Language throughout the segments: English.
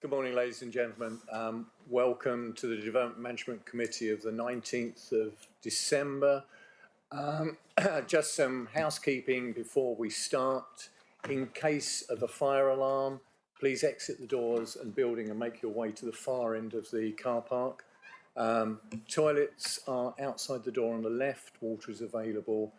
Good morning, ladies and gentlemen. Welcome to the Development Management Committee of the 19th of December. Just some housekeeping before we start. In case of a fire alarm, please exit the doors and building and make your way to the far end of the car park. Toilets are outside the door on the left. Water is available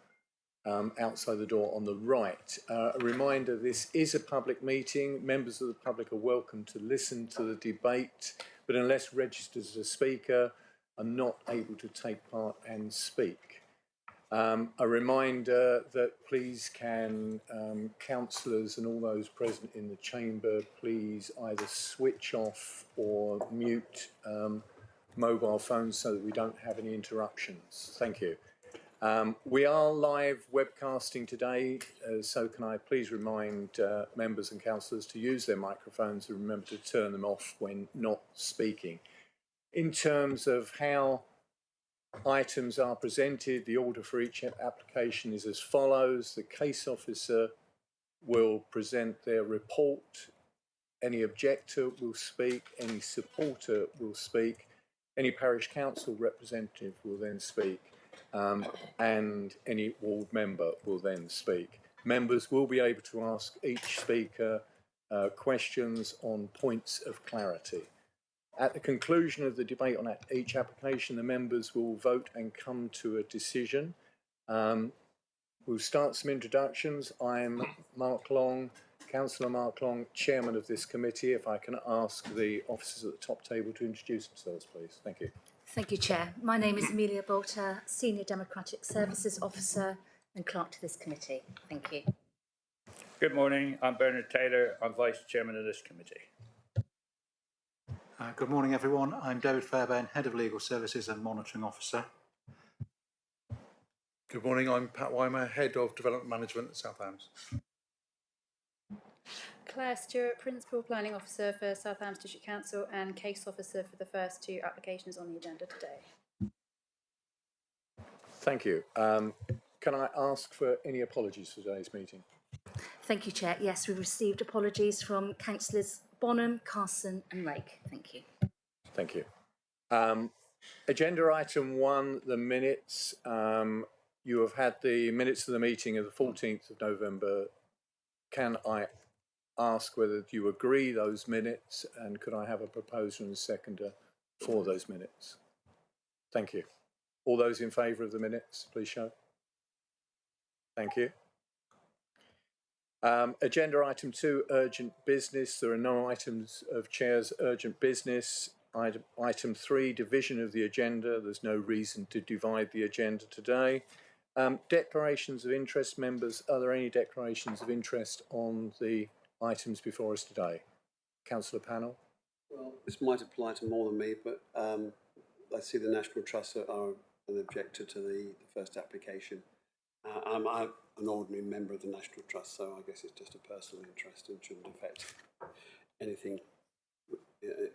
outside the door on the right. A reminder, this is a public meeting. Members of the public are welcome to listen to the debate, but unless registered as a speaker, are not able to take part and speak. A reminder that please can councillors and all those present in the chamber please either switch off or mute mobile phones so that we don't have any interruptions. Thank you. We are live webcasting today, so can I please remind members and councillors to use their microphones and remember to turn them off when not speaking. In terms of how items are presented, the order for each application is as follows. The case officer will present their report. Any objector will speak. Any supporter will speak. Any parish council representative will then speak. And any ward member will then speak. Members will be able to ask each speaker questions on points of clarity. At the conclusion of the debate on each application, the members will vote and come to a decision. We'll start some introductions. I'm Mark Long, Councillor Mark Long, Chairman of this committee. If I can ask the officers at the top table to introduce themselves, please. Thank you. Thank you, Chair. My name is Amelia Bolter, Senior Democratic Services Officer and Clerk to this committee. Thank you. Good morning. I'm Bernard Taylor. I'm Vice Chairman of this committee. Good morning, everyone. I'm David Fairbairn, Head of Legal Services and Monitoring Officer. Good morning. I'm Pat Weimer, Head of Development Management at Southampton. Claire Stewart, Principal Planning Officer for Southampton District Council and Case Officer for the first two applications on the agenda today. Thank you. Can I ask for any apologies for today's meeting? Thank you, Chair. Yes, we've received apologies from Councillors Bonham, Carson and Rake. Thank you. Thank you. Agenda item 1, the minutes. You have had the minutes of the meeting of the 14th of November. Can I ask whether you agree those minutes, and could I have a proposer and a seconder for those minutes? Thank you. All those in favour of the minutes, please show. Thank you. Agenda item 2, urgent business. There are no items of Chair's urgent business. Item 3, division of the agenda. There's no reason to divide the agenda today. Declarations of interest, members. Are there any declarations of interest on the items before us today? Councillor Panel. Well, this might apply to more than me, but I see the National Trust are an objector to the first application. I'm an ordinary member of the National Trust, so I guess it's just a personal interest and shouldn't affect anything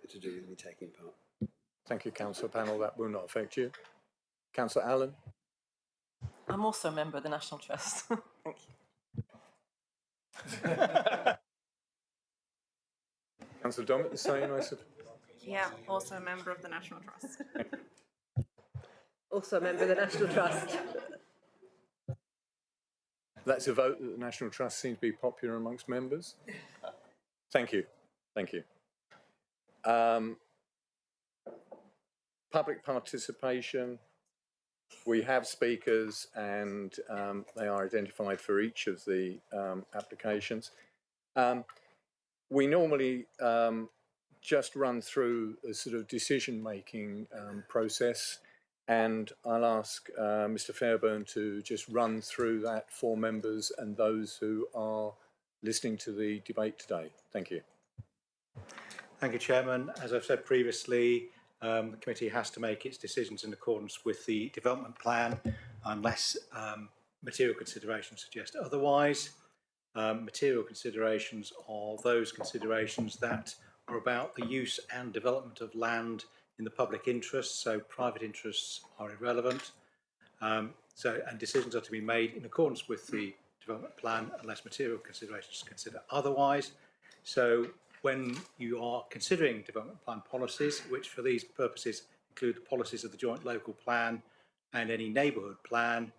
to do with me taking part. Thank you, Councillor Panel. That will not affect you. Councillor Allen. I'm also a member of the National Trust. Thank you. Councillor Dominic, the same, I suppose. Yeah, also a member of the National Trust. Also a member of the National Trust. That's a vote that the National Trust seems to be popular amongst members. Thank you. Thank you. Public participation. We have speakers and they are identified for each of the applications. We normally just run through a sort of decision-making process, and I'll ask Mr. Fairbairn to just run through that for members and those who are listening to the debate today. Thank you. Thank you, Chairman. As I've said previously, the committee has to make its decisions in accordance with the development plan unless material considerations suggest otherwise. Material considerations are those considerations that are about the use and development of land in the public interest, so private interests are irrelevant. And decisions are to be made in accordance with the development plan unless material considerations consider otherwise. So when you are considering development plan policies, which for these purposes include the policies of the joint local plan and any neighbourhood plan,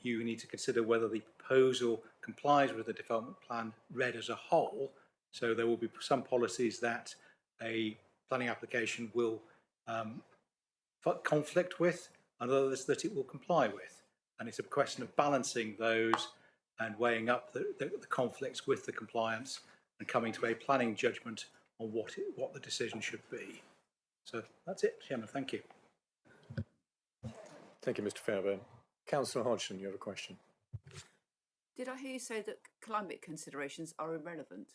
you need to consider whether the proposal complies with the development plan read as a whole. So there will be some policies that a planning application will conflict with and others that it will comply with. And it's a question of balancing those and weighing up the conflicts with the compliance and coming to a planning judgment on what the decision should be. So that's it, Chairman. Thank you. Thank you, Mr. Fairbairn. Councillor Hodgson, you have a question. Did I hear you say that climate considerations are irrelevant?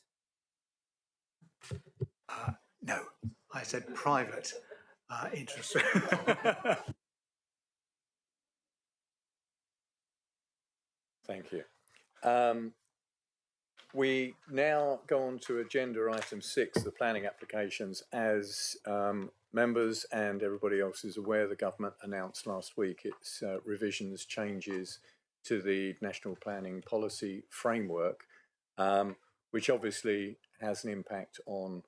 No, I said private interest. Thank you. We now go on to agenda item 6, the planning applications. As members and everybody else is aware, the government announced last week its revisions, changes to the National Planning Policy Framework, which obviously has an impact on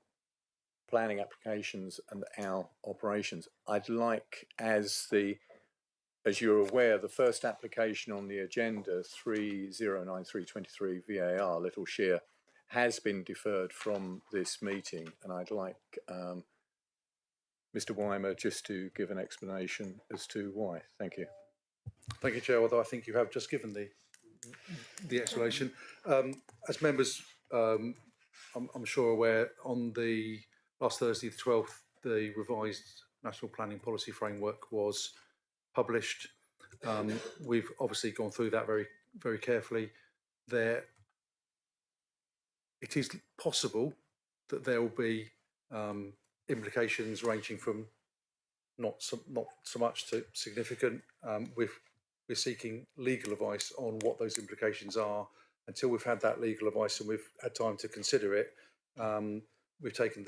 planning applications and our operations. I'd like, as you're aware, the first application on the agenda, 309323 VAR, Little Shear, has been deferred from this meeting, and I'd like Mr. Weimer just to give an explanation as to why. Thank you. Thank you, Chair, although I think you have just given the explanation. As members, I'm sure aware, on the last Thursday, the 12th, the revised National Planning Policy Framework was published. We've obviously gone through that very, very carefully. It is possible that there will be implications ranging from not so much to significant. We're seeking legal advice on what those implications are. Until we've had that legal advice and we've had time to consider it, we've taken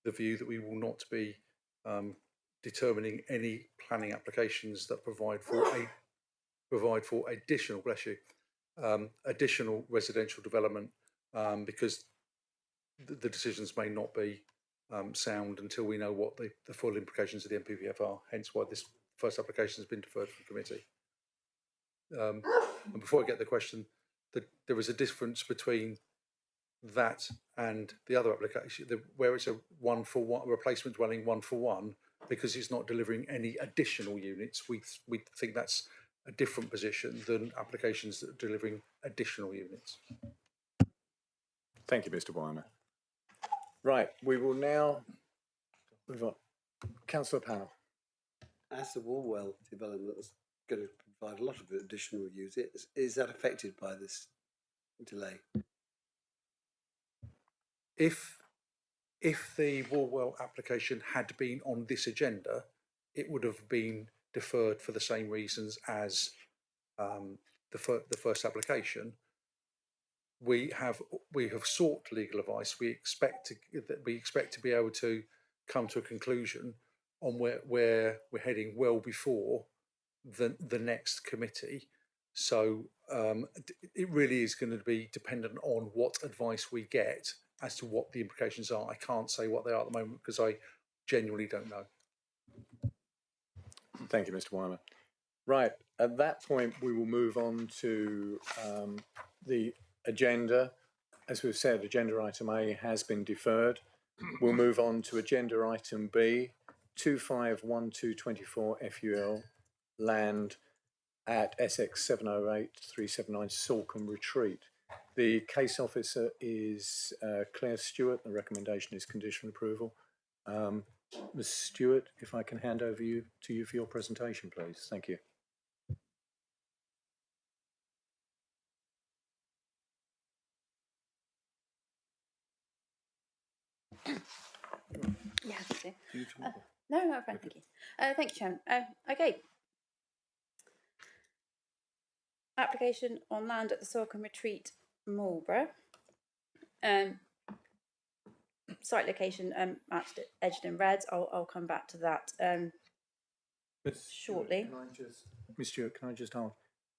the view that we will not be determining any planning applications that provide for additional residential development, because the decisions may not be sound until we know what the full implications of the NPPF are. Hence why this first application has been deferred from committee. And before I get the question, there is a difference between that and the other application, where it's a one-for-one replacement dwelling, one-for-one, because it's not delivering any additional units. We think that's a different position than applications that are delivering additional units. Thank you, Mr. Weimer. Right, we will now move on. Councillor Powell. As the Woolwell development is going to provide a lot of additional use, is that affected by this delay? If the Woolwell application had been on this agenda, it would have been deferred for the same reasons as the first application. We have sought legal advice. We expect to be able to come to a conclusion on where we're heading well before the next committee. So it really is going to be dependent on what advice we get as to what the implications are. I can't say what they are at the moment because I genuinely don't know. Thank you, Mr. Weimer. Right, at that point, we will move on to the agenda. As we've said, agenda item A has been deferred. We'll move on to agenda item B, 251224 FUL, land at SX 708379 Salcombe Retreat. The case officer is Claire Stewart. The recommendation is conditional approval. Ms. Stewart, if I can hand over to you for your presentation, please. Thank you. Yeah, happy to. No, fine, thank you. Thank you, Chairman. Okay. Application on land at the Salcombe Retreat, Marlborough. Site location matched edged in red. I'll come back to that shortly. Ms. Stewart, can I just ask?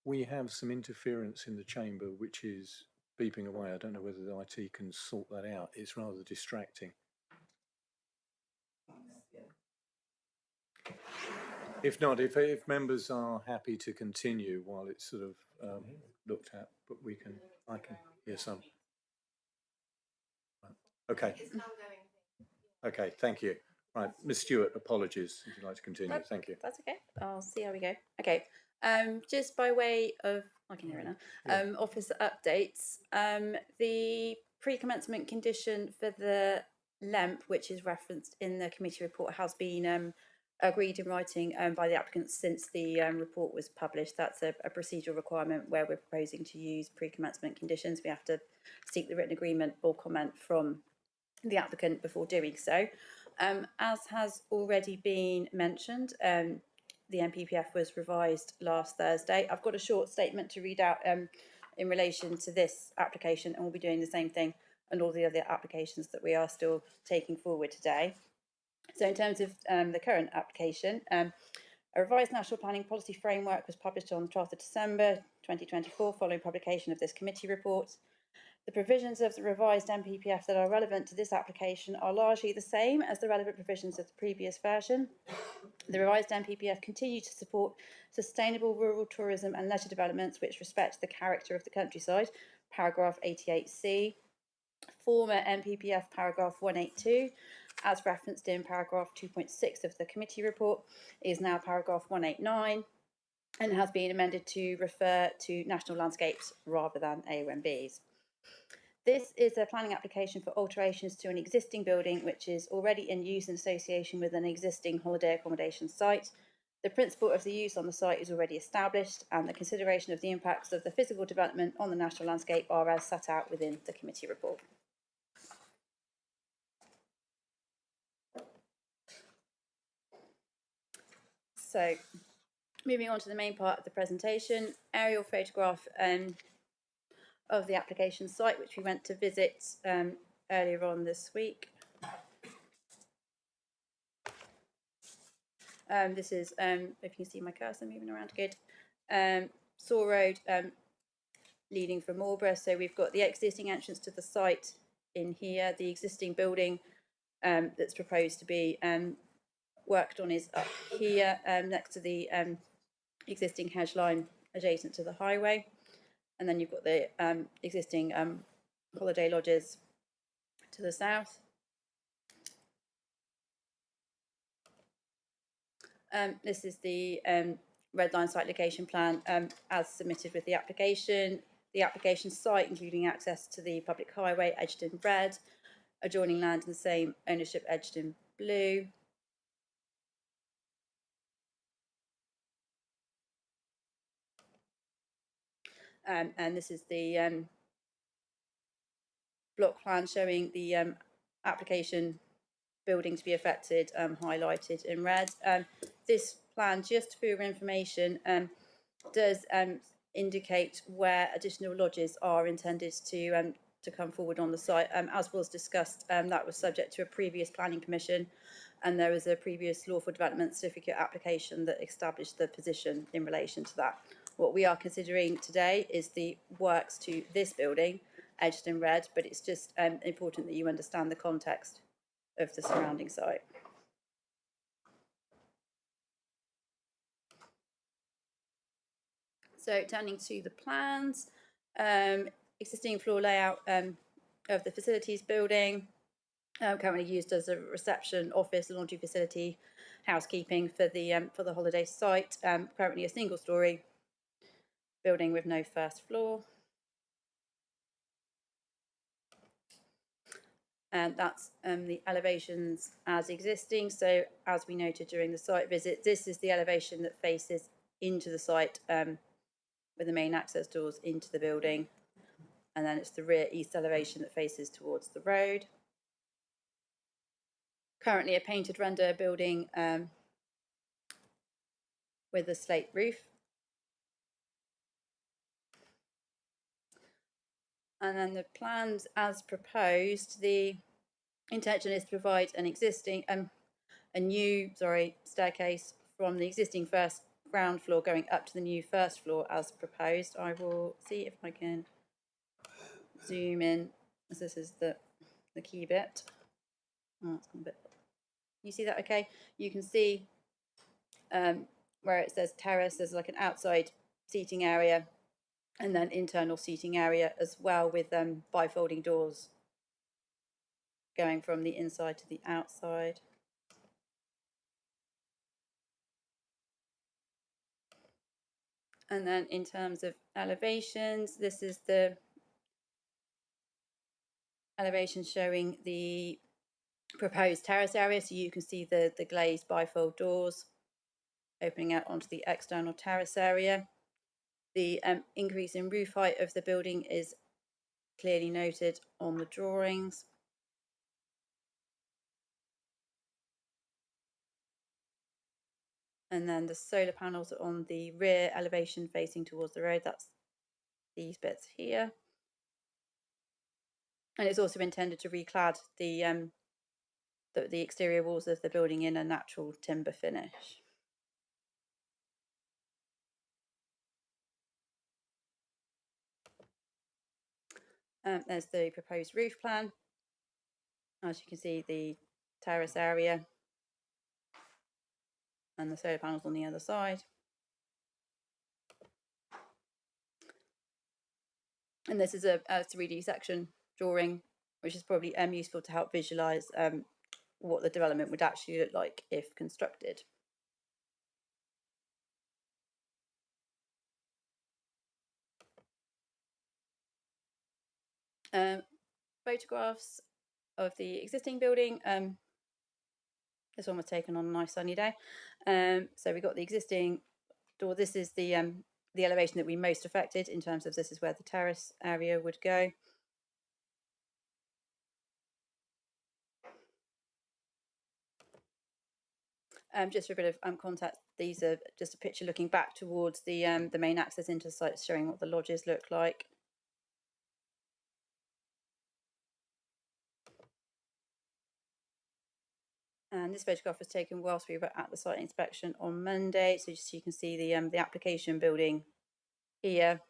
We have some interference in the chamber, which is beeping away. I don't know whether the IT can sort that out. It's rather distracting. If not, if members are happy to continue while it's sort of looked at, but I can hear some. Okay. Okay, thank you. Right, Ms. Stewart, apologies if you'd like to continue. Thank you. That's okay. I'll see how we go. Okay. Just by way of, I can hear it now. Officer updates. The pre-commencement condition for the LEMP, which is referenced in the committee report, has been agreed in writing by the applicants since the report was published. That's a procedural requirement where we're proposing to use pre-commencement conditions. We have to seek the written agreement or comment from the applicant before doing so. As has already been mentioned, the NPPF was revised last Thursday. I've got a short statement to read out in relation to this application, and we'll be doing the same thing and all the other applications that we are still taking forward today. So in terms of the current application, a revised National Planning Policy Framework was published on the 12th of December 2024 following publication of this committee report. The provisions of the revised NPPF that are relevant to this application are largely the same as the relevant provisions of the previous version. The revised NPPF continue to support sustainable rural tourism and leisure developments which respect the character of the countryside, paragraph 88C. Former NPPF paragraph 182, as referenced in paragraph 2.6 of the committee report, is now paragraph 189 and has been amended to refer to national landscapes rather than AONBs. This is a planning application for alterations to an existing building which is already in use in association with an existing holiday accommodation site. The principle of the use on the site is already established, and the consideration of the impacts of the physical development on the national landscape are as set out within the committee report. So, moving on to the main part of the presentation, aerial photograph of the application site, which we went to visit earlier on this week. This is, if you can see my cursor moving around, good. Saw Road leading from Marlborough. So we've got the existing entrance to the site in here. The existing building that's proposed to be worked on is up here next to the existing hedge line adjacent to the highway. And then you've got the existing holiday lodges to the south. This is the red line site location plan as submitted with the application. The application site, including access to the public highway, edged in red, adjoining land in the same ownership, edged in blue. And this is the block plan showing the application building to be affected, highlighted in red. This plan, just for your information, does indicate where additional lodges are intended to come forward on the site. As was discussed, that was subject to a previous planning permission, and there was a previous lawful development certificate application that established the position in relation to that. What we are considering today is the works to this building, edged in red, but it's just important that you understand the context of the surrounding site. So turning to the plans, existing floor layout of the facilities building, currently used as a reception, office, laundry facility, housekeeping for the holiday site. Currently a single-storey building with no first floor. And that's the elevations as existing. So as we noted during the site visit, this is the elevation that faces into the site with the main access doors into the building. And then it's the rear east elevation that faces towards the road. Currently a painted render building with a slate roof. And then the plans as proposed, the intention is to provide an existing, a new staircase from the existing first ground floor going up to the new first floor as proposed. I will see if I can zoom in, as this is the key bit. Oh, it's gone a bit. You see that okay? You can see where it says terrace, there's like an outside seating area and then internal seating area as well, with bifolding doors going from the inside to the outside. And then in terms of elevations, this is the elevation showing the proposed terrace area. So you can see the glazed bifold doors opening out onto the external terrace area. The increase in roof height of the building is clearly noted on the drawings. And then the solar panels are on the rear elevation facing towards the road. That's these bits here. And it's also intended to reclad the exterior walls of the building in a natural timber finish. There's the proposed roof plan. As you can see, the terrace area and the solar panels on the other side. And this is a 3D section drawing, which is probably useful to help visualise what the development would actually look like if constructed. Photographs of the existing building. This one was taken on a nice sunny day. So we got the existing door. This is the elevation that we most affected in terms of this is where the terrace area would go. Just for a bit of context, these are just a picture looking back towards the main access into the site, showing what the lodges look like. And this photograph was taken whilst we were at the site inspection on Monday. So just so you can see the application building here.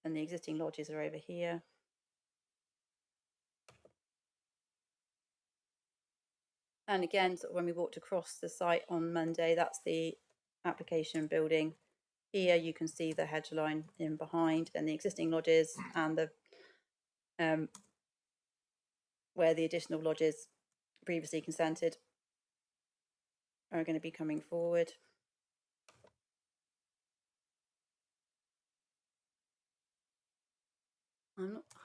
And the existing lodges are over here. And again, sort of when we walked across the site on Monday, that's the application building. Here you can see the hedge line in behind and the existing lodges and the where the additional lodges previously consented are going to be coming forward.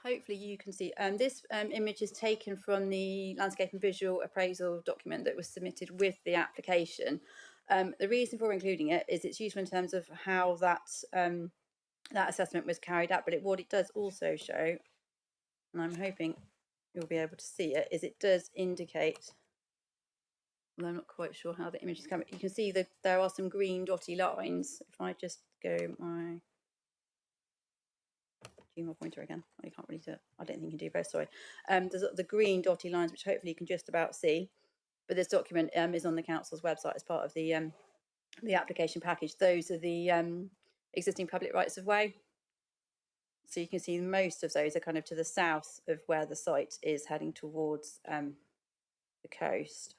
Hopefully you can see this image is taken from the landscape and visual appraisal document that was submitted with the application. The reason for including it is it's useful in terms of how that that assessment was carried out, but what it does also show, and I'm hoping you'll be able to see it, is it does indicate, well, I'm not quite sure how the image is coming. You can see that there are some green dotty lines. If I just go my Gmail pointer again, I can't really do it. I don't think you can do both, sorry. There's the green dotty lines, which hopefully you can just about see. But this document is on the council's website as part of the application package. Those are the existing public rights of way. So you can see most of those are kind of to the south of where the site is heading towards the coast.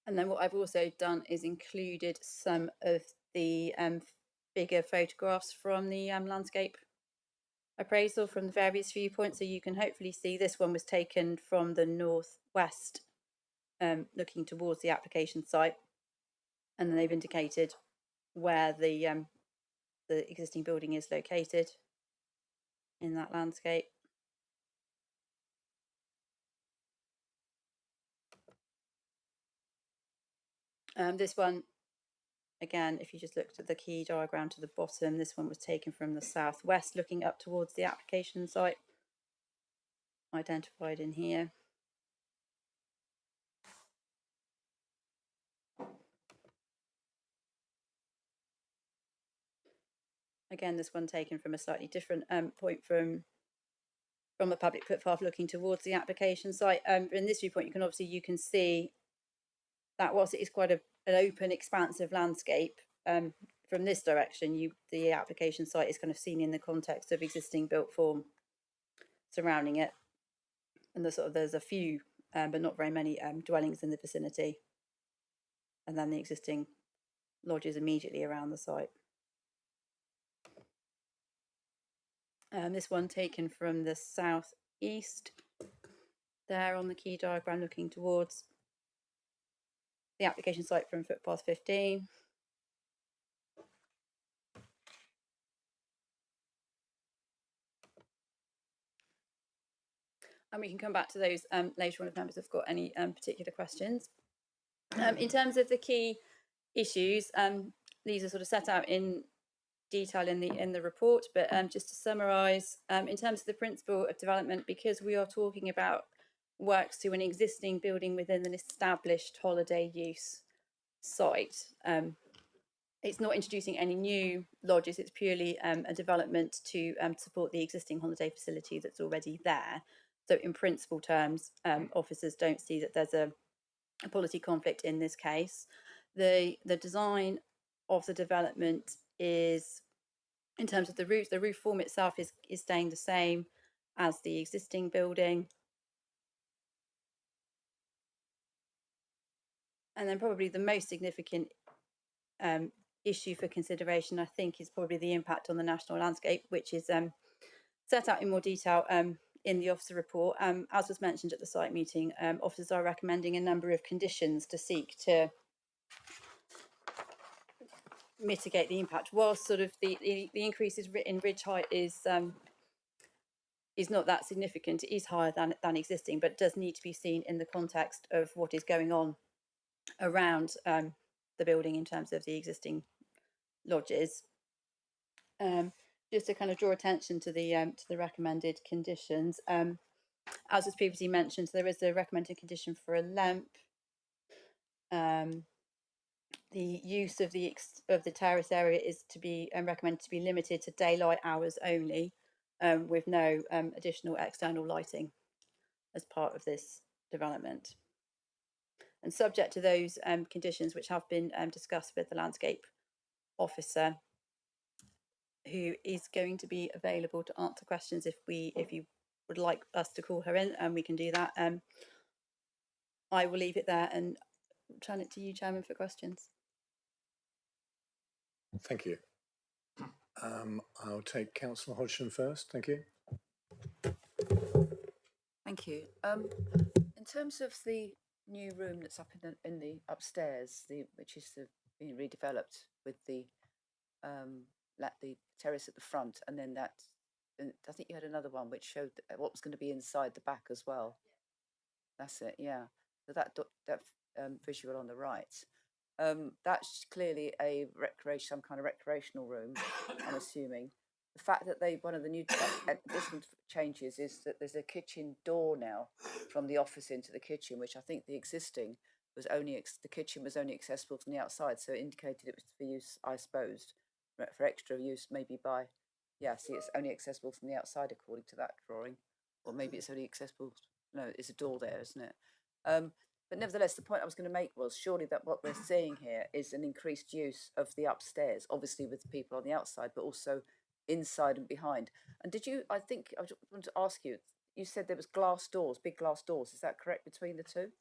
And then what I've also done is included some of the bigger photographs from the landscape appraisal from the various viewpoints. So you can hopefully see this one was taken from the northwest, looking towards the application site. And then they've indicated where the existing building is located in that landscape. This one, again, if you just looked at the key diagram to the bottom, this one was taken from the southwest, looking up towards the application site, identified in here. Again, this one taken from a slightly different point from a public footpath looking towards the application site. In this viewpoint, you can see that whilst it is quite a an open, expansive landscape. From this direction, the application site is kind of seen in the context of existing built form surrounding it, and there's a few, but not very many dwellings in the vicinity, and then the existing lodges immediately around the site. This one taken from the southeast, there on the key diagram, looking towards the application site from footpath 15. And we can come back to those later on if members have got any particular questions. In terms of the key issues, these are sort of set out in detail in the report, but just to summarise, in terms of the principle of development, because we are talking about works to an existing building within an established holiday use site, it's not introducing any new lodges, it's purely a development to support the existing holiday facility that's already there. So in principle terms, officers don't see that there's a policy conflict in this case. The design of the development is, in terms of the roof form itself is staying the same as the existing building. And then probably the most significant issue for consideration, I think, is probably the impact on the national landscape, which is set out in more detail in the officer report. As was mentioned at the site meeting, officers are recommending a number of conditions to seek to mitigate the impact. Whilst sort of the increases in ridge height is not that significant, it is higher than existing, but does need to be seen in the context of what is going on around the building in terms of the existing lodges. Just to kind of draw attention to the recommended conditions, as was previously mentioned, there is a recommended condition for a lamp. The use of the terrace area is to be recommended to be limited to daylight hours only, with no additional external lighting as part of this development. And subject to those conditions, which have been discussed with the landscape officer, who is going to be available to answer questions if you would like us to call her in, and we can do that. I will leave it there and turn it to you, Chairman, for questions. Thank you. I'll take Councillor Hodgson first. Thank you. Thank you. In terms of the new room that's up in the upstairs, which is being redeveloped with the terrace at the front, and then I think you had another one which showed what was going to be inside the back as well. That's it, yeah. So that visual on the right, that's clearly some kind of recreational room, I'm assuming. The fact that one of the new additional changes is that there's a kitchen door now from the office into the kitchen, which I think the existing was the kitchen was only accessible from the outside, so it indicated it was for use, I suppose, for extra use, maybe see, it's only accessible from the outside according to that drawing, or maybe it's only accessible. No, it's a door there, isn't it? But nevertheless, the point I was going to make was surely that what we're seeing here is an increased use of the upstairs, obviously with people on the outside, but also inside and behind. And I think I wanted to ask you, you said there was glass doors, big glass doors, is that correct, between the two?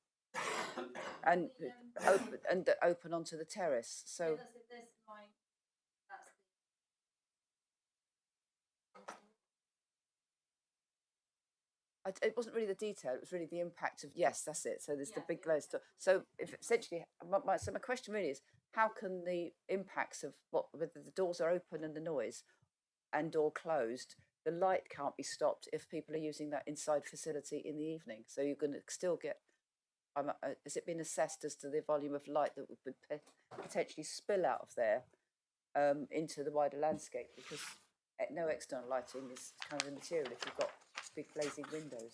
And open onto the terrace. So it wasn't really the detail, it was really the impact of, yes, that's it. So there's the big glass door. So if essentially, my question really is, how can the impacts of whether the doors are open and the noise and or closed, the light can't be stopped if people are using that inside facility in the evening. So you're going to still get, has it been assessed as to the volume of light that would potentially spill out of there into the wider landscape? Because no external lighting is kind of immaterial if you've got big blazing windows.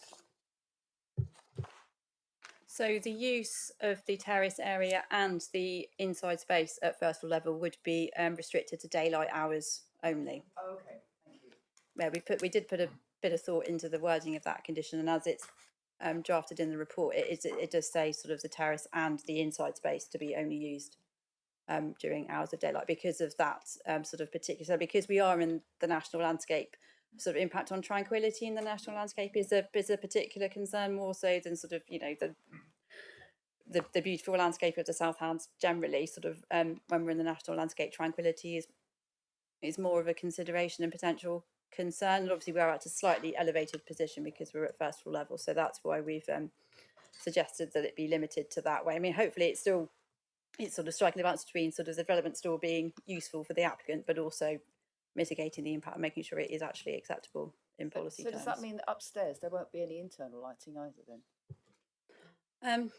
So the use of the terrace area and the inside space at first floor level would be restricted to daylight hours only. Oh, okay, thank you. Yeah, we did put a bit of thought into the wording of that condition, and as it's drafted in the report, it does say sort of the terrace and the inside space to be only used during hours of daylight because of that sort of particular. So because we are in the national landscape, sort of impact on tranquility in the national landscape is a particular concern, more so than sort of, you know, the beautiful landscape of the South Hants generally. Sort of when we're in the national landscape, tranquility is more of a consideration and potential concern. And obviously we're at a slightly elevated position because we're at first floor level, so that's why we've suggested that it be limited to that way. I mean, hopefully it's sort of striking the balance between sort of the development still being useful for the applicant, but also mitigating the impact and making sure it is actually acceptable in policy So terms. does that mean that upstairs there won't be any internal lighting either then?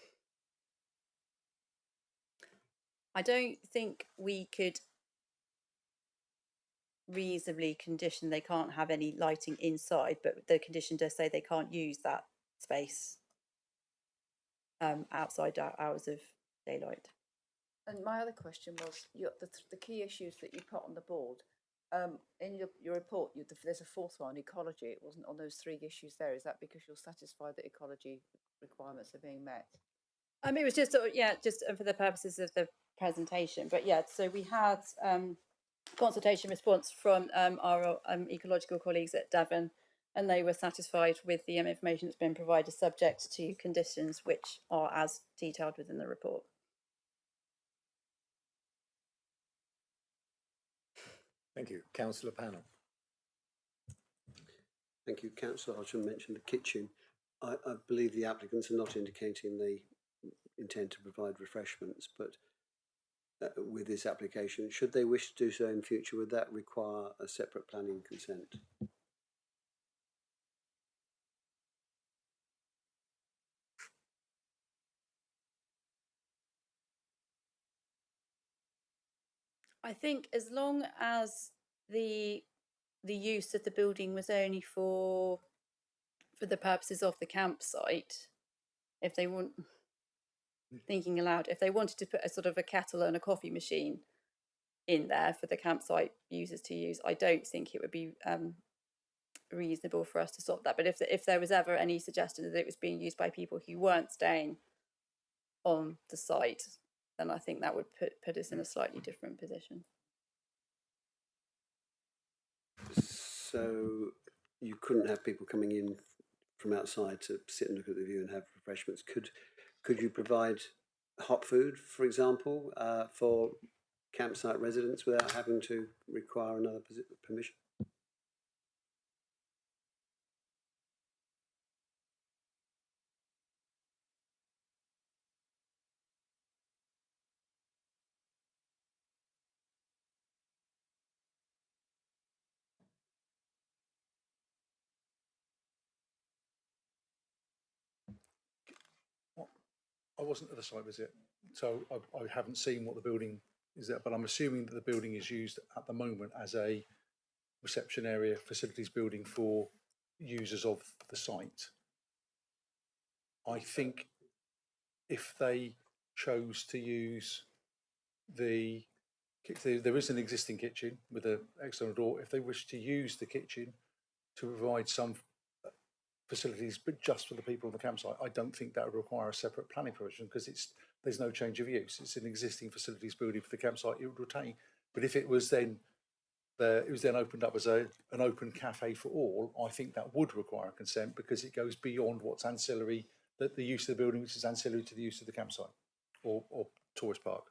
I don't think we could reasonably condition they can't have any lighting inside, but the condition does say they can't use that space outside hours of daylight. And my other question was the key issues that you put on the board. In your report, there's a fourth one, ecology. It wasn't on those three issues there. Is that because you're satisfied that ecology requirements are being met? It was just just for the purposes of the presentation. But yeah, so we had consultation response from our ecological colleagues at Devon, and they were satisfied with the information that's been provided, subject to conditions which are as detailed within the report. Thank you. Councillor Pannell. Thank you. Councillor Hodgson mentioned the kitchen. I believe the applicants are not indicating they intend to provide refreshments, but with this application, should they wish to do so in future, would that require a separate planning consent? I think as long as the use of the building was only for the purposes of the campsite, if they want, thinking aloud, if they wanted to put a sort of a kettle and a coffee machine in there for the campsite users to use, I don't think it would be reasonable for us to stop that. But if there was ever any suggestion that it was being used by people who weren't staying on the site, then I think that would put us in a slightly different position. So you couldn't have people coming in from outside to sit and look at the view and have refreshments. Could you provide hot food, for example, for campsite residents without having to require another permission? I wasn't at the site visit, so I haven't seen what the building is there, but I'm assuming that the building is used at the moment as a reception area, facilities building for users of the site. I think if they chose to use there is an existing kitchen with an external door. If they wish to use the kitchen to provide some facilities, but just for the people on the campsite, I don't think that would require a separate planning permission because there's no change of use. It's an existing facilities building for the campsite. It would retain. But if it was then opened up as an open cafe for all, I think that would require consent because it goes beyond what's ancillary, that the use of the building, which is ancillary to the use of the campsite or tourist park.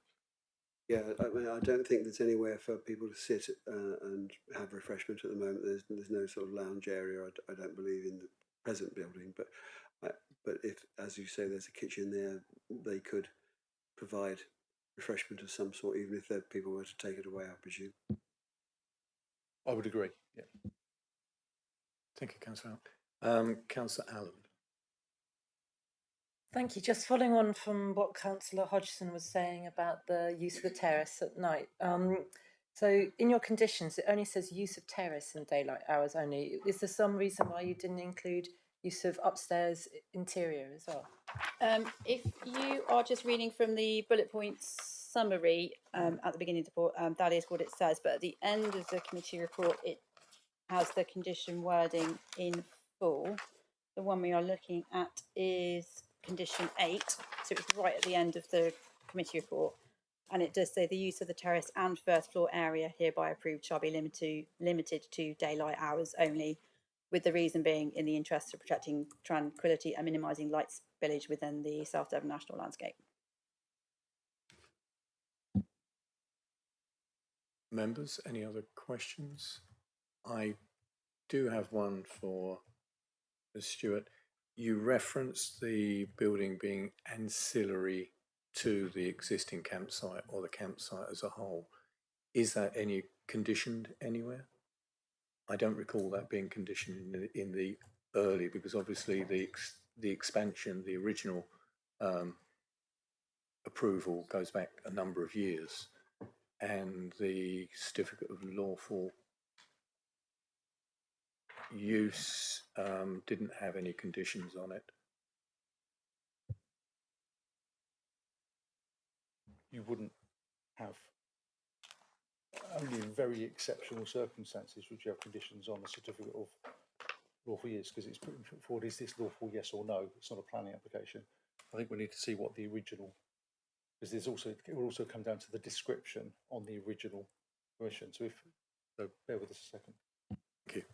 Yeah, I mean, I don't think there's anywhere for people to sit and have refreshment at the moment. There's no sort of lounge area. I don't believe in the present building, but if, as you say, there's a kitchen there, they could provide refreshment of some sort, even if the people were to take it away, I presume. I would agree. Yeah. Thank you, Councillor. Councillor Allen. Thank you. Just following on from what Councillor Hodgson was saying about the use of the terrace at night. So in your conditions, it only says use of terrace in daylight hours only. Is there some reason why you didn't include use of upstairs interior as well? If you are just reading from the bullet points summary at the beginning of the report, that is what it says. But at the end of the committee report, it has the condition wording in full. the one we are looking at is condition 8. So it's right at the end of the committee report. And it does say the use of the terrace and first floor area hereby approved shall be limited to daylight hours only, with the reason being in the interest of protecting tranquility and minimising light spillage within the South Devon National landscape. Members, any other questions? I do have one for Ms. Stewart. You referenced the building being ancillary to the existing campsite or the campsite as a whole. Is that any conditioned anywhere? I don't recall that being conditioned in the early, because obviously the expansion, the original approval goes back a number of years, and the certificate of lawful use didn't have any conditions on it. You wouldn't have, only in very exceptional circumstances would you have conditions on the certificate of lawful use, because it's putting forward, is this lawful, yes or no? It's not a planning application. I think we need to see what the original, because there's also, it will also come down to the description on the original permission. So bear with us a second. Thank you.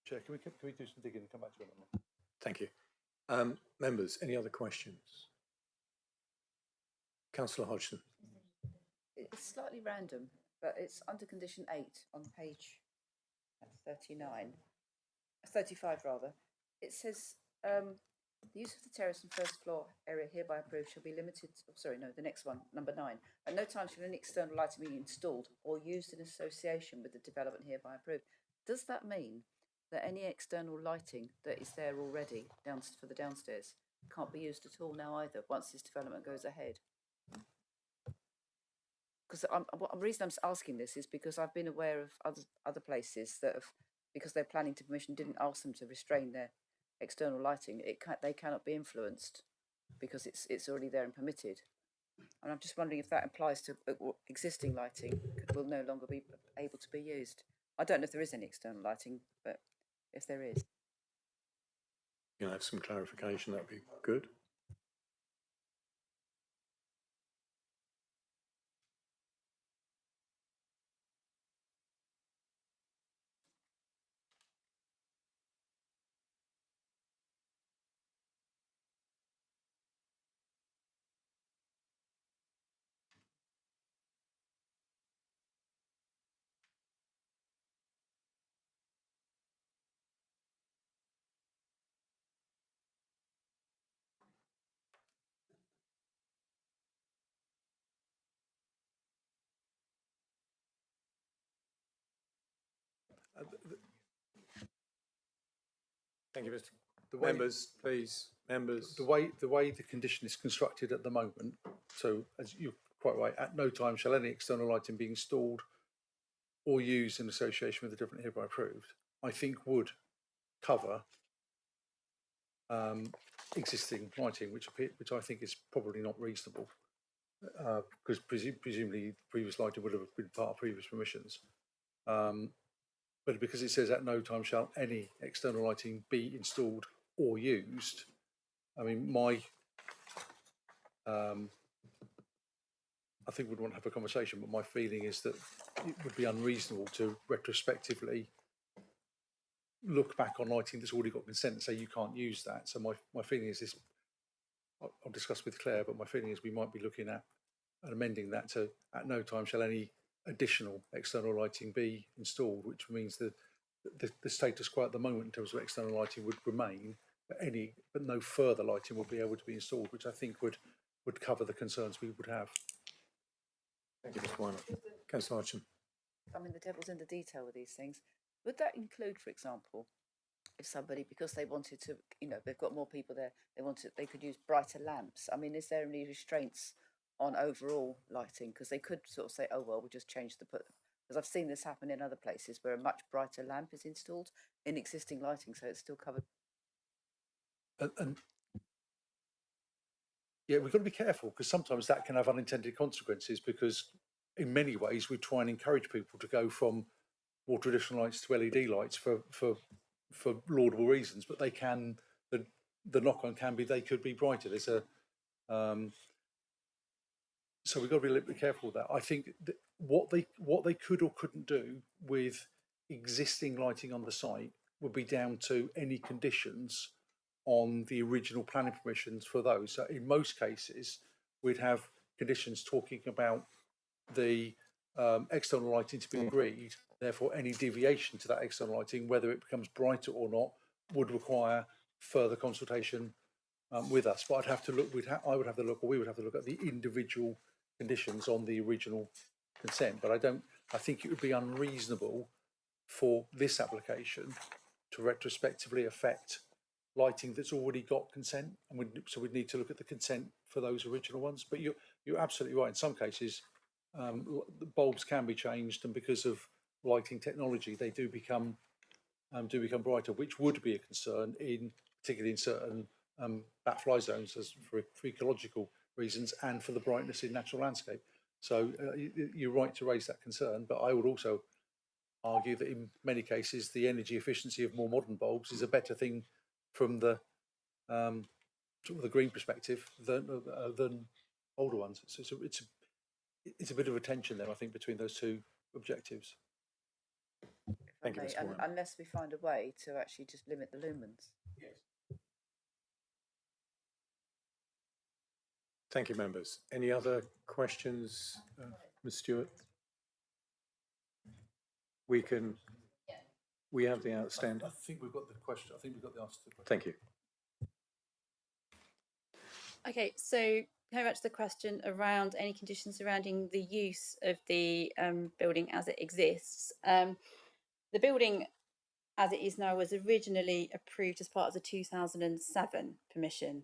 Chair, can we do some digging and come back to it? Thank you. Members, any other questions? Councillor Hodgson. It's slightly random, but it's under condition 8 on page 35 rather. It says the use of the terrace and first floor area hereby approved shall be limited. Oh, sorry, no, the next one, number 9. At no time shall any external lighting be installed or used in association with the development hereby approved. Does that mean that any external lighting that is there already for the downstairs can't be used at all now either once this development goes ahead? Because the reason I'm asking this is because I've been aware of other places that have, because their planning permission didn't ask them to restrain their external lighting, they cannot be influenced because it's already there and permitted. And I'm just wondering if that applies to existing lighting will no longer be able to be used. I don't know if there is any external lighting, but if there is, You can have some clarification, that'd be good. Thank you, Mr. Members, please. Members. The way the condition is constructed at the moment, so as you're quite right, at no time shall any external lighting be installed or used in association with the different hereby approved, I think would cover existing lighting, which I think is probably not reasonable, because presumably previous lighting would have been part of previous permissions. But because it says at no time shall any external lighting be installed or used, I mean, I think we'd want to have a conversation, but my feeling is that it would be unreasonable to retrospectively look back on lighting that's already got consent and say you can't use that. So my feeling is this, I'll discuss with Claire, but my feeling is we might be looking at and amending that to at no time shall any additional external lighting be installed, which means that the status quo at the moment in terms of external lighting would remain, but no further lighting would be able to be installed, which I think would cover the concerns we would have. Thank you, Mr. Weiner. Councillor Hodgson. I mean, the devil's in the detail with these things. Would that include, for example, if somebody, because they wanted to, they've got more people there, they could use brighter lamps? I mean, is there any restraints on overall lighting? Because they could sort of say, oh, well, we'll just change the put. Because I've seen this happen in other places where a much brighter lamp is installed in existing lighting, so it's still covered. And yeah, we've got to be careful because sometimes that can have unintended consequences, because in many ways we try and encourage people to go from more traditional lights to LED lights for laudable reasons, but they can, the knock-on can be they could be brighter. There's a so we've got to be a little bit careful with that. I think that what they could or couldn't do with existing lighting on the site would be down to any conditions on the original planning permissions for those. So in most cases, we'd have conditions talking about the external lighting to be agreed. Therefore, any deviation to that external lighting, whether it becomes brighter or not, would require further consultation with us. But I'd have to look. I would have to look, or we would have to look at the individual conditions on the original consent. But I think it would be unreasonable for this application to retrospectively affect lighting that's already got consent, and so we'd need to look at the consent for those original ones. But you're absolutely right. In some cases, the bulbs can be changed, and because of lighting technology, they do become brighter, which would be a concern particularly in certain bat-fly zones, as for ecological reasons and for the brightness in natural landscape. So you're right to raise that concern, but I would also argue that in many cases the energy efficiency of more modern bulbs is a better thing from the sort of the green perspective than older ones. So it's a bit of a tension there, I think, between those two objectives. Thank you, Mr. Warren. Unless we find a way to actually just limit the lumens. Yes. Thank you, members. Any other questions, Ms. Stewart? We have the outstanding. I think we've got the question. I think we've got the answer to the question. Thank you. Okay, so coming back to the question around any conditions surrounding the use of the building as it exists. The building as it is now was originally approved as part of the 2007 permission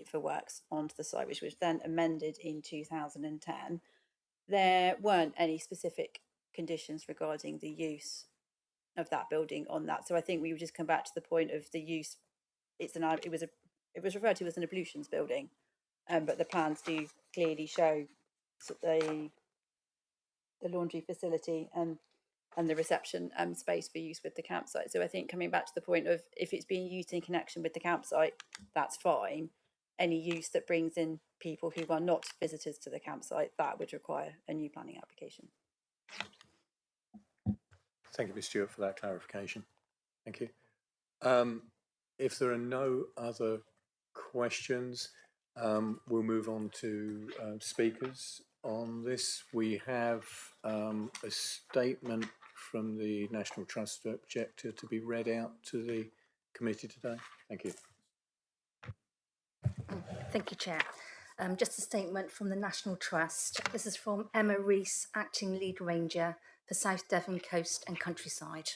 for works onto the site, which was then amended in 2010. There weren't any specific conditions regarding the use of that building on that. So I think we would just come back to the point of the use. It was referred to as an ablutions building, but the plans do clearly show the laundry facility and the reception space for use with the campsite. So I think coming back to the point of if it's being used in connection with the campsite, that's fine. Any use that brings in people who are not visitors to the campsite, that would require a new planning application. Thank you, Ms. Stewart, for that clarification. Thank you. If there are no other questions, we'll move on to speakers on this. We have a statement from the National Trust objector to be read out to the committee today. Thank you. Thank you, Chair. Just a statement from the National Trust. This is from Emma Rees, Acting Lead Ranger for South Devon Coast and Countryside.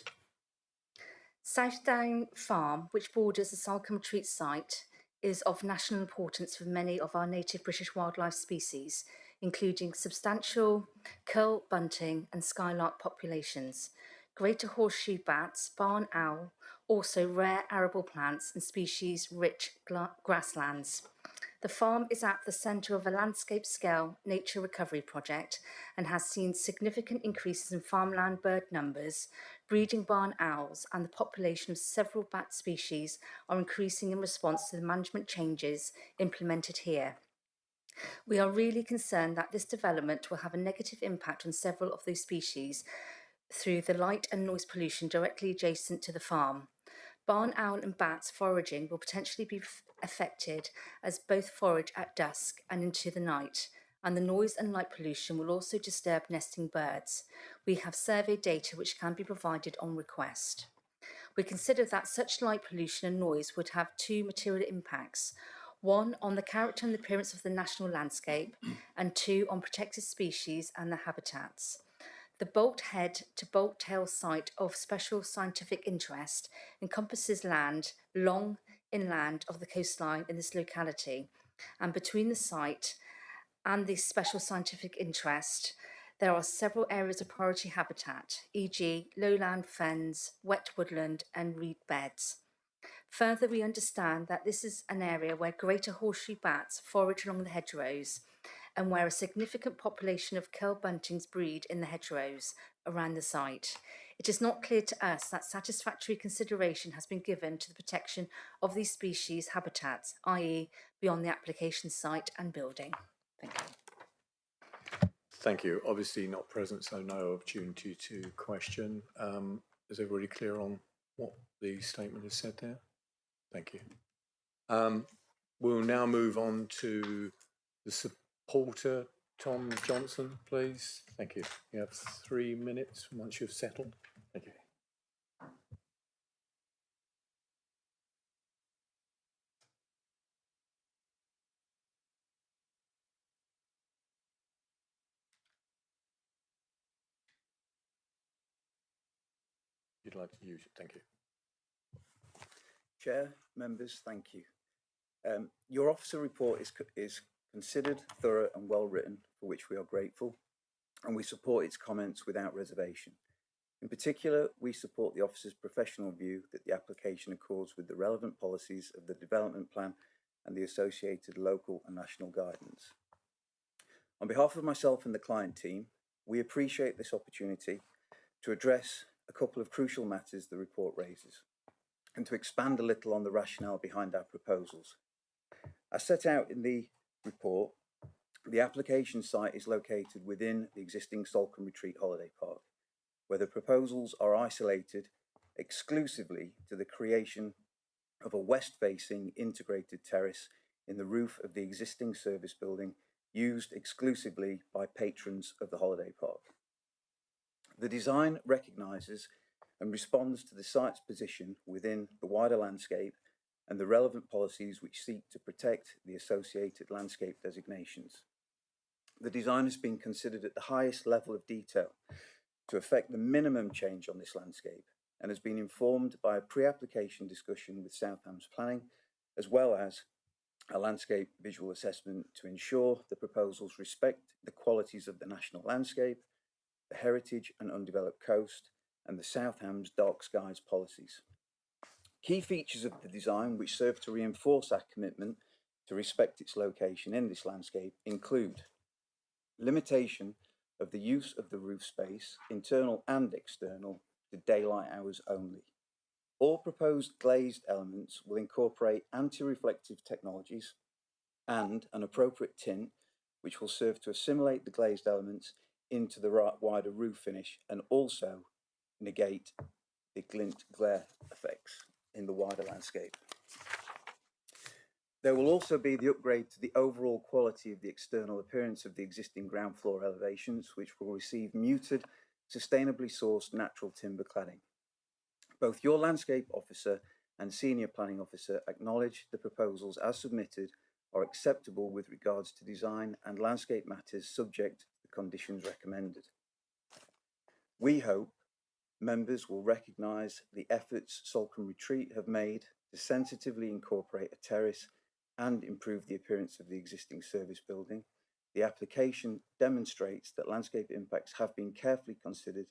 Southdown Farm, which borders the Salcombe Retreat site, is of national importance for many of our native British wildlife species, including substantial curl bunting and skylark populations, greater horseshoe bats, barn owl, also rare arable plants and species-rich grasslands. The farm is at the centre of a landscape-scale nature recovery project and has seen significant increases in farmland bird numbers. Breeding barn owls and the population of several bat species are increasing in response to the management changes implemented here. We are really concerned that this development will have a negative impact on several of those species through the light and noise pollution directly adjacent to the farm. Barn owl and bats foraging will potentially be affected as both forage at dusk and into the night, and the noise and light pollution will also disturb nesting birds. We have survey data which can be provided on request. We consider that such light pollution and noise would have two material impacts. One, on the character and appearance of the national landscape, and two, on protected species and their habitats. The bolt head to bolt tail site of special scientific interest encompasses land long inland of the coastline in this locality, and between the site and the special scientific interest, there are several areas of priority habitat, e.g. lowland fens, wet woodland and reed beds. Further, we understand that this is an area where greater horseshoe bats forage along the hedgerows and where a significant population of curl buntings breed in the hedgerows around the site. It is not clear to us that satisfactory consideration has been given to the protection of these species habitats, i.e. beyond the application site and building. Thank you. Thank you. Obviously not present, so no opportunity to question. Is everybody clear on what the statement has said there? Thank you. We'll now move on to the supporter, Tom Johnson, please. Thank you. You have 3 minutes once you've settled. Thank you. You'd like to use it. Thank you. Chair, members, thank you. Your officer report is considered, thorough and well written, for which we are grateful, and we support its comments without reservation. In particular, we support the officer's professional view that the application accords with the relevant policies of the development plan and the associated local and national guidance. On behalf of myself and the client team, we appreciate this opportunity to address a couple of crucial matters the report raises, and to expand a little on the rationale behind our proposals. As set out in the report, the application site is located within the existing Salcombe Retreat Holiday Park, where the proposals are isolated exclusively to the creation of a west-facing integrated terrace in the roof of the existing service building used exclusively by patrons of the holiday park. The design recognises and responds to the site's position within the wider landscape and the relevant policies which seek to protect the associated landscape designations. The design has been considered at the highest level of detail to effect the minimum change on this landscape and has been informed by a pre-application discussion with Southam's Planning, as well as a landscape visual assessment to ensure the proposals respect the qualities of the national landscape, the heritage and undeveloped coast, and the Southam's dark skies policies. Key features of the design which serve to reinforce our commitment to respect its location in this landscape include limitation of the use of the roof space, internal and external, to daylight hours only. All proposed glazed elements will incorporate anti-reflective technologies and an appropriate tint which will serve to assimilate the glazed elements into the wider roof finish and also negate the glint glare effects in the wider landscape. There will also be the upgrade to the overall quality of the external appearance of the existing ground floor elevations, which will receive muted, sustainably sourced natural timber cladding. Both your landscape officer and senior planning officer acknowledge the proposals as submitted are acceptable with regards to design and landscape matters subject to the conditions recommended. We hope members will recognise the efforts Salcombe Retreat have made to sensitively incorporate a terrace and improve the appearance of the existing service building. The application demonstrates that landscape impacts have been carefully considered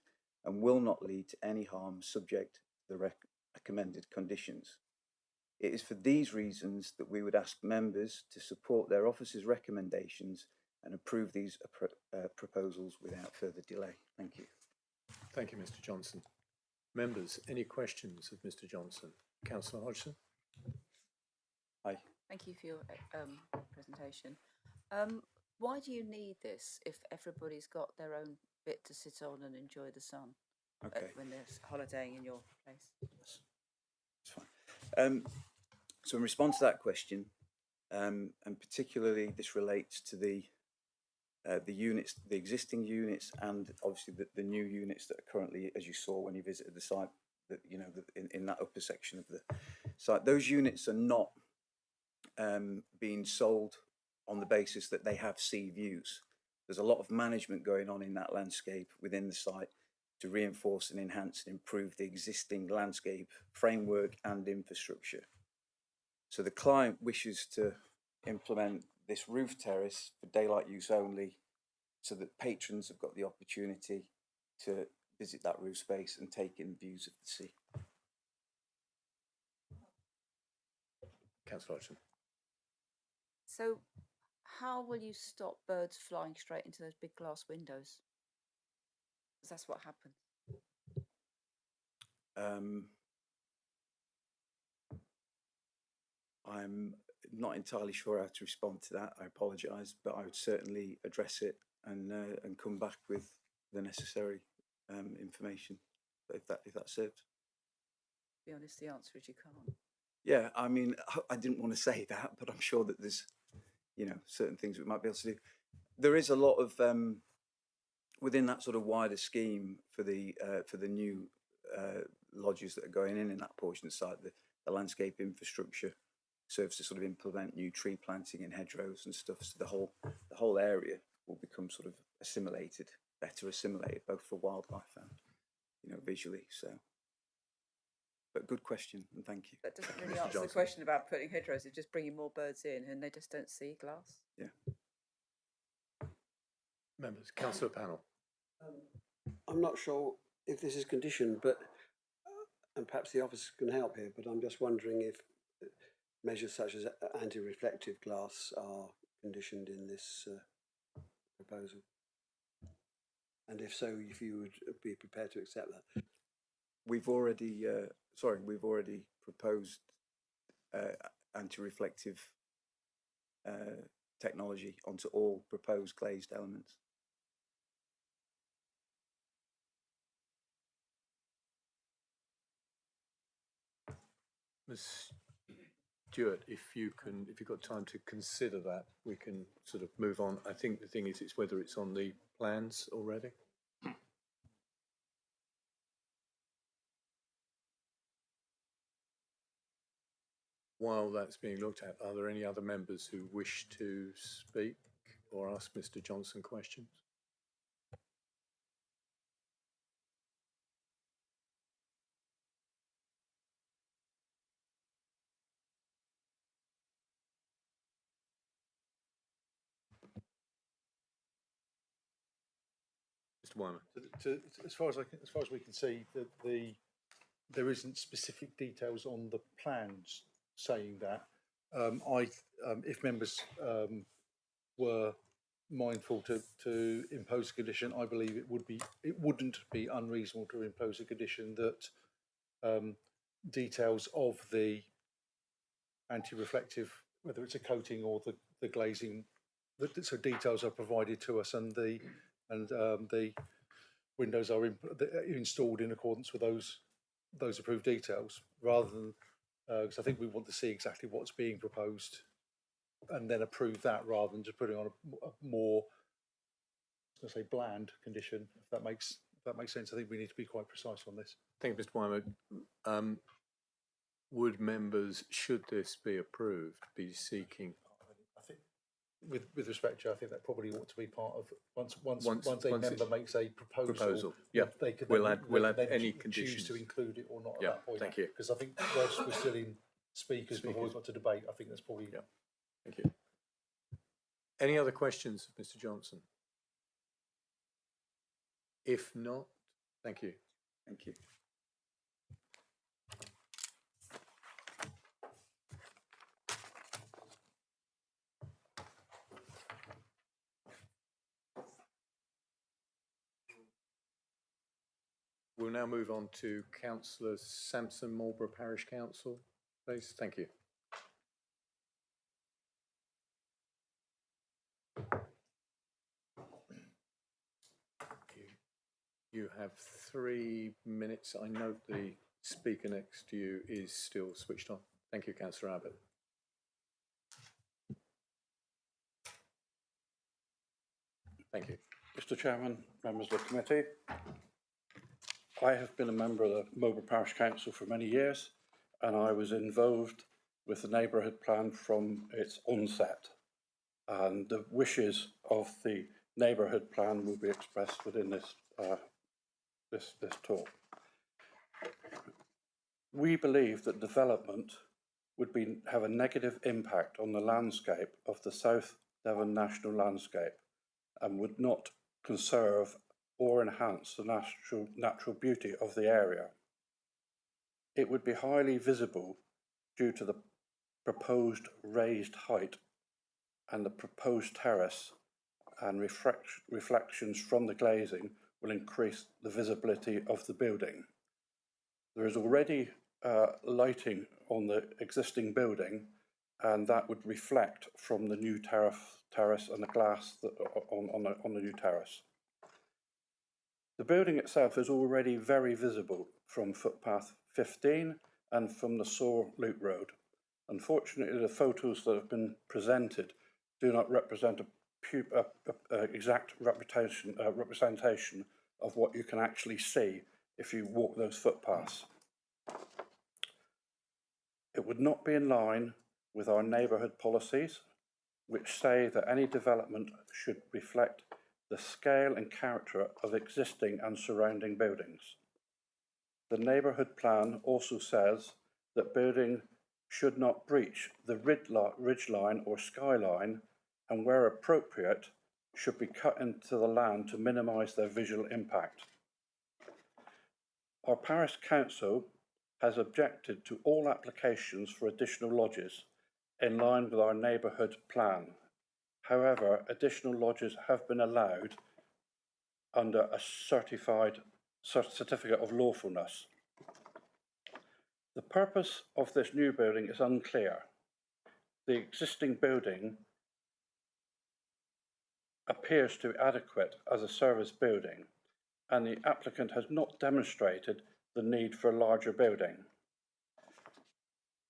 and will not lead to any harm subject to the recommended conditions. It is for these reasons that we would ask members to support their officer's recommendations and approve these proposals without further delay. Thank you. Thank you, Mr. Johnson. Members, any questions of Mr. Johnson? Councillor Hodgson. Aye. Thank you for your presentation. Why do you need this if everybody's got their own bit to sit on and enjoy the sun when they're holidaying in your place? That's fine. So in response to that question, and particularly this relates to the units, the existing units, and obviously the new units that are currently, as you saw when you visited the site, that in that upper section of the site, those units are not being sold on the basis that they have sea views. There's a lot of management going on in that landscape within the site to reinforce and enhance and improve the existing landscape framework and infrastructure. So the client wishes to implement this roof terrace for daylight use only, so that patrons have got the opportunity to visit that roof space and take in views of the sea. Councillor Hodgson. So, how will you stop birds flying straight into those big glass windows? Because that's what happens. I'm not entirely sure how to respond to that. I apologise, but I would certainly address it and come back with the necessary information if that serves. To be honest, the answer is you can't. Yeah, I mean, I didn't want to say that, but I'm sure that there's, you know, certain things we might be able to do. There is a lot of within that sort of wider scheme for the new lodges that are going in that portion of the site. The landscape infrastructure serves to sort of implement new tree planting and hedgerows and stuff. So the whole area will become sort of better assimilated, both for wildlife and, you know, visually. So. But good question, and thank you. That doesn't really answer the question about putting hedgerows. It's just bringing more birds in, and they just don't see glass. Yeah. Members, councillor panel. I'm not sure if this is conditioned, but and perhaps the office can help here. But I'm just wondering if measures such as anti-reflective glass are conditioned in this proposal, and if so, if you would be prepared to accept that. We've already proposed anti-reflective technology onto all proposed glazed elements. Ms. Stewart, if you've got time to consider that, we can sort of move on. I think the thing is, it's whether it's on the plans already. While that's being looked at, are there any other members who wish to speak or ask Mr. Johnson questions? Mr. Wyman. As far as we can see, there isn't specific details on the plans saying that. If members were mindful to impose a condition, I believe it wouldn't be unreasonable to impose a condition that details of the anti-reflective, whether it's a coating or the glazing, so details are provided to us, and the windows are installed in accordance with those approved details, rather than because I think we want to see exactly what's being proposed and then approve that, rather than just putting on a more, let's say, bland condition. If that makes sense, I think we need to be quite precise on this. Thank you, Mr. Wyman. Would members, should this be approved, be seeking? I think, with respect, Joe, I think that probably ought to be part of once a member makes a proposal. Yeah, they could we'll add any choose conditions to include it or not at Yeah, that point. thank you. Because I think whilst we're still in speakers before we've got to debate, I think that's probably. Yeah. Thank you. Any other questions of Mr. Johnson? If not, thank you. Thank you. We'll now move on to Councillor Sampson, Marlborough Parish Council, please. Thank you. You have 3 minutes. I note the speaker next to you is still switched on. Thank you, Councillor Abbott. Thank you. Mr. Chairman, members of the committee, I have been a member of the Marlborough Parish Council for many years, and I was involved with the neighbourhood plan from its onset, and the wishes of the neighbourhood plan will be expressed within this this talk. We believe that development would have a negative impact on the landscape of the South Devon National Landscape and would not conserve or enhance the natural beauty of the area. It would be highly visible due to the proposed raised height and the proposed terrace, and reflections from the glazing will increase the visibility of the building. There is already lighting on the existing building, and that would reflect from the new terrace and the glass on the new terrace. The building itself is already very visible from footpath 15 and from the Saw Loop Road. Unfortunately, the photos that have been presented do not represent a exact representation of what you can actually see if you walk those footpaths. It would not be in line with our neighbourhood policies, which say that any development should reflect the scale and character of existing and surrounding buildings. The neighbourhood plan also says that building should not breach the ridgeline or skyline, and where appropriate should be cut into the land to minimise their visual impact. Our parish council has objected to all applications for additional lodges in line with our neighbourhood plan. However, additional lodges have been allowed under a certificate of lawfulness. The purpose of this new building is unclear. The existing building appears to be adequate as a service building, and the applicant has not demonstrated the need for a larger building.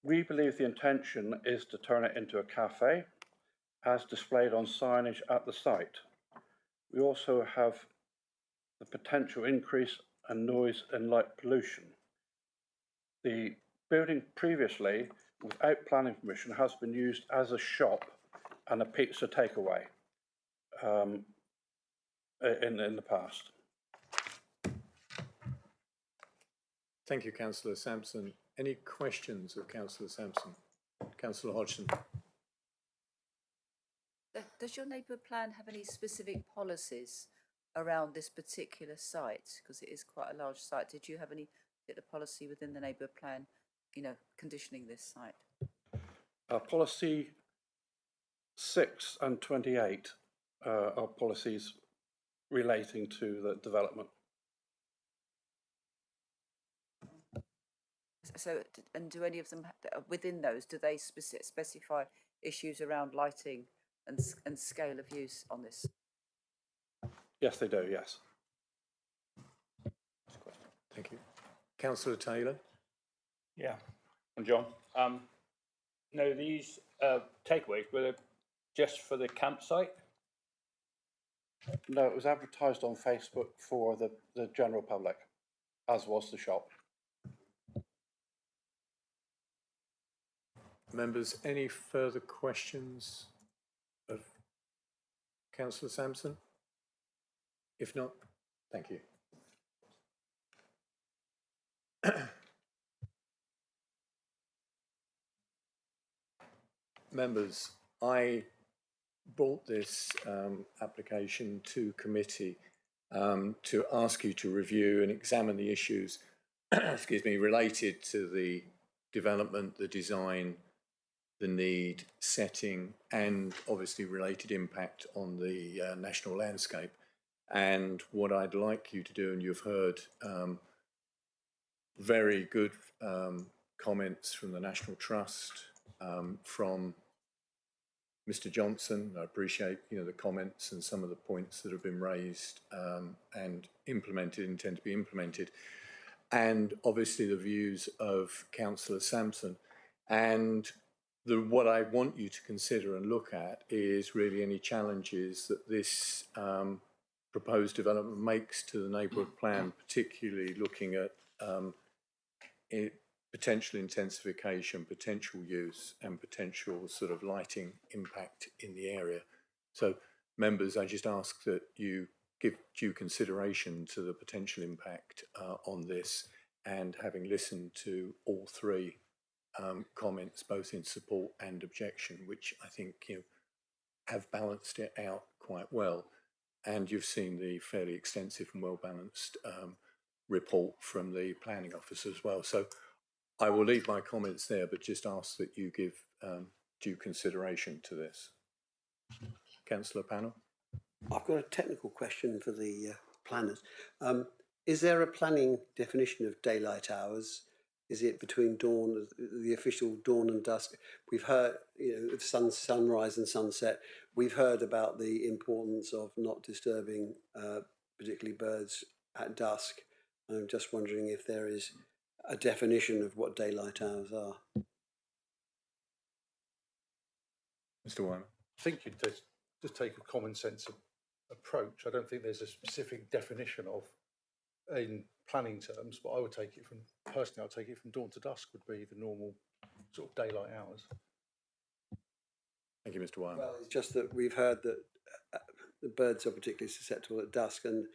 We believe the intention is to turn it into a cafe, as displayed on signage at the site. We also have the potential increase in noise and light pollution. The building previously, without planning permission, has been used as a shop and a pizza takeaway in the past. Thank you, Councillor Sampson. Any questions of Councillor Sampson? Councillor Hodgson. Does your neighbourhood plan have any specific policies around this particular site? Because it is quite a large site. Did you have any particular policy within the neighbourhood plan, conditioning this site? Policy 6 and 28 are policies relating to the development. So, and do any of them, within those, do they specify issues around lighting and scale of use on this? Yes, they do, yes. Thank you. Councillor Taylor. Yeah, and John. No, these takeaways, were they just for the campsite? No, it was advertised on Facebook for the general public, as was the shop. Members, any further questions of Councillor Sampson? If not, thank you. Members, I brought this application to committee to ask you to review and examine the issues excuse me, related to the development, the design, the need, setting, and obviously related impact on the national landscape. And what I'd like you to do, and you've heard very good comments from the National Trust, from Mr. Johnson. I appreciate the comments and some of the points that have been raised and intend to be implemented, and obviously the views of Councillor Sampson. And what I want you to consider and look at is really any challenges that this proposed development makes to the neighbourhood plan, particularly looking at potential intensification, potential use, and potential sort of lighting impact in the area. So, members, I just ask that you give due consideration to the potential impact on this, and having listened to all three comments both in support and objection, which I think have balanced it out quite well. And you've seen the fairly extensive and well balanced report from the planning officer as well. So I will leave my comments there, but just ask that you give due consideration to this. Councillor Panel. I've got a technical question for the planners. Is there a planning definition of daylight hours? Is it between dawn, the official dawn and dusk? We've heard, of sunrise and sunset. We've heard about the importance of not disturbing, particularly birds at dusk. I'm just wondering if there is a definition of what daylight hours are. Mr. Wyman. I think you'd just take a common sense approach. I don't think there's a specific definition of in planning terms, but I would take it from, personally, I'd take it from dawn to dusk would be the normal sort of daylight hours. Thank you, Mr. Wyman. Well, it's just that we've heard that the birds are particularly susceptible at dusk, and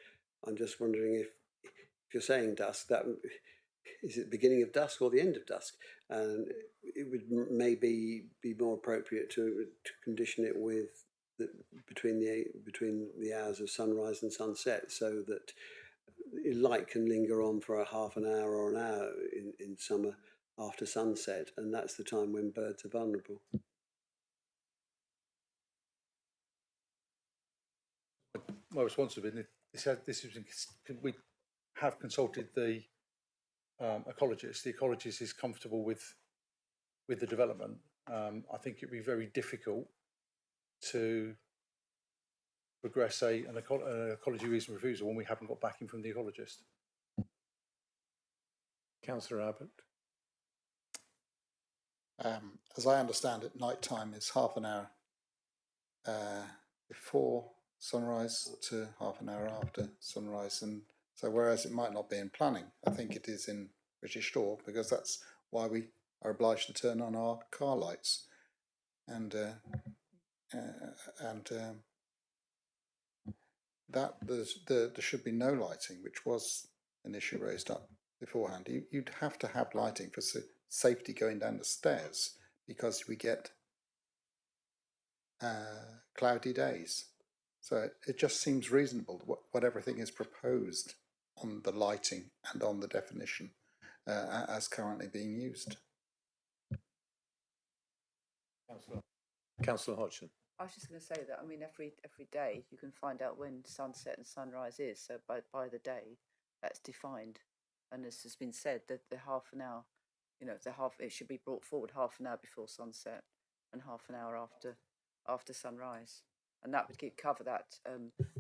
I'm just wondering if you're saying dusk, that is it the beginning of dusk or the end of dusk? And it would maybe be more appropriate to condition it with between the hours of sunrise and sunset, so that light can linger on for a half an hour or an hour in summer after sunset, and that's the time when birds are vulnerable. My response has been we have consulted the ecologist. The ecologist is comfortable with the development. I think it'd be very difficult to progress an ecology reason refusal when we haven't got backing from the ecologist. Councillor Abbott. As I understand it, night time is half an hour before sunrise to half an hour after sunrise, and so whereas it might not be in planning, I think it is in British law, because that's why we are obliged to turn on our car lights, and that there should be no lighting, which was an issue raised up beforehand. You'd have to have lighting for safety going down the stairs, because we get cloudy days. So it just seems reasonable what everything is proposed on the lighting and on the definition as currently being used. Councillor Hodgson. I was just going to say that, I mean, every day you can find out when sunset and sunrise is. So by the day, that's defined. And as has been said, that the half an hour, it should be brought forward half an hour before sunset and half an hour after sunrise. And that would cover that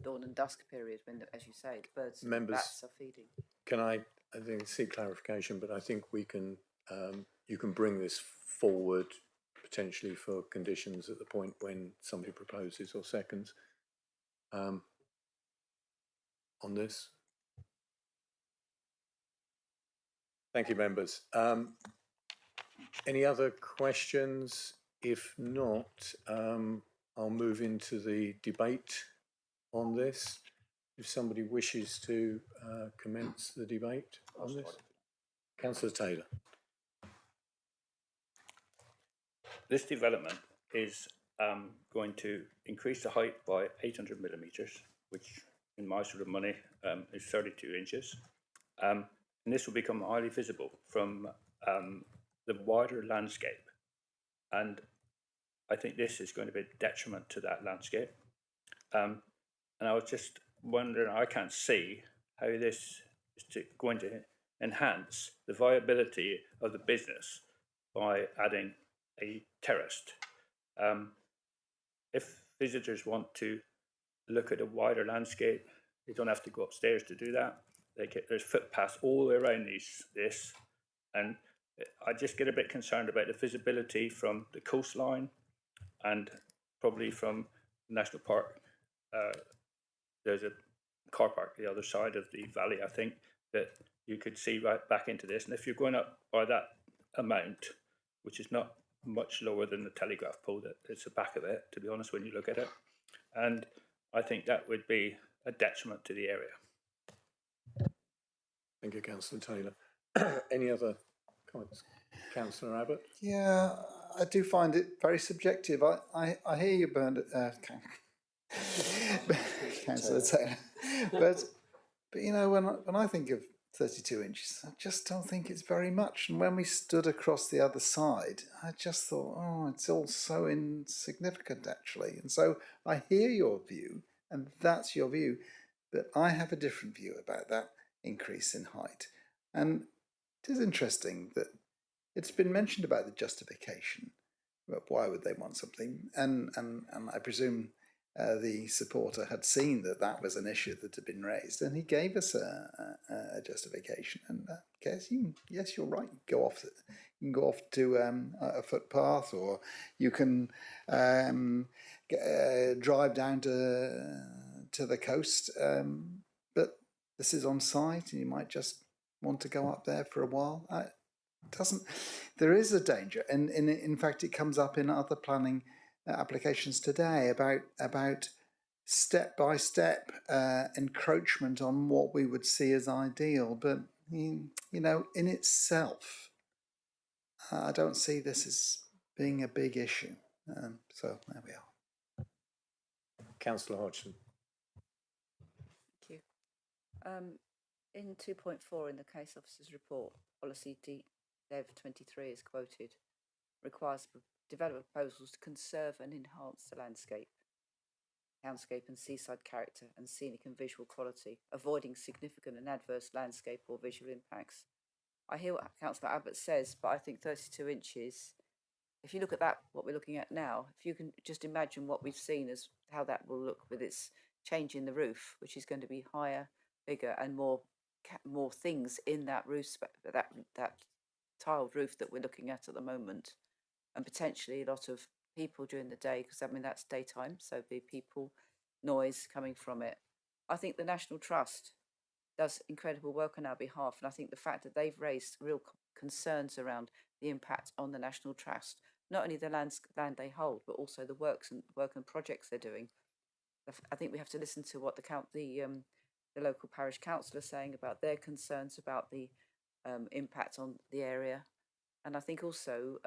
dawn and dusk period when, as you say, the birds and bats are feeding. Can I think seek clarification, but I think we can, you can bring this forward potentially for conditions at the point when somebody proposes or seconds on this. Thank you, members. Any other questions? If not, I'll move into the debate on this. If somebody wishes to commence the debate on this. Councillor Taylor. This development is going to increase the height by 800 millimetres, which in my sort of money is 32 inches. And this will become highly visible from the wider landscape. And I think this is going to be a detriment to that landscape. And I was just wondering, I can't see how this is going to enhance the viability of the business by adding a terrace. If visitors want to look at a wider landscape, they don't have to go upstairs to do that. There's footpaths all the way around this, and I just get a bit concerned about the visibility from the coastline and probably from National Park. There's a car park the other side of the valley, I think, that you could see right back into this. And if you're going up by that amount, which is not much lower than the telegraph pole that it's the back of it, to be honest, when you look at it, and I think that would be a detriment to the area. Thank you, Councillor Taylor. Any other comments? Councillor Abbott? Yeah, I do find it very subjective. I hear you, Bernard, Councillor Taylor, but you know, when I think of 32 inches, I just don't think it's very much. And when we stood across the other side, I just thought, oh, it's all so insignificant actually. And so I hear your view, and that's your view, but I have a different view about that increase in height. And it is interesting that it's been mentioned about the justification. But why would they want something? And I presume the supporter had seen that that was an issue that had been raised, and he gave us a justification. And yes, you're right. You can go off to a footpath, or you can drive down to the coast. But this is on site, and you might just want to go up there for a while. There is a danger, and in fact, it comes up in other planning applications today about step by step encroachment on what we would see as ideal. But you know, in itself, I don't see this as being a big issue. So there we are. Councillor Hodgson. Thank you. In 2.4 in the case officer's report, policy Dev 23 is quoted, requires development proposals to conserve and enhance the landscape and seaside character and scenic and visual quality, avoiding significant and adverse landscape or visual impacts. I hear what Councillor Abbott says, but I think 32 inches, if you look at that, what we're looking at now, if you can just imagine what we've seen as how that will look with its change in the roof, which is going to be higher, bigger, and more things in that roof, that tiled roof that we're looking at the moment, and potentially a lot of people during the day, because I mean that's daytime, so be people, noise coming from it. I think the National Trust does incredible work on our behalf, and I think the fact that they've raised real concerns around the impact on the National Trust, not only the land they hold, but also the work and projects they're doing. I think we have to listen to what the local parish council are saying about their concerns about the impact on the area, and I think also,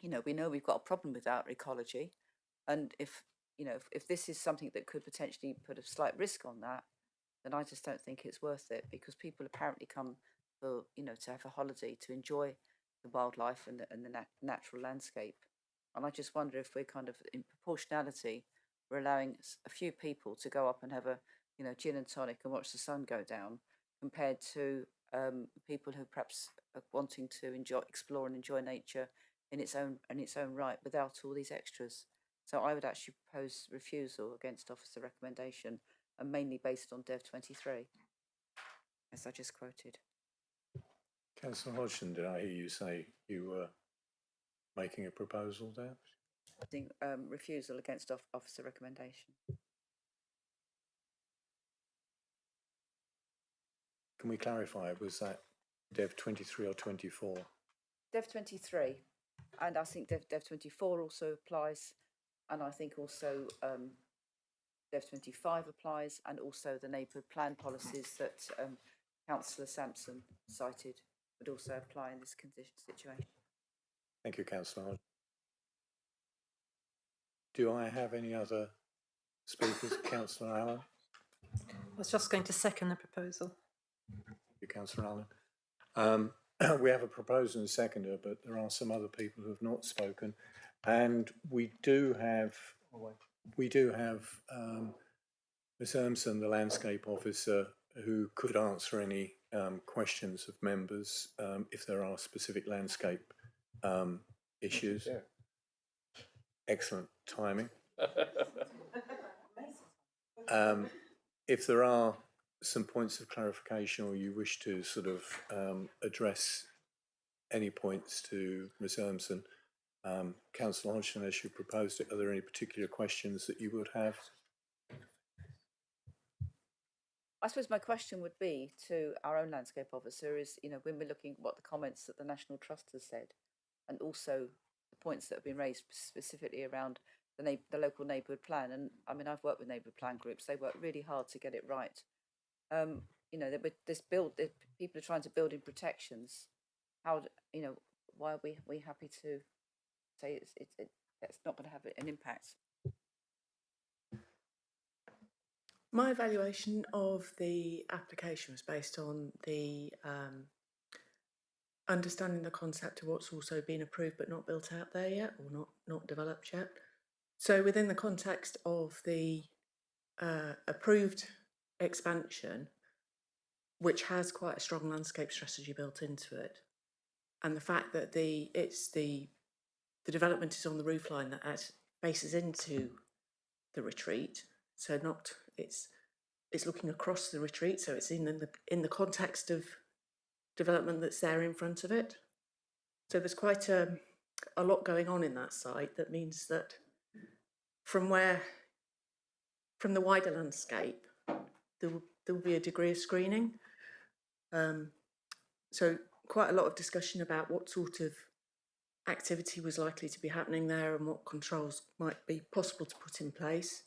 you know, we know we've got a problem with our ecology, and if this is something that could potentially put a slight risk on that, then I just don't think it's worth it, because people apparently come for, you know, to have a holiday, to enjoy the wildlife and the natural landscape. And I just wonder if we're kind of, in proportionality, we're allowing a few people to go up and have a, you know, gin and tonic and watch the sun go down, compared to people who perhaps are wanting to explore and enjoy nature in its own right, without all these extras. So I would actually propose refusal against officer recommendation, and mainly based on Dev 23, as I just quoted. Councillor Hodgson, did I hear you say you were making a proposal there? I think refusal against officer recommendation. Can we clarify, was that Dev 23 or 24? Dev 23, and I think Dev 24 also applies, and I think also Dev 25 applies, and also the neighbourhood plan policies that Councillor Sampson cited would also apply in this situation. Thank you, Councillor Hodgson. Do I have any other speakers? Councillor Allen? I was just going to second the proposal. Thank you, Councillor Allen. We have a proposer and a seconder, but there are some other people who have not spoken, and we do have Ms. Ermson, the landscape officer, who could answer any questions of members if there are specific landscape issues. Excellent timing. If there are some points of clarification, or you wish to sort of address any points to Ms. Ermson, Councillor Hodgson, as you proposed it, are there any particular questions that you would have? I suppose my question would be to our own landscape officer is, you know, when we're looking at what the comments that the National Trust has said, and also the points that have been raised specifically around the local neighbourhood plan. And I mean, I've worked with neighbourhood plan groups; they work really hard to get it right. You know, people are trying to build in protections. How, you know, why are we happy to say it's not going to have an impact? My evaluation of the application was based on the understanding the concept of what's also been approved but not built out there yet, or not developed yet. So within the context of the approved expansion, which has quite a strong landscape strategy built into it, and the fact that the development is on the roofline that faces into the retreat, so it's looking across the retreat, so it's in the context of development that's there in front of it. So there's quite a lot going on in that site. That means that from the wider landscape, there will be a degree of screening. So quite a lot of discussion about what sort of activity was likely to be happening there and what controls might be possible to put in place.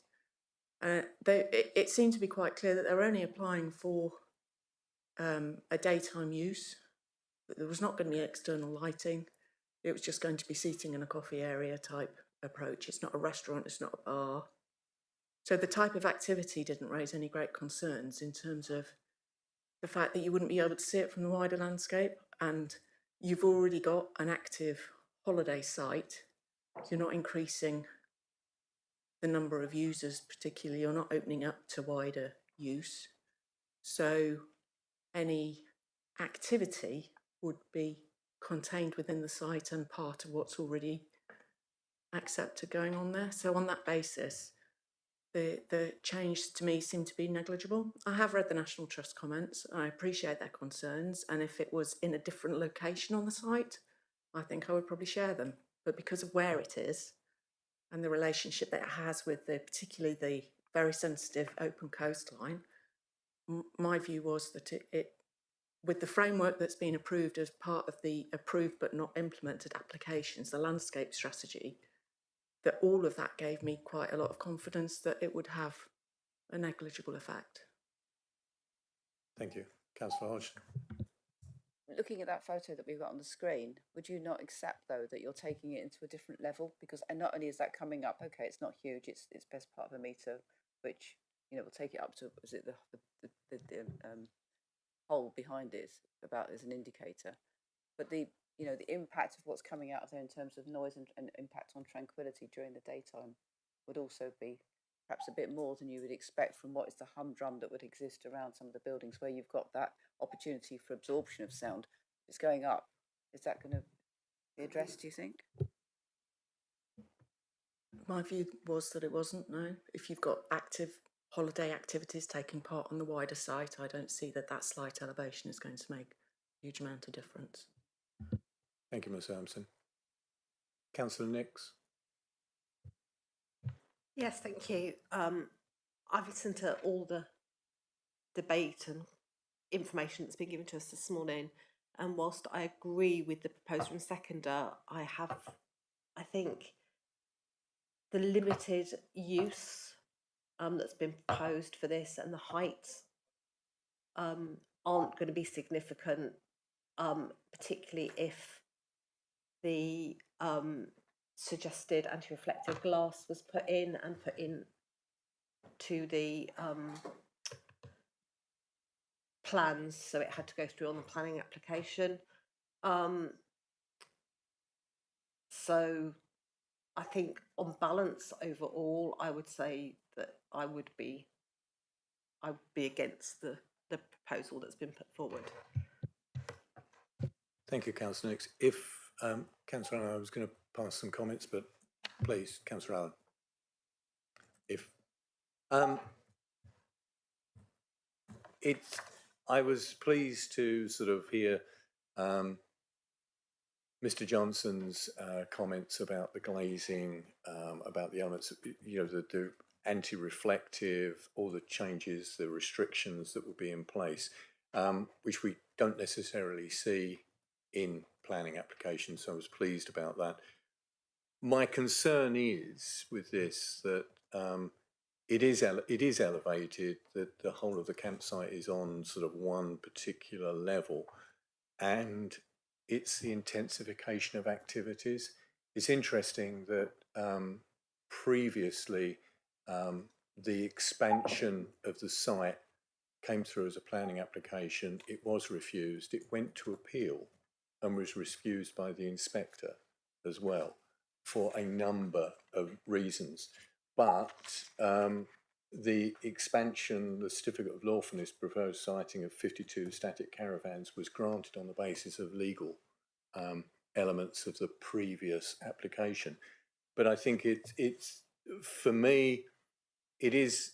It seemed to be quite clear that they were only applying for a daytime use, but there was not going to be external lighting. It was just going to be seating in a coffee area type approach. It's not a restaurant, it's not a bar. So the type of activity didn't raise any great concerns in terms of the fact that you wouldn't be able to see it from the wider landscape, and you've already got an active holiday site. You're not increasing the number of users particularly, you're not opening up to wider use. So any activity would be contained within the site and part of what's already accepted going on there. So on that basis, the change to me seemed to be negligible. I have read the National Trust comments. I appreciate their concerns, and if it was in a different location on the site, I think I would probably share them. But because of where it is and the relationship that it has with particularly the very sensitive open coastline, my view was that it with the framework that's been approved as part of the approved but not implemented applications, the landscape strategy, that all of that gave me quite a lot of confidence that it would have a negligible effect. Thank you. Councillor Hodgson. Looking at that photo that we've got on the screen, would you not accept, though, that you're taking it into a different level? Because not only is that coming up, okay, it's not huge, it's best part of a metre, which, you know, will take it up to, is it the hole behind it about as an indicator? But the impact of what's coming out of there in terms of noise and impact on tranquility during the daytime would also be perhaps a bit more than you would expect from what is the humdrum that would exist around some of the buildings where you've got that opportunity for absorption of sound. It's going up. Is that going to be addressed, do you think? My view was that it wasn't, no. If you've got active holiday activities taking part on the wider site, I don't see that slight elevation is going to make a huge amount of difference. Thank you, Ms. Williamson. Councillor Nix. Yes, thank you. I've listened to all the debate and information that's been given to us this morning, and whilst I agree with the proposer and seconder, I think the limited use that's been proposed for this and the heights aren't going to be significant, particularly if the suggested anti-reflective glass was put in to the plans, so it had to go through on the planning application. So I think on balance overall, I would say that I would be against the proposal that's been put forward. Thank you, Councillor Nix. If Councillor Allen, I was going to pass some comments, but please, Councillor Allen. If I was pleased to sort of hear Mr. Johnson's comments about the glazing, about the elements, the anti-reflective, all the changes, the restrictions that will be in place, which we don't necessarily see in planning applications. So I was pleased about that. My concern is with this that it is elevated, that the whole of the campsite is on sort of one particular level, and it's the intensification of activities. It's interesting that previously the expansion of the site came through as a planning application. It was refused. It went to appeal and was refused by the inspector as well for a number of reasons. But the expansion, the certificate of lawfulness proposed siting of 52 static caravans was granted on the basis of legal elements of the previous application. But I think it's for me, it's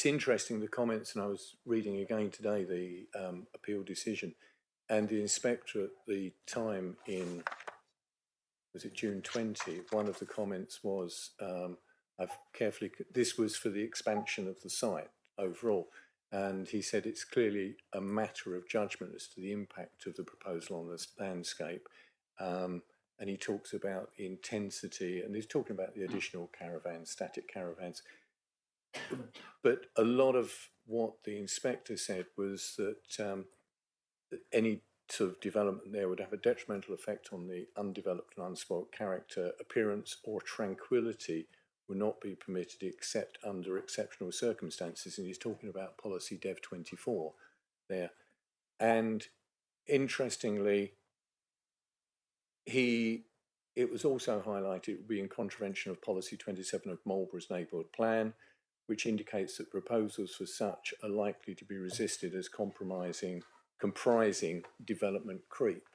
interesting, the comments, and I was reading again today the appeal decision, and the inspector at the time in, was it June 20, one of the comments was, I've carefully, this was for the expansion of the site overall, and he said it's clearly a matter of judgment as to the impact of the proposal on the landscape. And he talks about the intensity, and he's talking about the additional caravans, static caravans. But a lot of what the inspector said was that any sort of development there would have a detrimental effect on the undeveloped and unspoilt character, appearance, or tranquility will not be permitted except under exceptional circumstances. And he's talking about policy Dev 24 there. And interestingly, it was also highlighted it would be in contravention of policy 27 of Marlborough's neighbourhood plan, which indicates that proposals for such are likely to be resisted as comprising development creep.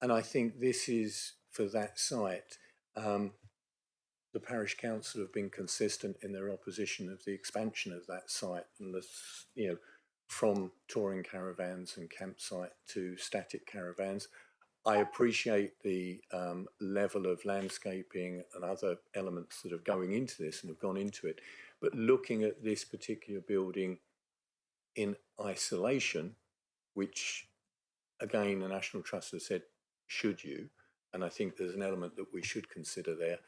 And I think this is, for that site, the parish council have been consistent in their opposition of the expansion of that site, and from touring caravans and campsite to static caravans. I appreciate the level of landscaping and other elements that are going into this and have gone into it, but looking at this particular building in isolation, which again the National Trust has said, should you, and I think there's an element that we should consider there.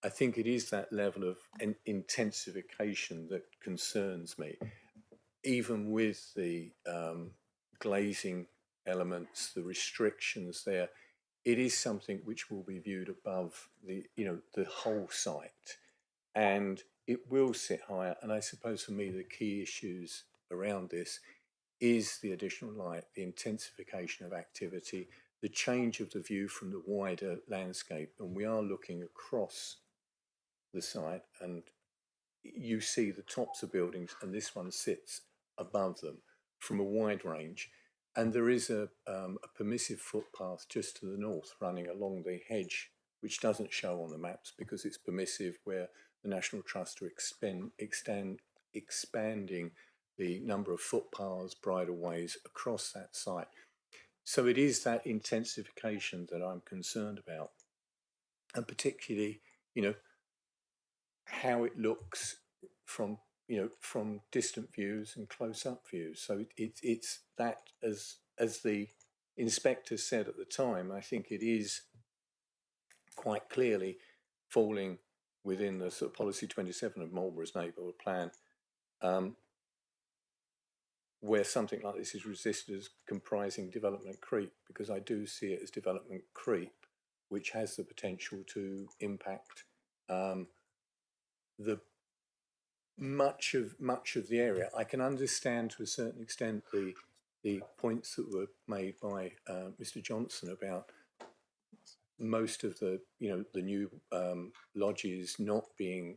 I think it is that level of intensification that concerns me, even with the glazing elements, the restrictions there. It is something which will be viewed above the whole site, and it will sit higher. And I suppose for me the key issues around this is the additional light, the intensification of activity, the change of the view from the wider landscape. And we are looking across the site, and you see the tops of buildings, and this one sits above them from a wide range. And there is a permissive footpath just to the north running along the hedge, which doesn't show on the maps because it's permissive, where the National Trust are expanding the number of footpaths, bridleways across that site. So it is that intensification that I'm concerned about, and particularly, how it looks from distant views and close-up views. So it's that, as the inspector said at the time, I think it is quite clearly falling within the sort of policy 27 of Marlborough's neighbourhood plan, where something like this is resisted as comprising development creep, because I do see it as development creep, which has the potential to impact the much of the area. I can understand to a certain extent the points that were made by Mr. Johnson about most of the the new lodges not being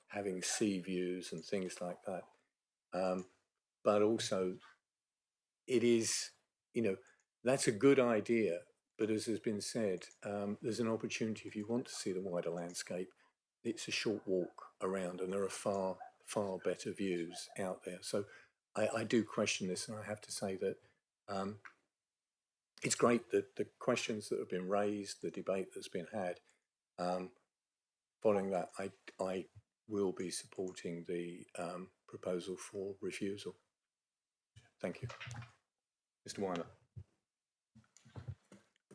having sea views and things like that, but also it is that's a good idea, but as has been said, there's an opportunity. If you want to see the wider landscape, it's a short walk around, and there are far better views out there. So I do question this, and I have to say that it's great that the questions that have been raised, the debate that's been had, following that, I will be supporting the proposal for refusal. Thank you. Mr. Weiner.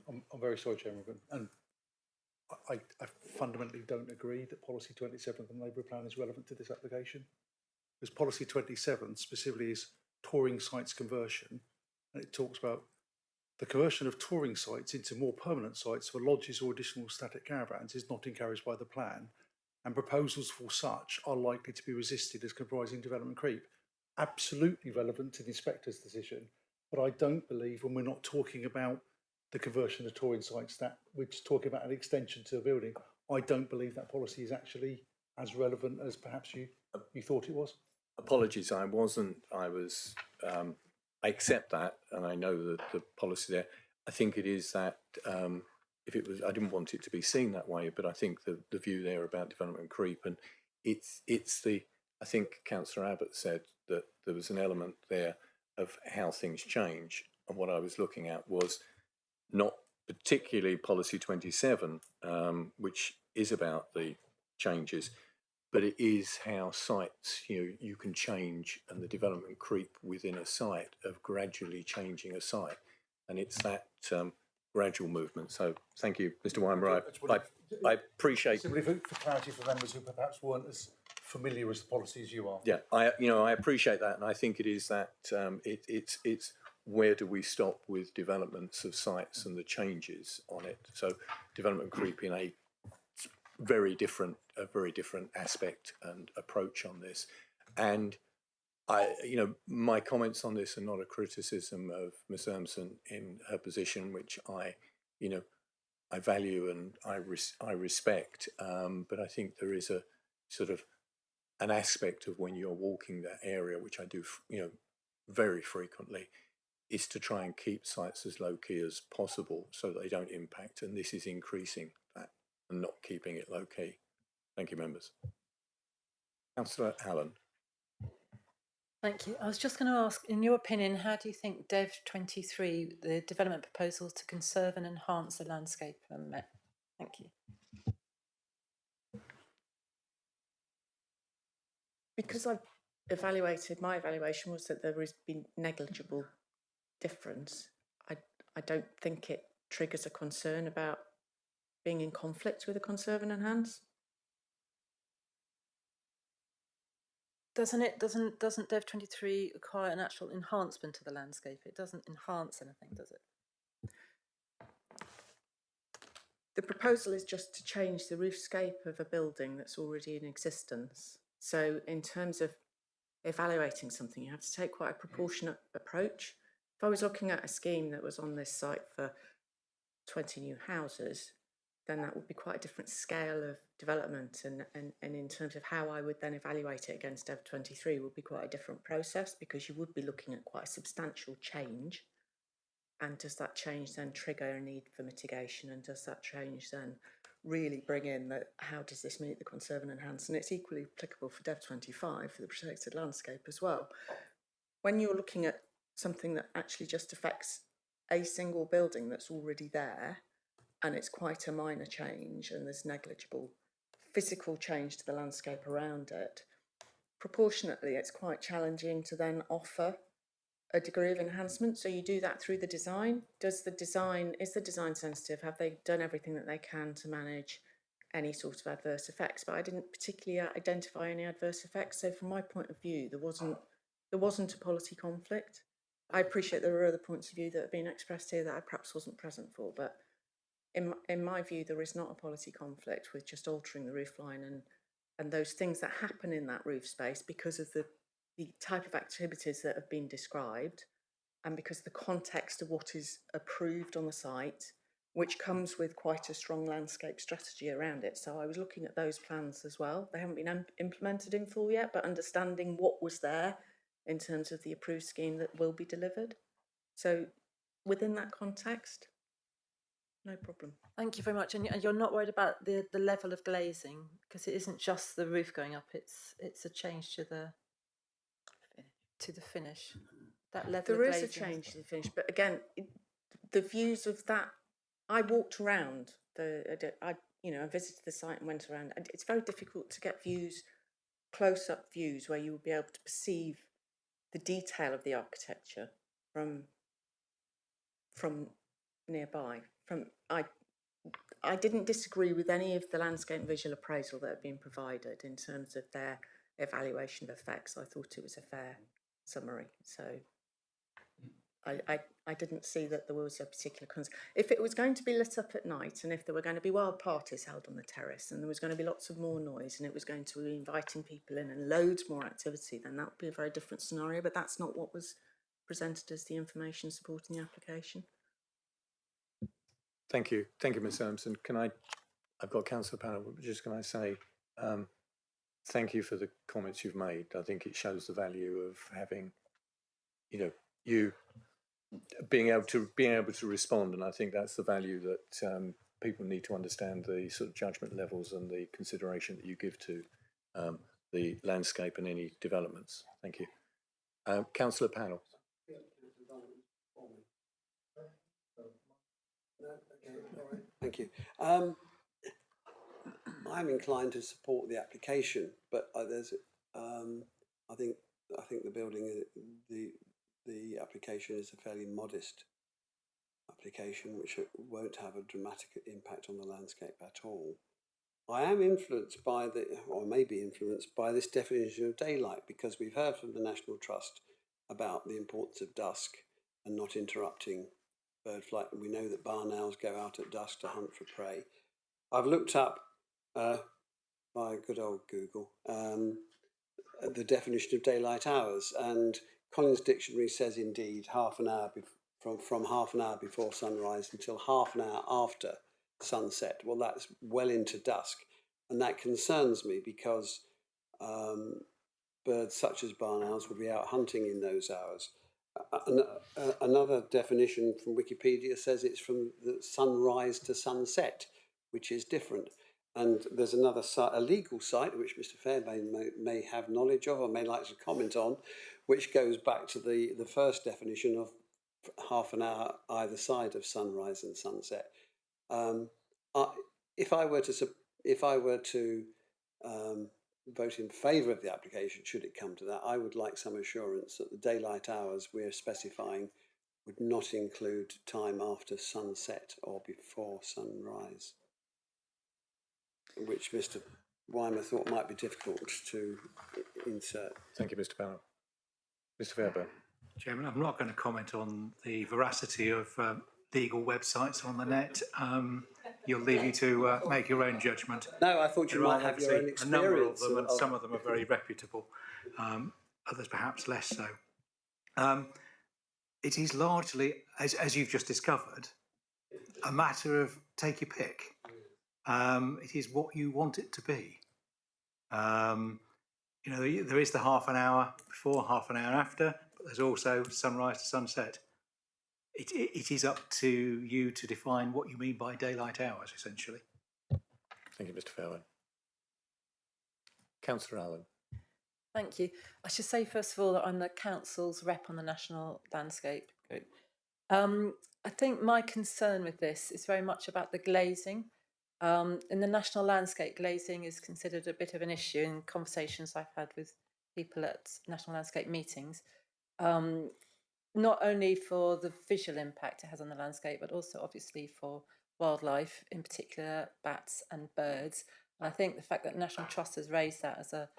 I'm very sorry, Chairman, and I fundamentally don't agree that policy 27 of the neighbourhood plan is relevant to this application, because policy 27 specifically is touring sites conversion, and it talks about the conversion of touring sites into more permanent sites for lodges or additional static caravans is not encouraged by the plan, and proposals for such are likely to be resisted as comprising development creep. Absolutely relevant to the inspector's decision, but I don't believe, when we're not talking about the conversion of touring sites, that we're just talking about an extension to a building. I don't believe that policy is actually as relevant as perhaps you thought it was. Apologies, I wasn't. I accept that, and I know that the policy there. I think it is that if it was, I didn't want it to be seen that way, but I think the view there about development creep, and it's the. I think Councillor Abbott said that there was an element there of how things change, and what I was looking at was not particularly policy 27, which is about the changes, but it is how sites, you can change, and the development creep within a site of gradually changing a site, and it's that gradual movement. So thank you, Mr. Weimer. I appreciate. Simply for clarity for members who perhaps weren't as familiar as the policy as you are. Yeah, I appreciate that, and I think it is that it's where do we stop with developments of sites and the changes on it. So development creep in a very different aspect and approach on this, and my comments on this are not a criticism of Ms. Urmson in her position, which I value and I respect, but I think there is a sort of an aspect of when you're walking that area, which I do very frequently, is to try and keep sites as low key as possible so that they don't impact, and this is increasing that and not keeping it low key. Thank you, members. Councillor Allen. Thank you. I was just going to ask, in your opinion, how do you think Dev 23, the development proposals to conserve and enhance the landscape, are met? Thank you. Because I've evaluated, my evaluation was that there has been negligible difference. I don't think it triggers a concern about being in conflict with a conserve and enhance. Doesn't Dev 23 require an actual enhancement to the landscape? It doesn't enhance anything, does it? The proposal is just to change the roofscape of a building that's already in existence. So in terms of evaluating something, you have to take quite a proportionate approach. If I was looking at a scheme that was on this site for 20 new houses, then that would be quite a different scale of development, and in terms of how I would then evaluate it against Dev 23 would be quite a different process, because you would be looking at quite a substantial change. And does that change then trigger a need for mitigation? And does that change then really bring in that, how does this meet the conserve and enhance? And it's equally applicable for Dev 25 for the protected landscape as well. When you're looking at something that actually just affects a single building that's already there, and it's quite a minor change, and there's negligible physical change to the landscape around it, proportionately it's quite challenging to then offer a degree of enhancement. So you do that through the design. Is the design sensitive? Have they done everything that they can to manage any sort of adverse effects? But I didn't particularly identify any adverse effects. So from my point of view, there wasn't a policy conflict. I appreciate there are other points of view that have been expressed here that I perhaps wasn't present for, but in my view, there is not a policy conflict with just altering the roofline and those things that happen in that roof space because of the type of activities that have been described, and because of the context of what is approved on the site, which comes with quite a strong landscape strategy around it. So I was looking at those plans as well. They haven't been implemented in full yet, but understanding what was there in terms of the approved scheme that will be delivered. So within that context, no problem. Thank you very much. And you're not worried about the level of glazing, because it isn't just the roof going up, it's a change to the finish. That level there of is glazing. A change to the finish, but again, the views of that, I walked around I visited the site and went around, and it's very difficult to get views, close-up views, where you will be able to perceive the detail of the architecture from nearby. I didn't disagree with any of the landscape and visual appraisal that have been provided in terms of their evaluation of effects. I thought it was a fair summary. So I I didn't see that there was a particular concern. If it was going to be lit up at night, and if there were going to be wild parties held on the terrace, and there was going to be lots of more noise, and it was going to be inviting people in and loads more activity, then that would be a very different scenario. But that's not what was presented as the information supporting the application. Thank you, Ms. Ermson. I've got Councillor Panel, but just can I say, thank you for the comments you've made. I think it shows the value of having, you being able to respond, and I think that's the value that people need to understand, the sort of judgment levels and the consideration that you give to the landscape and any developments. Thank you. Councillor Panel. Thank you. I'm inclined to support the application, but I think the building, the application is a fairly modest application, which won't have a dramatic impact on the landscape at all. I am influenced by or may be influenced by this definition of daylight, because we've heard from the National Trust about the importance of dusk and not interrupting bird flight. We know that barn owls go out at dusk to hunt for prey. I've looked up by good old Google the definition of daylight hours, and Collins Dictionary says indeed half an hour from half an hour before sunrise until half an hour after sunset. Well, that's well into dusk, and that concerns me because birds such as barn owls would be out hunting in those hours. Another definition from Wikipedia says it's from the sunrise to sunset, which is different. And there's another site, a legal site, which Mr. Fairbairn may have knowledge of or may like to comment on, which goes back to the first definition of half an hour either side of sunrise and sunset. If I were to vote in favour of the application, should it come to that, I would like some assurance that the daylight hours we're specifying would not include time after sunset or before sunrise, which Mr. Weimer thought might be difficult to insert. Thank you, Mr. Barrow. Mr. Fairbairn. Chairman, I'm not going to comment on the veracity of legal websites on the net. You'll leave you to make your own judgment. No, I thought you might have your own experience. A number of them, and some of them are very reputable. Others perhaps less so. It is largely, as you've just discovered, a matter of take your pick. It is what you want it to be. There is the half an hour before, half an hour after, but there's also sunrise to sunset. It is up to you to define what you mean by daylight hours, essentially. Thank you, Mr. Fairbairn. Councillor Allen. Thank you. I should say, first of all, that I'm the council's rep on the National Landscape Group. I think my concern with this is very much about the glazing. In the National Landscape, glazing is considered a bit of an issue in conversations I've had with people at National Landscape meetings. Not only for the visual impact it has on the landscape, but also obviously for wildlife, in particular bats and birds. And I think the fact that National Trust has raised that as a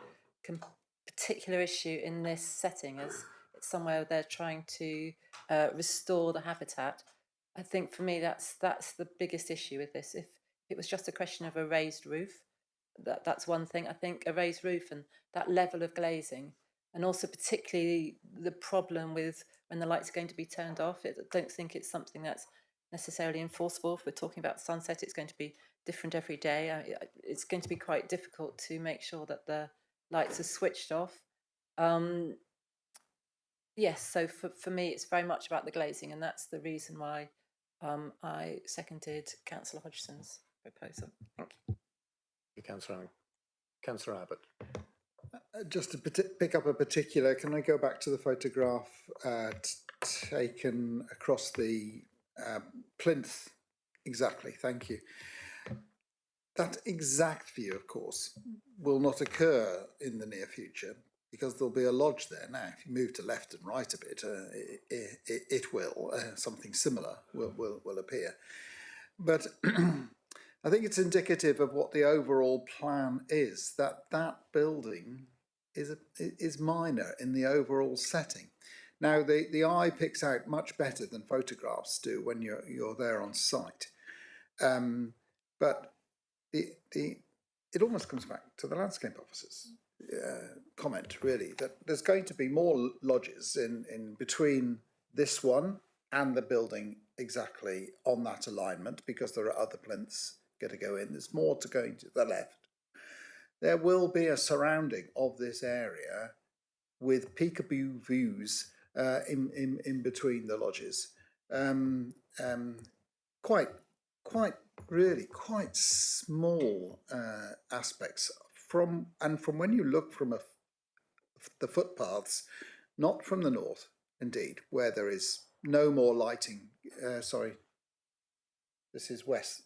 particular issue in this setting, as it's somewhere they're trying to restore the habitat, I think for me that's the biggest issue with this. If it was just a question of a raised roof, that's one thing. I think a raised roof and that level of glazing, and also particularly the problem with when the lights are going to be turned off, I don't think it's something that's necessarily enforceable. If we're talking about sunset, it's going to be different every day. It's going to be quite difficult to make sure that the lights are switched off. Yes, so for me, it's very much about the glazing, and that's the reason why I seconded Councillor Hodgson's proposal. Thank you. Councillor Abbott. Just to pick up a particular, can I go back to the photograph taken across the plinth? Exactly, thank you. That exact view, of course, will not occur in the near future because there'll be a lodge there. Now, if you move to left and right a bit, it will, something similar will appear. But I think it's indicative of what the overall plan is, that building is minor in the overall setting. Now, the eye picks out much better than photographs do when you're there on site. But it almost comes back to the landscape officer's comment, really, that there's going to be more lodges in between this one and the building exactly on that alignment, because there are other plinths going to go in. There's more to going to the left. There will be a surrounding of this area with peekaboo views in between the lodges. Quite really quite small aspects from when you look from the footpaths, not from the north, indeed, where there is no more lighting. Sorry, this is west.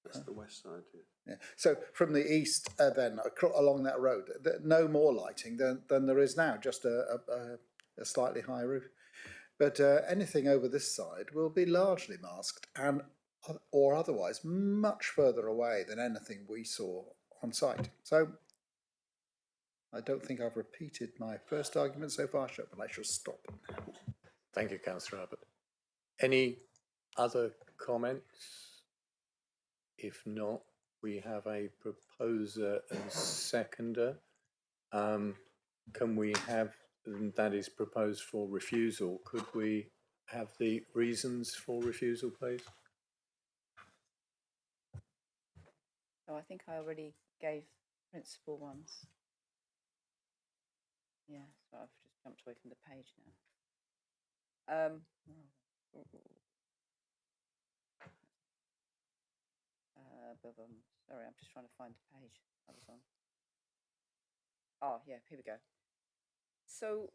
That's the west side. Yeah. So from the east, then along that road, no more lighting than there is now, just a slightly higher roof. But anything over this side will be largely masked and or otherwise much further away than anything we saw on site. So I don't think I've repeated my first argument so far, but I shall stop now. Thank you, Councillor Abbott. Any other comments? If not, we have a proposer and seconder. Can we have, that is proposed for refusal, could we have the reasons for refusal, please? Oh, I think I already gave principal ones. Yeah, so I've just jumped away from the page now. Sorry, I'm just trying to find the page I was on. Oh, yeah, here we go. So,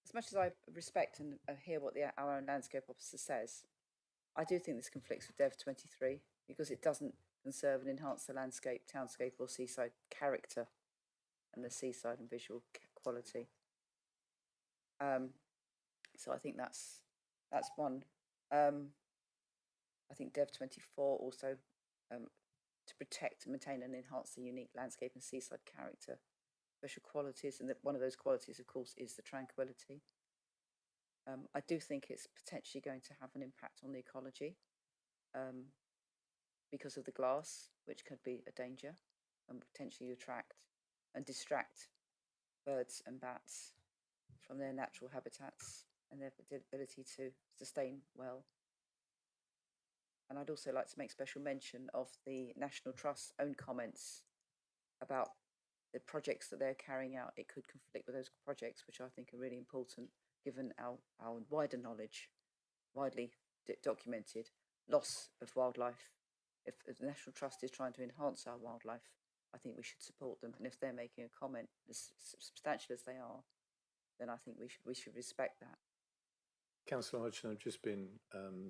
as much as I respect and hear what our own landscape officer says, I do think this conflicts with Dev 23 because it doesn't conserve and enhance the landscape, townscape or seaside character and the seaside and visual quality. So I think that's one. I think Dev 24 also to protect, maintain and enhance the unique landscape and seaside character, special qualities, and one of those qualities, of course, is the tranquility. I do think it's potentially going to have an impact on the ecology because of the glass, which could be a danger and potentially attract and distract birds and bats from their natural habitats and their ability to sustain well. And I'd also like to make special mention of the National Trust's own comments about the projects that they're carrying out. It could conflict with those projects, which I think are really important, given our wider knowledge, widely documented loss of wildlife. If the National Trust is trying to enhance our wildlife, I think we should support them. And if they're making a comment as substantial as they are, then I think we should respect that. Councillor Hodgson, I've just been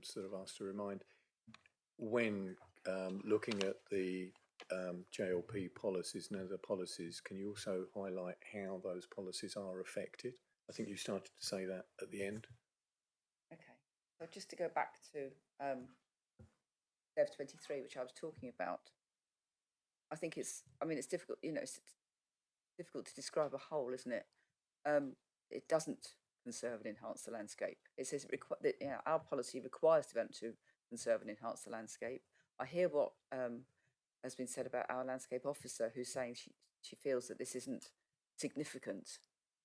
sort of asked to remind, when looking at the JLP policies and other policies, can you also highlight how those policies are affected? I think you started to say that at the end. Okay, so just to go back to Dev 23, which I was talking about, I think it's difficult, it's difficult to describe a whole, isn't it? It doesn't conserve and enhance the landscape. It says our policy requires development to conserve and enhance the landscape. I hear what has been said about our landscape officer, who's saying she feels that this isn't significant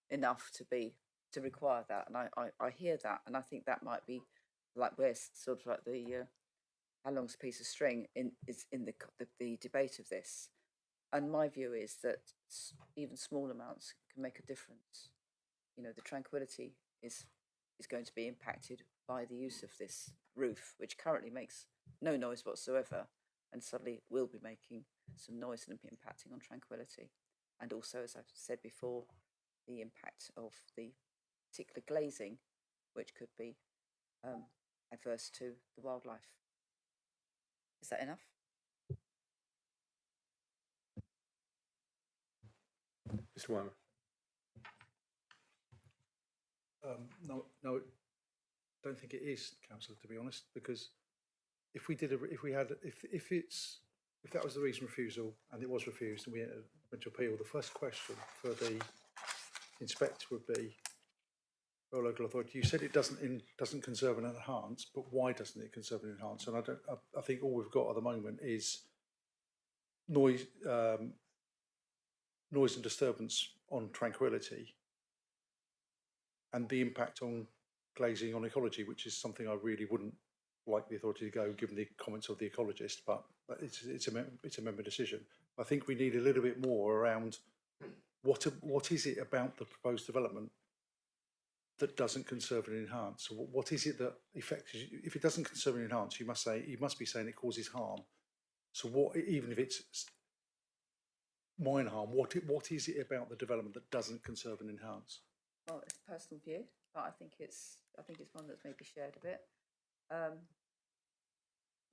enough to require that, and I hear that, and I think that might be like we're sort of like the how long's a piece of string is in the debate of this. And my view is that even small amounts can make a difference. The tranquility is going to be impacted by the use of this roof, which currently makes no noise whatsoever, and suddenly will be making some noise and impacting on tranquility. And also, as I've said before, the impact of the particular glazing, which could be adverse to the wildlife. Is that enough? Mr. Weimer. No, don't think it is, Councillor, to be honest, because if that was the reason refusal and it was refused and we went to appeal, the first question for the inspector would be for a local authority. You said it doesn't conserve and enhance, but why doesn't it conserve and enhance? And I think all we've got at the moment is noise, noise and disturbance on tranquility, and the impact on glazing on ecology, which is something I really wouldn't like the authority to go, given the comments of the ecologist. But it's a member decision. I think we need a little bit more around what is it about the proposed development that doesn't conserve and enhance? So what is it that affects? If it doesn't conserve and enhance, you must be saying it causes harm. So what, even if it's minor harm, what is it about the development that doesn't conserve and enhance? Well, it's a personal view, but I think it's one that's maybe shared a bit. Not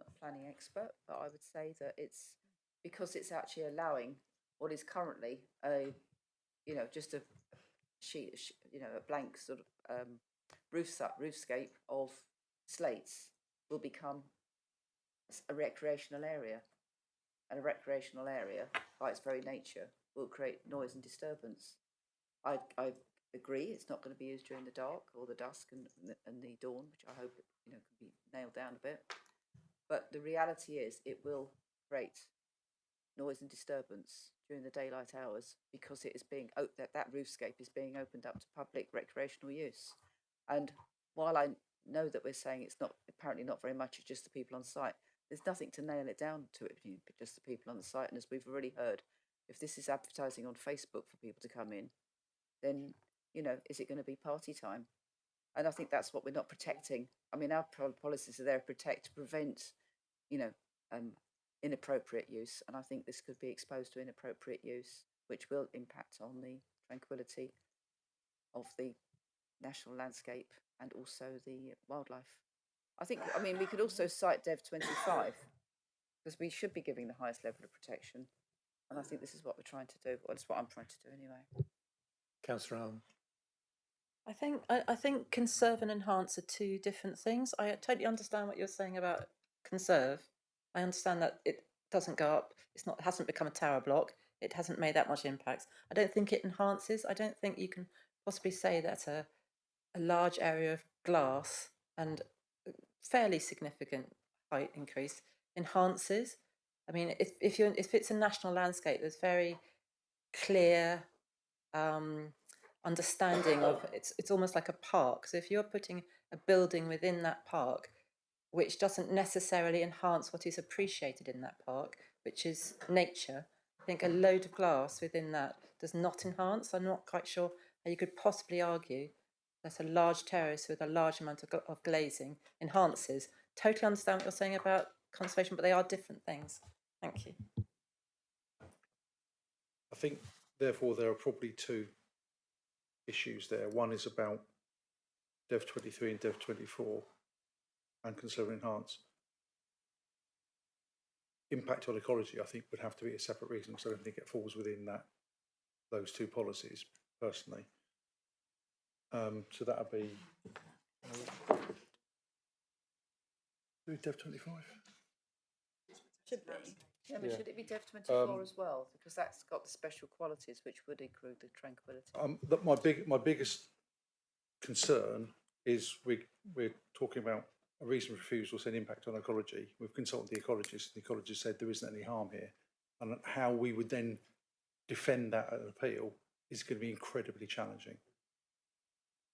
a planning expert, but I would say that it's because it's actually allowing what is currently just a sheet, a blank sort of roofscape of slates will become a recreational area, and a recreational area, by its very nature, will create noise and disturbance. I agree it's not going to be used during the dark or the dusk and the dawn, which I hope can be nailed down a bit. But the reality is it will create noise and disturbance during the daylight hours because it is being that roofscape is being opened up to public recreational use. And while I know that we're saying it's apparently not very much, it's just the people on site, there's nothing to nail it down to it, just the people on the site. And as we've already heard, if this is advertising on Facebook for people to come in, then is it going to be party time? And I think that's what we're not protecting. I mean, our policies are there to prevent inappropriate use, and I think this could be exposed to inappropriate use, which will impact on the tranquility of the national landscape and also the wildlife. I mean, we could also cite Dev 25 because we should be giving the highest level of protection, and I think this is what we're trying to do. Well, it's what I'm trying to do anyway. Councillor Allen. I think conserve and enhance are two different things. I totally understand what you're saying about conserve. I understand that it doesn't go up. It hasn't become a tower block. It hasn't made that much impact. I don't think it enhances. I don't think you can possibly say that a large area of glass and fairly significant height increase enhances. I mean, if it's a national landscape, there's very clear understanding of it's almost like a park. So if you're putting a building within that park, which doesn't necessarily enhance what is appreciated in that park, which is nature, I think a load of glass within that does not enhance. I'm not quite sure how you could possibly argue that a large terrace with a large amount of glazing enhances. Totally understand what you're saying about conservation, but they are different things. Thank you. I think, therefore, there are probably two issues there. One is about Dev 23 and Dev 24 and conserve and enhance. Impact on ecology, I think, would have to be a separate reason, because I don't think it falls within those two policies, personally. So that would be Dev 25. Should be. Yeah, but should it be Dev 24 as well? Because that's got the special qualities which would include the tranquility. My biggest concern is we're talking about a reason for refusal saying impact on ecology. We've consulted the ecologist, and the ecologist said there isn't any harm here. And how we would then defend that at an appeal is going to be incredibly challenging.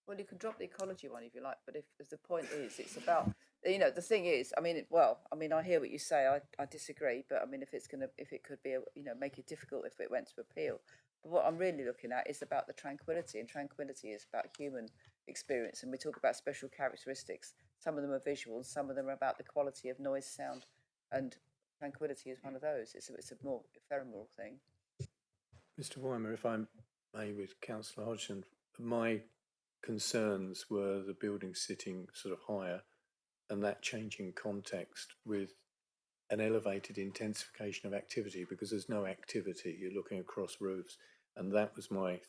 Well, you can drop the ecology one if you like, but if the point is, it's about, the thing is, I mean, I hear what you say. I disagree, but I mean, if it could be, make it difficult if it went to appeal. But what I'm really looking at is about the tranquility, and tranquility is about human experience. And we talk about special characteristics. Some of them are visual, and some of them are about the quality of noise, sound, and tranquility is one of those. It's a more ephemeral thing. Mr. Weimer, if I may, with Councillor Hodgson, my concerns were the building sitting sort of higher and that changing context with an elevated intensification of activity, because there's no activity, you're looking across roofs, and that was my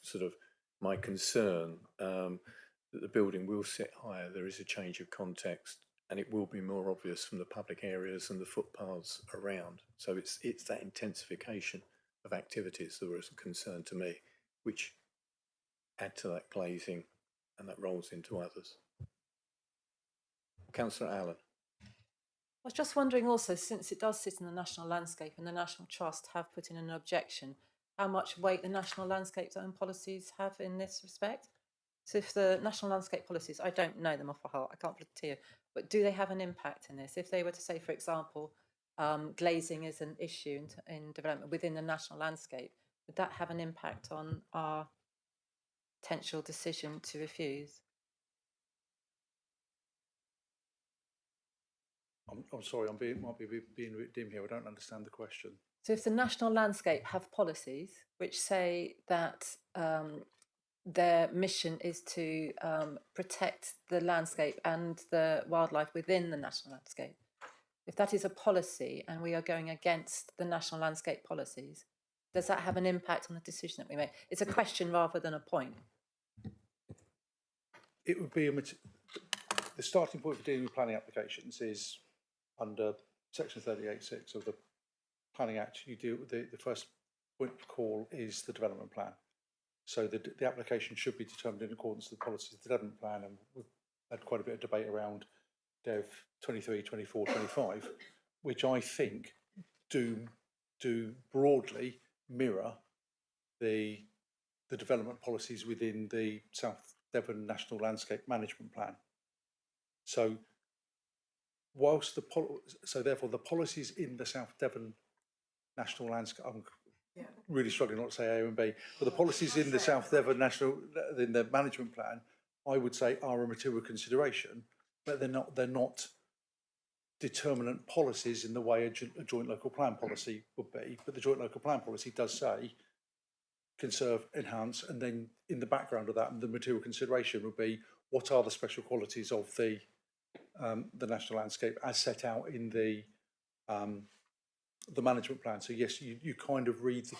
concern, that the building will sit higher, there is a change of context, and it will be more obvious from the public areas and the footpaths around. So it's that intensification of activities that was a concern to me, which add to that glazing and that rolls into others. Councillor Allen. I was just wondering also, since it does sit in the National Landscape and the National Trust have put in an objection, how much weight the National Landscape's own policies have in this respect? So if the National Landscape policies, I don't know them off by heart, I can't volunteer, but do they have an impact in this? If they were to say, for example, glazing is an issue in development within the National Landscape, would that have an impact on our potential decision to refuse? I'm sorry, might be being a bit dim here. I don't understand the question. So if the National Landscape have policies which say that their mission is to protect the landscape and the wildlife within the National Landscape, if that is a policy and we are going against the National Landscape policies, does that have an impact on the decision that we make? It's a question rather than a point. It would be the starting point for dealing with planning applications is under section 38(6) of the Planning Act. You do the first point of call is the development plan. So the application should be determined in accordance with the policies of the development plan, and we've had quite a bit of debate around Dev 23, 24, 25, which I think do broadly mirror the development policies within the South Devon National Landscape Management Plan. So whilst therefore the policies in the South Devon National Landscape, I'm really struggling not to say A and B, but the policies in the South Devon in the management plan, I would say are a material consideration, but they're not determinant policies in the way a joint local plan policy would be. But the joint local plan policy does say conserve, enhance, and then in the background of that, the material consideration would be what are the special qualities of the national landscape as set out in the management plan. So yes, you kind of read the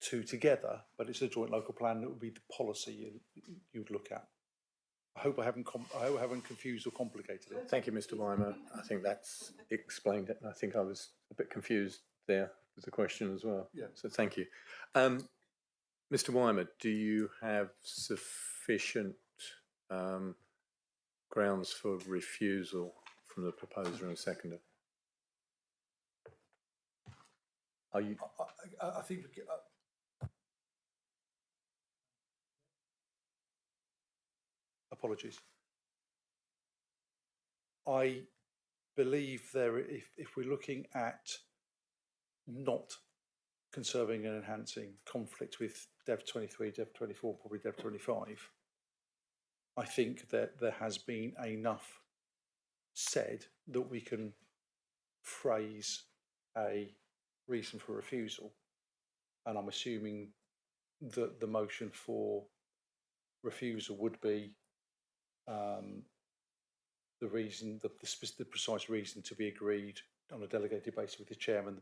two together, but it's a joint local plan that would be the policy you would look at. I hope I haven't confused or complicated it. Thank you, Mr. Weimer. I think that's explained it. I think I was a bit confused there with the question as well. Yeah. So thank you. Mr. Weimer, do you have sufficient grounds for refusal from the proposer and seconder? Are you? I think. Apologies. I believe if we're looking at not conserving and enhancing conflict with Dev 23, Dev 24, probably Dev 25, I think that there has been enough said that we can phrase a reason for refusal. And I'm assuming that the motion for refusal would be the reason, the precise reason to be agreed on a delegated basis with the chairman,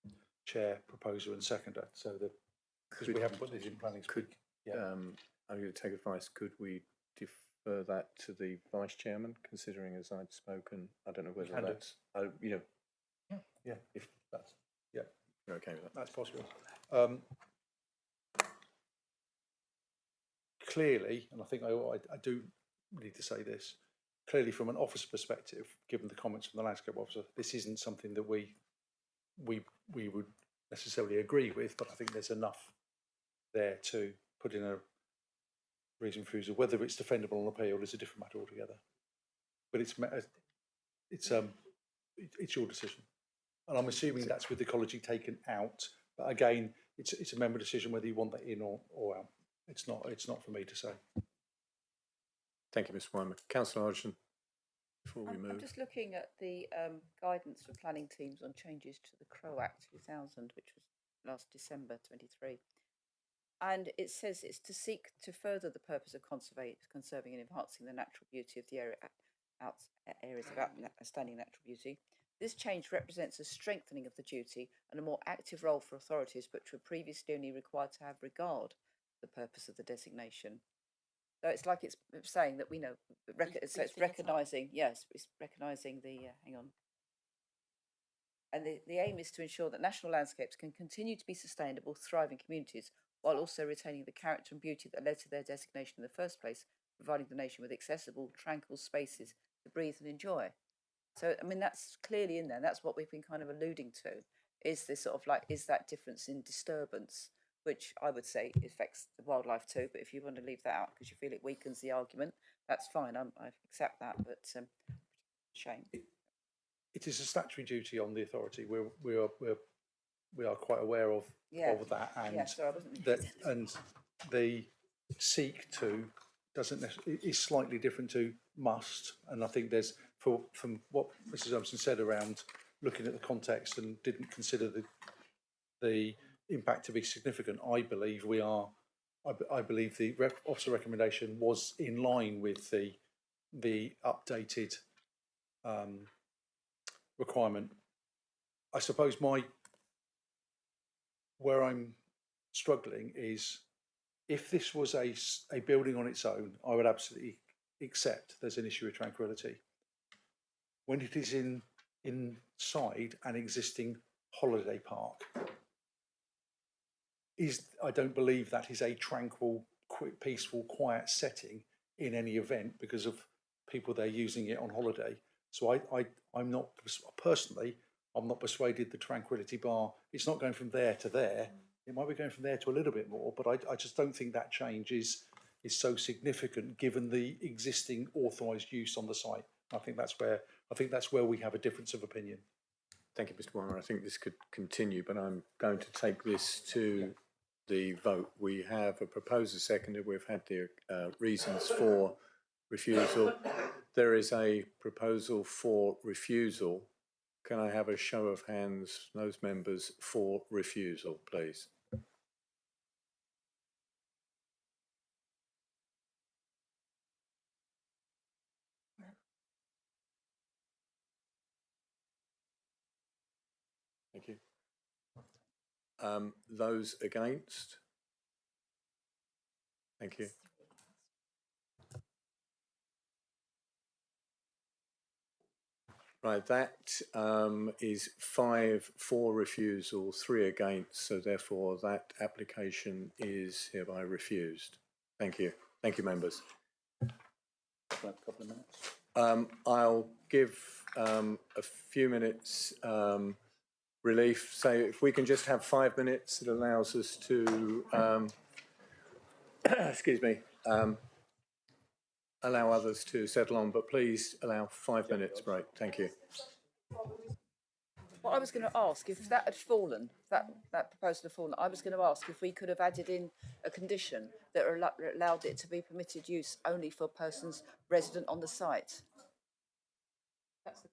the chair, proposer and seconder. So that, because we haven't put this in planning speak. I'm going to take advice. Could we defer that to the vice chairman, considering as I'd spoken? I don't know whether that's, Yeah, if that's, yeah. You're okay with that? That's possible. Clearly, and I think I do need to say this, clearly from an officer perspective, given the comments from the landscape officer, this isn't something that we would necessarily agree with, but I think there's enough there to put in a reason for refusal. Whether it's defendable on appeal is a different matter altogether. But it's your decision, and I'm assuming that's with ecology taken out. But again, it's a member decision whether you want that in or out. It's not for me to say. Thank you, Mr. Weimer. Councillor Hodgson, before we move. I'm just looking at the guidance for planning teams on changes to the Crow Act 2000, which was last December 23. And it says it's to seek to further the purpose of conserving and enhancing the natural beauty of the areas of outstanding natural beauty. This change represents a strengthening of the duty and a more active role for authorities, which were previously only required to have regard the purpose of the designation. So it's like it's saying that we know, so it's recognising, yes, it's recognising the, hang on. And the aim is to ensure that national landscapes can continue to be sustainable, thriving communities while also retaining the character and beauty that led to their designation in the first place, providing the nation with accessible, tranquil spaces to breathe and enjoy. So, I mean, that's clearly in there. That's what we've been kind of alluding to, is this sort of like, is that difference in disturbance, which I would say affects the wildlife too. But if you want to leave that out because you feel it weakens the argument, that's fine. I accept that, but shame. It is a statutory duty on the authority. We are quite aware of that, and Yeah, sorry, I wasn't that, and the seek to doesn't is slightly different to must, and I think there's from what Mrs. Thompson said around looking at the context and didn't consider the impact to be significant. I believe we are. I believe the officer recommendation was in line with the updated requirement. I suppose where I'm struggling is if this was a building on its own, I would absolutely accept there's an issue of tranquility. When it is inside an existing holiday park, I don't believe that is a tranquil, peaceful, quiet setting in any event because of people there using it on holiday. So I'm not personally, I'm not persuaded the tranquility bar, it's not going from there to there. It might be going from there to a little bit more, but I just don't think that change is so significant given the existing authorised use on the site. I think that's where we have a difference of opinion. Thank you, Mr. Warner. I think this could continue, but I'm going to take this to the vote. We have a proposer seconded. We've had the reasons for refusal. There is a proposal for refusal. Can I have a show of hands, those members for refusal, please? Thank you. Those against? Thank you. Right, that is 5 for refusal, 3 against, so therefore that application is hereby refused. Thank you. Thank you, members. A couple of minutes. I'll give a few minutes relief. So if we can just have 5 minutes, it allows us to, excuse me, allow others to settle on, but please allow 5 minutes break. Thank you. What I was going to ask, if that had fallen, that proposal had fallen, I was going to ask if we could have added in a condition that allowed it to be permitted use only for persons resident on the site. That's the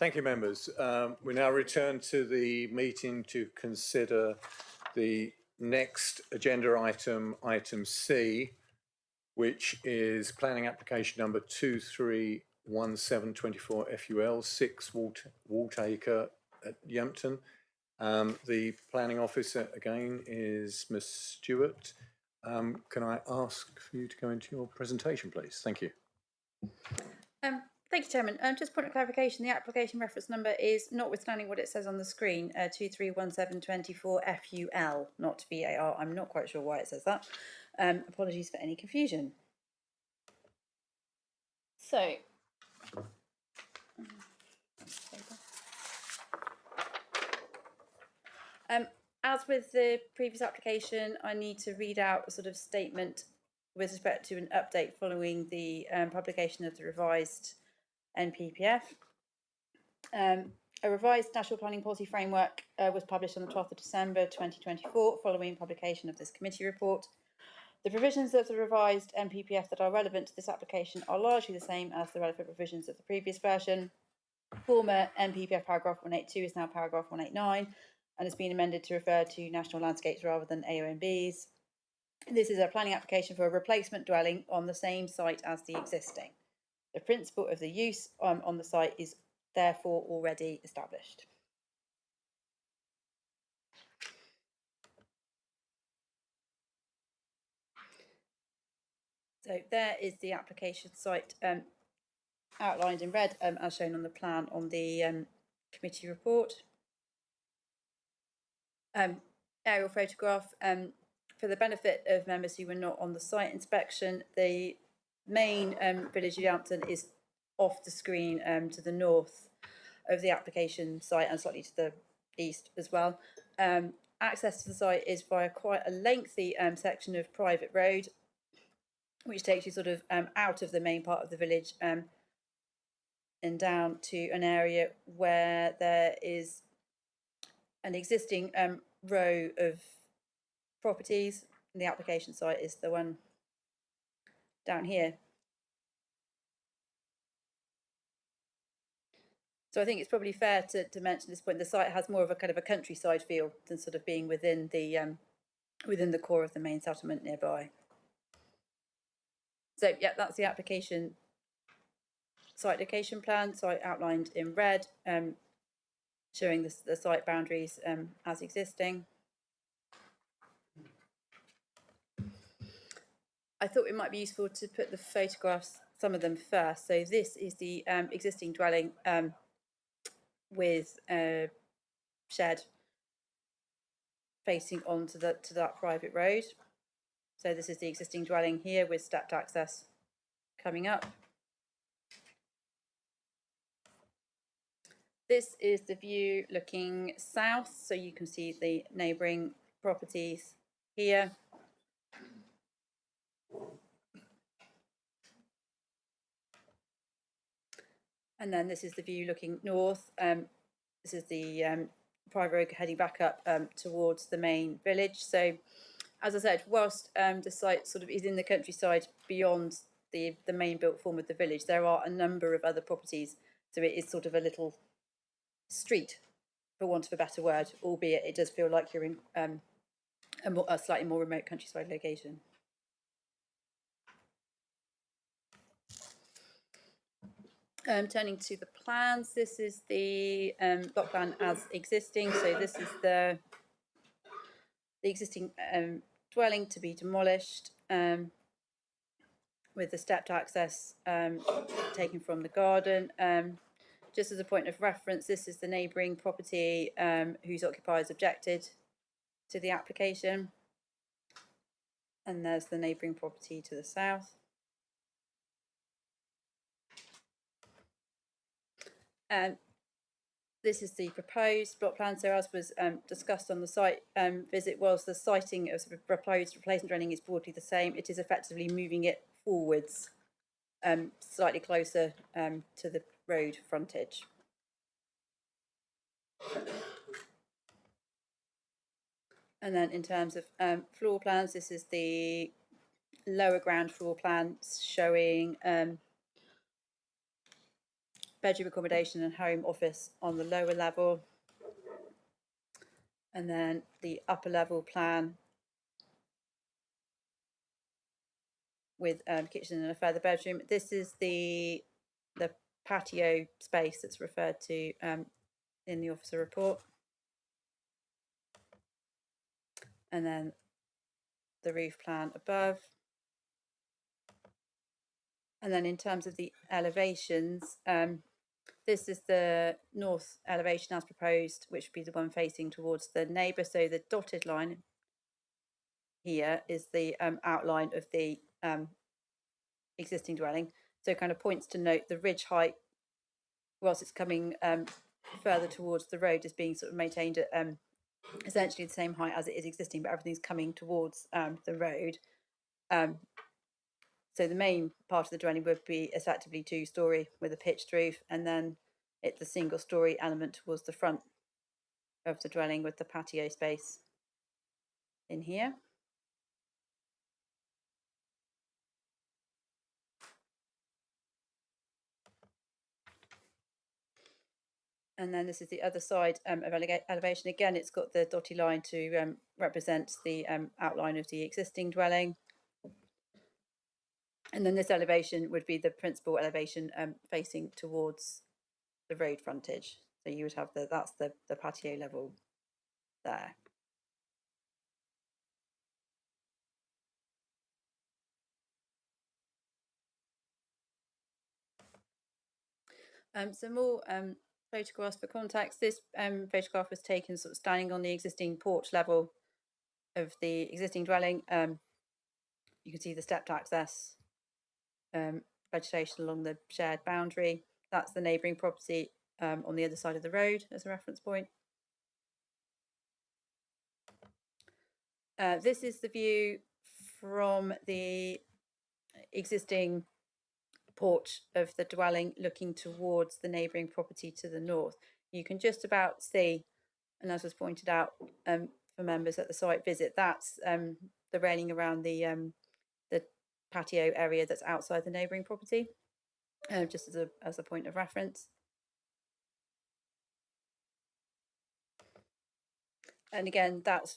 Thank you, members. We now return to the meeting to consider the next agenda item, item C, which is planning application number 231724 FUL 6 Waltacre at Yampton. The planning officer again is Ms. Stewart. Can I ask for you to go into your presentation, please? Thank you. Thank you, Chairman. Just point of clarification, the application reference number is, notwithstanding what it says on the screen, 231724 FUL, not VAR. I'm not quite sure why it says that. Apologies for any confusion. So, as with the previous application, I need to read out a sort of statement with respect to an update following the publication of the revised NPPF. A revised National Planning Policy Framework was published on the 12th of December 2024 following publication of this committee report. The provisions of the revised NPPF that are relevant to this application are largely the same as the relevant provisions of the previous version. Former NPPF paragraph 182 is now paragraph 189 and has been amended to refer to national landscapes rather than AONBs. This is a planning application for a replacement dwelling on the same site as the existing. The principle of the use on the site is therefore already established. So there is the application site outlined in red as shown on the plan on the committee report. Aerial photograph for the benefit of members who were not on the site inspection. The main village of Yampton is off the screen to the north of the application site and slightly to the east as well. Access to the site is via quite a lengthy section of private road, which takes you sort of out of the main part of the village and down to an area where there is an existing row of properties. The application site is the one down here. So I think it's probably fair to mention at this point the site has more of a kind of a countryside feel than sort of being within the core of the main settlement nearby. So yeah, that's the application site location plan. Site outlined in red, showing the site boundaries as existing. I thought it might be useful to put the photographs, some of them first. So this is the existing dwelling with a shed facing onto that private road. So this is the existing dwelling here with stepped access coming up. This is the view looking south, so you can see the neighbouring properties here. And then this is the view looking north. This is the private road heading back up towards the main village. So, as I said, whilst the site sort of is in the countryside beyond the main built form of the village, there are a number of other properties. So it is sort of a little street, for want of a better word, albeit it does feel like you're in a slightly more remote countryside location. Turning to the plans, this is the block plan as existing. So this is the existing dwelling to be demolished with the stepped access taken from the garden. Just as a point of reference, this is the neighbouring property whose occupiers objected to the application. And there's the neighbouring property to the south. This is the proposed block plan. So as was discussed on the site visit, whilst the siting of the proposed replacement dwelling is broadly the same, it is effectively moving it forwards slightly closer to the road frontage. And then in terms of floor plans, this is the lower ground floor plan showing bedroom accommodation and home office on the lower level. And then the upper level plan with kitchen and a further bedroom. This is the patio space that's referred to in the officer report. And then the roof plan above. And then in terms of the elevations, this is the north elevation as proposed, which would be the one facing towards the neighbour. So the dotted line here is the outline of the existing dwelling. So it kind of points to note the ridge height, whilst it's coming further towards the road, is being sort of maintained at essentially the same height as it is existing, but everything's coming towards the road. So the main part of the dwelling would be effectively 2-storey with a pitched roof, and then it's the single-storey element towards the front of the dwelling with the patio space in here. And then this is the other side of elevation. Again, it's got the dotted line to represent the outline of the existing dwelling. And then this elevation would be the principal elevation facing towards the road frontage. So you would have that's the patio level there. Some more photographs for context. This photograph was taken sort of standing on the existing porch level of the existing dwelling. You can see the stepped access, vegetation along the shared boundary. That's the neighbouring property on the other side of the road as a reference point. This is the view from the existing porch of the dwelling looking towards the neighbouring property to the north. You can just about see, and as was pointed out for members at the site visit, that's the railing around the patio area that's outside the neighbouring property, just as a point of reference. And again, that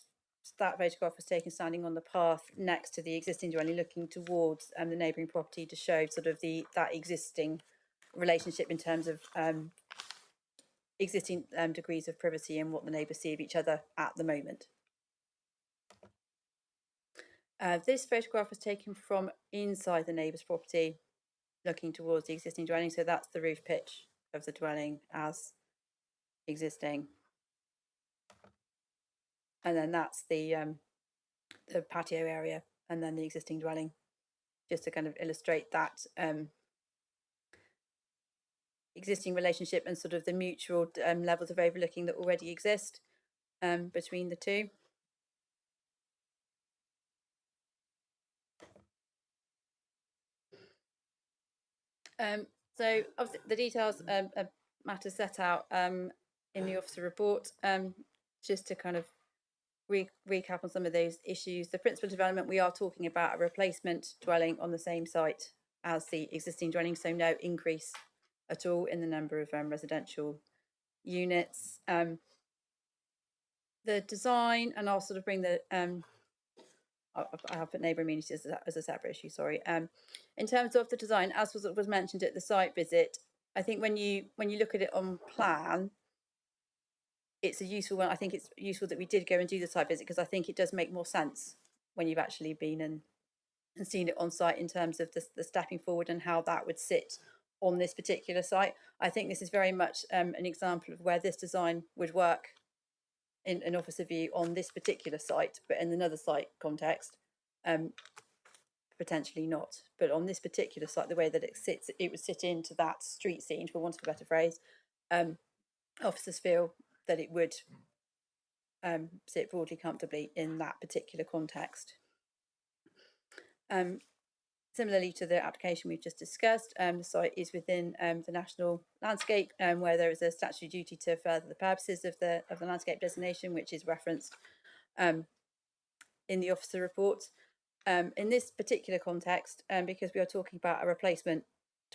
photograph was taken standing on the path next to the existing dwelling, looking towards the neighbouring property to show sort of that existing relationship in terms of existing degrees of privacy and what the neighbours see of each other at the moment. This photograph was taken from inside the neighbour's property, looking towards the existing dwelling. So that's the roof pitch of the dwelling as existing. And then that's the patio area and then the existing dwelling, just to kind of illustrate that existing relationship and sort of the mutual levels of overlooking that already exist between the two. So obviously the details matter set out in the officer report. Just to kind of recap on some of those issues. The principal development, we are talking about a replacement dwelling on the same site as the existing dwelling, so no increase at all in the number of residential units. The design, and I'll sort of bring the I have put neighbour amenities as a separate issue, sorry. In terms of the design, as was mentioned at the site visit, I think when you look at it on plan, it's a useful one. I think it's useful that we did go and do the site visit, because I think it does make more sense when you've actually been and seen it on site in terms of the stepping forward and how that would sit on this particular site. I think this is very much an example of where this design would work in an officer view on this particular site, but in another site context, potentially not. But on this particular site, the way that it sits, it would sit into that street scene, for want of a better phrase. Officers feel that it would sit broadly comfortably in that particular context. Similarly to the application we've just discussed, the site is within the national landscape, where there is a statutory duty to further the purposes of the landscape designation, which is referenced in the officer report. In this particular context, because we are talking about a replacement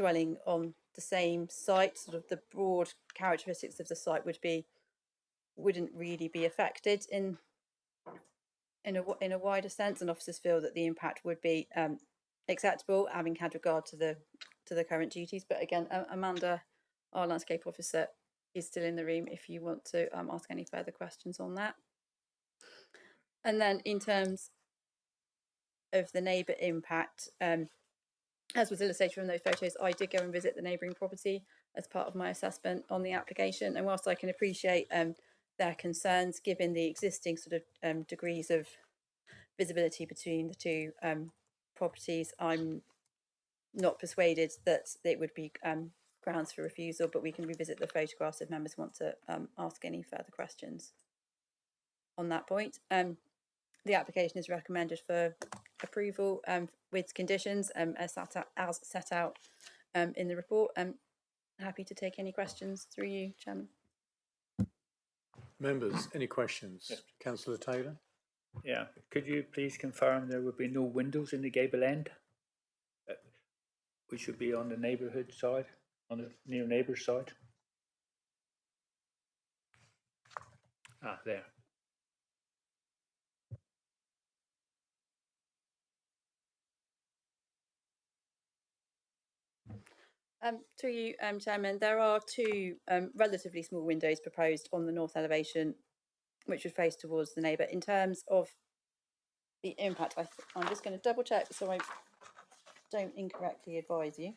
dwelling on the same site, sort of the broad characteristics of the site wouldn't really be affected in a wider sense, and officers feel that the impact would be acceptable, having had regard to the current duties. But again, Amanda, our landscape officer, is still in the room if you want to ask any further questions on that. And then in terms of the neighbour impact, as was illustrated from those photos, I did go and visit the neighbouring property as part of my assessment on the application. And whilst I can appreciate their concerns, given the existing sort of degrees of visibility between the two properties, I'm not persuaded that it would be grounds for refusal, but we can revisit the photographs if members want to ask any further questions on that point. The application is recommended for approval with conditions as set out in the report. I'm happy to take any questions through you, Chairman. Members, any questions? Yes. Councillor Taylor? Yeah, could you please confirm there would be no windows in the gable end? Which should be on the neighbourhood side, on the near neighbour side. Ah, there. Through you, Chairman, there are two relatively small windows proposed on the north elevation, which would face towards the neighbour. In terms of the impact, I'm just going to double check so I don't incorrectly advise you.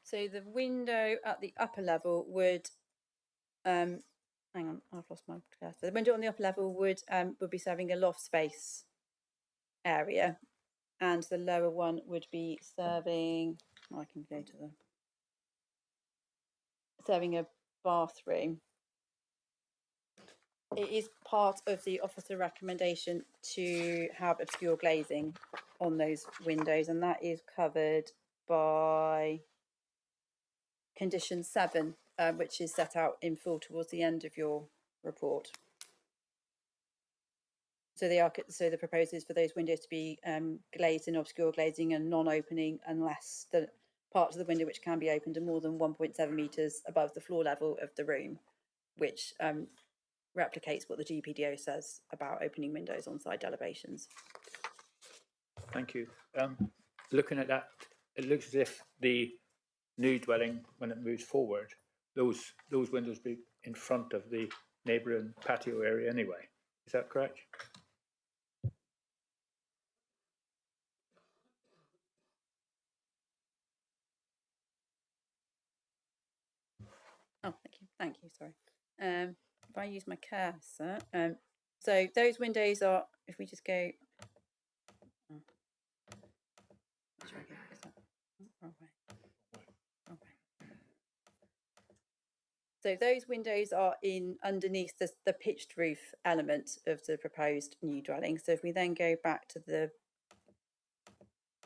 So the window at the upper level would, hang on, I've lost my cursor. The window on the upper level would be serving a loft space area, and the lower one would be serving. Oh, I can go to the serving a bathroom. It is part of the officer recommendation to have obscure glazing on those windows, and that is covered by condition 7, which is set out in full towards the end of your report. So the proposal is for those windows to be glazed in obscure glazing and non-opening unless the parts of the window which can be opened are more than 1.7 metres above the floor level of the room, which replicates what the GPDO says about opening windows on side elevations. Thank you. Looking at that, it looks as if the new dwelling, when it moves forward, those windows be in front of the neighbouring patio area anyway. Is that correct? Oh, thank you, sorry. If I use my cursor, so those windows are, if we just go, so those windows are in underneath the pitched roof element of the proposed new dwelling. So if we then go back to the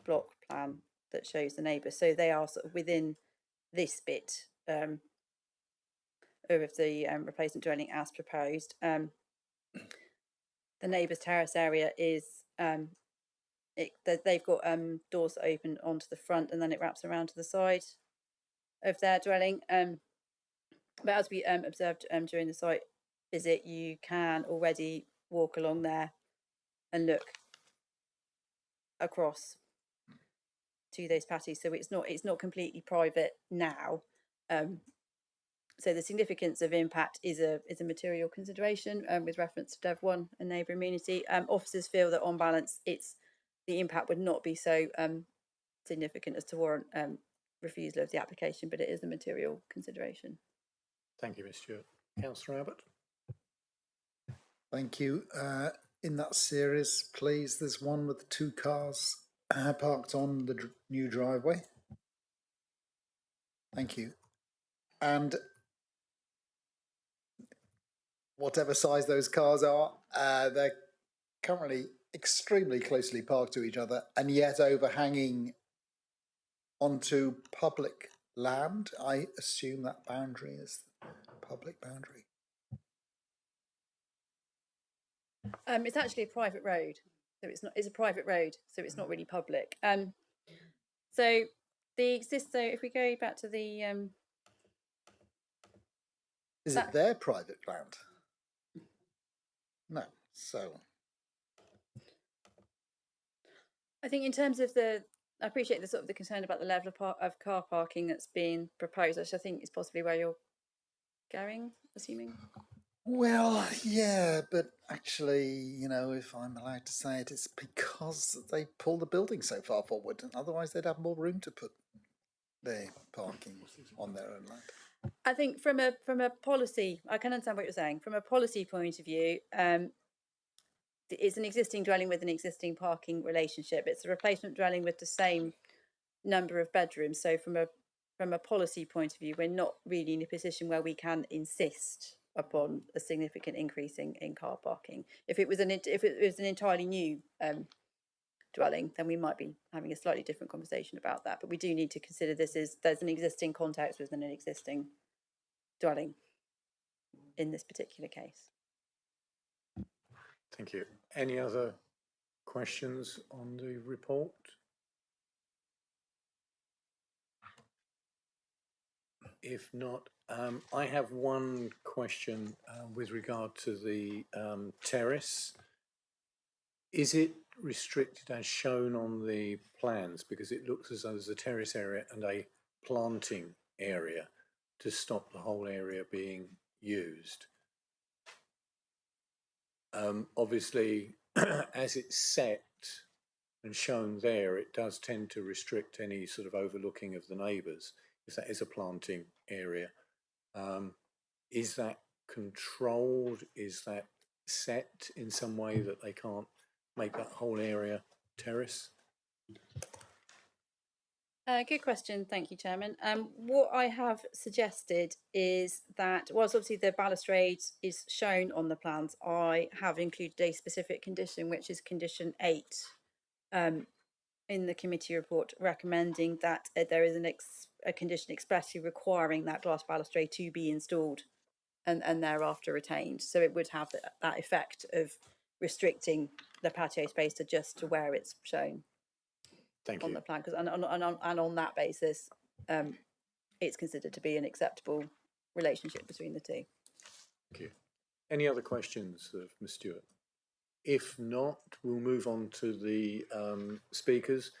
block plan that shows the neighbour, so they are sort of within this bit of the replacement dwelling as proposed. The neighbour's terrace area is they've got doors that open onto the front and then it wraps around to the side of their dwelling. But as we observed during the site visit, you can already walk along there and look across to those patios. So it's not completely private now. So the significance of impact is a material consideration with reference to Dev 1 and neighbour immunity. Officers feel that on balance, the impact would not be so significant as to warrant refusal of the application, but it is a material consideration. Thank you, Ms. Stewart. Councillor Abbott. Thank you. In that series, please, there's one with the 2 cars parked on the new driveway. Thank you. And whatever size those cars are, they're currently extremely closely parked to each other and yet overhanging onto public land. I assume that boundary is public boundary? It's actually a private road, so it's not. It's a private road, so it's not really public. So so if we go back to the is it their private land? No. So I think in terms of I appreciate the sort of the concern about the level of car parking that's being proposed, which I think is possibly where you're going, assuming. well, yeah, but actually, you know, if I'm allowed to say it, it's because they pull the building so far forward, and otherwise they'd have more room to put their parking on their own land. I think from a policy, I can understand what you're saying. From a policy point of view, it's an existing dwelling with an existing parking relationship. It's a replacement dwelling with the same number of bedrooms. So from a policy point of view, we're not really in a position where we can insist upon a significant increase in car parking. If it was an entirely new dwelling, then we might be having a slightly different conversation about that. But we do need to consider there's an existing context within an existing dwelling in this particular case. Thank you. Any other questions on the report? If not, I have one question with regard to the terrace. Is it restricted as shown on the plans? Because it looks as though there's a terrace area and a planting area to stop the whole area being used. Obviously, as it's set and shown there, it does tend to restrict any sort of overlooking of the neighbours, if that is a planting area. Is that controlled? Is that set in some way that they can't make that whole area terrace? Good question, thank you, Chairman. What I have suggested is that, whilst obviously the balustrade is shown on the plans, I have included a specific condition, which is condition 8, in the committee report, recommending that there is a condition expressly requiring that glass balustrade to be installed and thereafter retained. So it would have that effect of restricting the patio space to where it's shown. Thank on you. the plan, because and on that basis, it's considered to be an acceptable relationship between the two. Thank you. Any other questions of Ms. Stewart? If not, we'll move on to the speakers.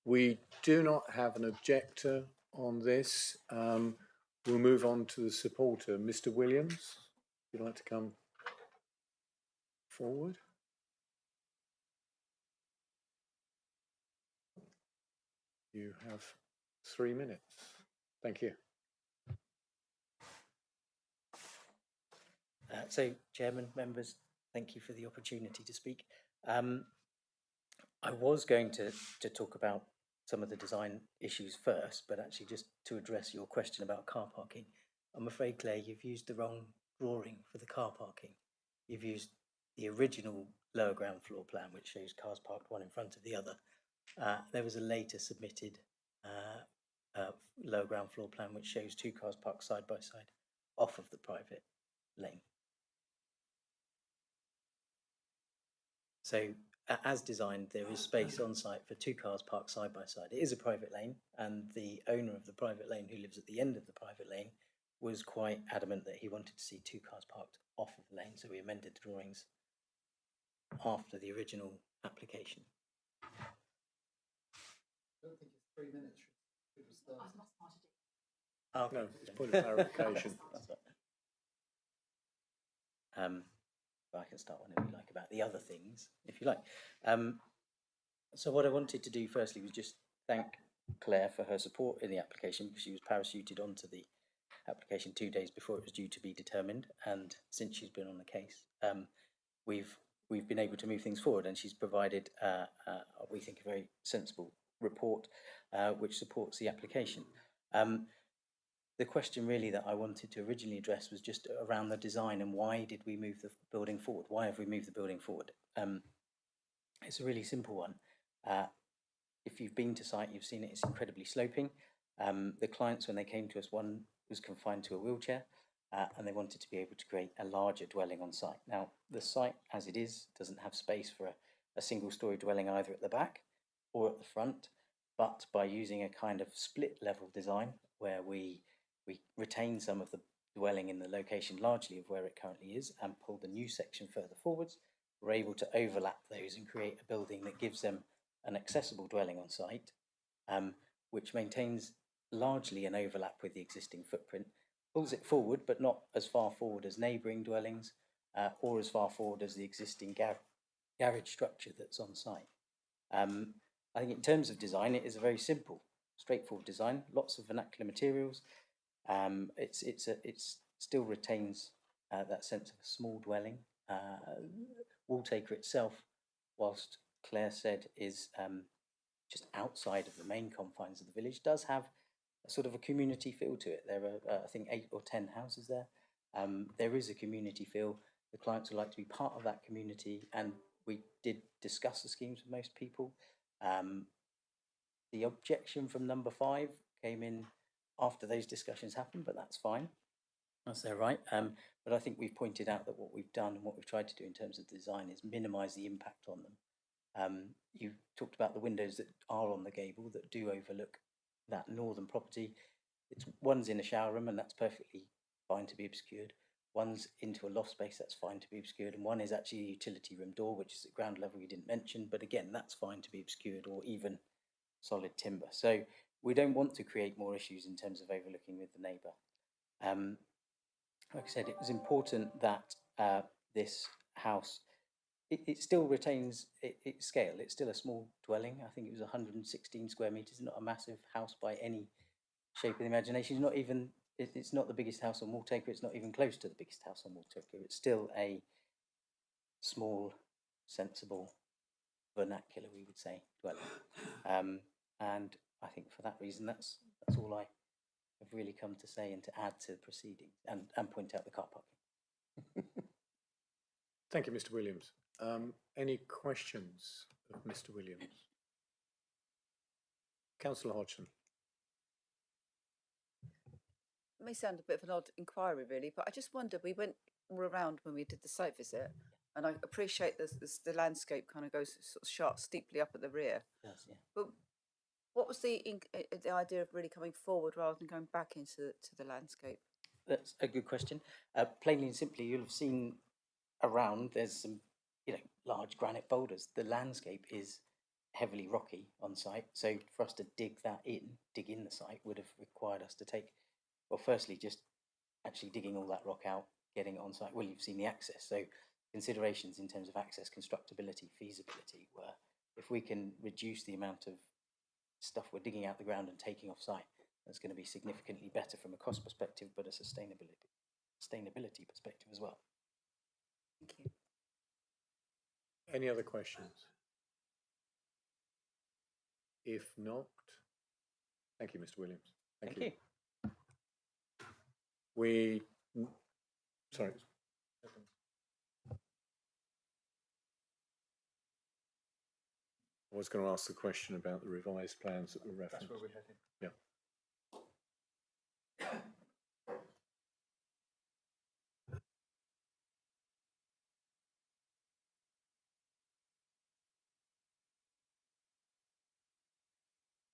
We do not have an objector on this. We'll move on to the supporter. Mr. Williams, would you like to come forward? You have 3 minutes. Thank you. So, Chairman, members, thank you for the opportunity to speak. I was going to talk about some of the design issues first, but actually just to address your question about car parking. I'm afraid, Claire, you've used the wrong drawing for the car parking. You've used the original lower ground floor plan, which shows cars parked one in front of the other. There was a later submitted lower ground floor plan which shows 2 cars parked side by side off of the private lane. So as designed, there is space on site for 2 cars parked side by side. It is a private lane, and the owner of the private lane, who lives at the end of the private lane, was quite adamant that he wanted to see 2 cars parked off of the lane, so we amended the drawings after the original application. I don't think it's 3 minutes. Should have started. Oh, no, it's point of clarification. I can start whenever you like about the other things, if you like. So what I wanted to do firstly was just thank Claire for her support in the application, because she was parachuted onto the application 2 days before it was due to be determined, and since she's been on the case, we've been able to move things forward, and she's provided, we think, a very sensible report which supports the application. The question really that I wanted to originally address was just around the design and why did we move the building forward? Why have we moved the building forward? It's a really simple one. If you've been to site, you've seen it, it's incredibly sloping. The clients, when they came to us, one was confined to a wheelchair. and they wanted to be able to create a larger dwelling on site. Now, the site as it is doesn't have space for a single-storey dwelling either at the back or at the front, but by using a kind of split level design where we retain some of the dwelling in the location largely of where it currently is and pull the new section further forwards, we're able to overlap those and create a building that gives them an accessible dwelling on site, which maintains largely an overlap with the existing footprint, pulls it forward but not as far forward as neighbouring dwellings or as far forward as the existing garage structure that's on site. I think in terms of design, it is a very simple, straightforward design, lots of vernacular materials. It still retains that sense of a small dwelling. Walltaker itself, whilst Claire said is just outside of the main confines of the village, does have a sort of a community feel to it. There are, I think, 8 or 10 houses there. There is a community feel. The clients would like to be part of that community, and we did discuss the schemes with most people. The objection from number 5 came in after those discussions happened, but that's fine. That's their right. But I think we've pointed out that what we've done and what we've tried to do in terms of design is minimise the impact on them. You talked about the windows that are on the gable that do overlook that northern property. One's in a shower room, and that's perfectly fine to be obscured. One's into a loft space, that's fine to be obscured, and one is actually a utility room door, which is at ground level, you didn't mention, but again, that's fine to be obscured, or even solid timber. So we don't want to create more issues in terms of overlooking with the neighbour. Like I said, it was important that this house, it still retains its scale. It's still a small dwelling. I think it was 116 square metres, not a massive house by any shape of the imagination. It's not even, it's not the biggest house on Walltaker. It's not even close to the biggest house on Walltaker. It's still a small, sensible, vernacular, we would say, dwelling. And I think for that reason, that's all I have really come to say and to add to the proceedings and point out the car parking. Thank you, Mr. Williams. Any questions of Mr. Williams? Councillor Hodgson. It may sound a bit of an odd inquiry, really, but I just wondered, we went all around when we did the site visit, and I appreciate the landscape kind of goes sort of sharp, steeply up at the rear. Yes, yeah. But what was the idea of really coming forward rather than going back into the landscape? That's a good question. Plainly and simply, you'll have seen around, there's some, large granite boulders. The landscape is heavily rocky on site, so for us to dig in the site would have required us to take, well, firstly, just actually digging all that rock out, getting it on site. Well, you've seen the access, so considerations in terms of access, constructability, feasibility were, if we can reduce the amount of stuff we're digging out the ground and taking off site, that's going to be significantly better from a cost perspective, but a sustainability perspective as well. Thank you. Any other questions? If not, thank you, Mr. Williams. Thank you. Sorry. I was going to ask the question about the revised plans that were referenced. That's where we're heading. Yeah.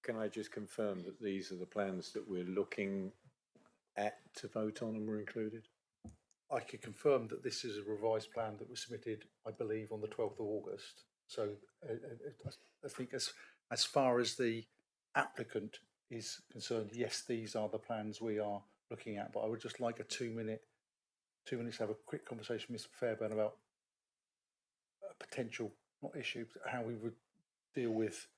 Can I just confirm that these are the plans that we're looking at to vote on and were included? I can confirm that this is a revised plan that was submitted, I believe, on the 12th of August. So I think as far as the applicant is concerned, yes, these are the plans we are looking at. But I would just like a 2 minutes to have a quick conversation with Mr. Fairbairn about a potential, not issue, but how we would deal with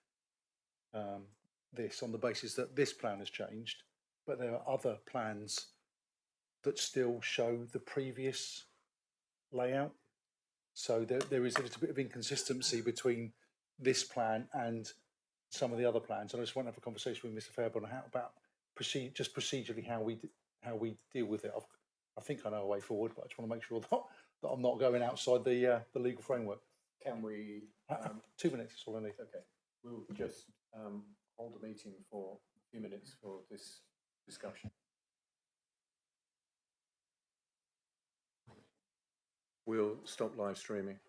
this on the basis that this plan has changed, but there are other plans that still show the previous layout. So there is a little bit of inconsistency between this plan and some of the other plans. And I just want to have a conversation with Mr. Fairbairn about procedurally how we deal with it. I think I know a way forward, but I just want to make sure that I'm not going outside the legal framework. Can we? 2 minutes is all I need. Okay. We'll just hold a meeting for a few minutes for this discussion. We'll stop live streaming.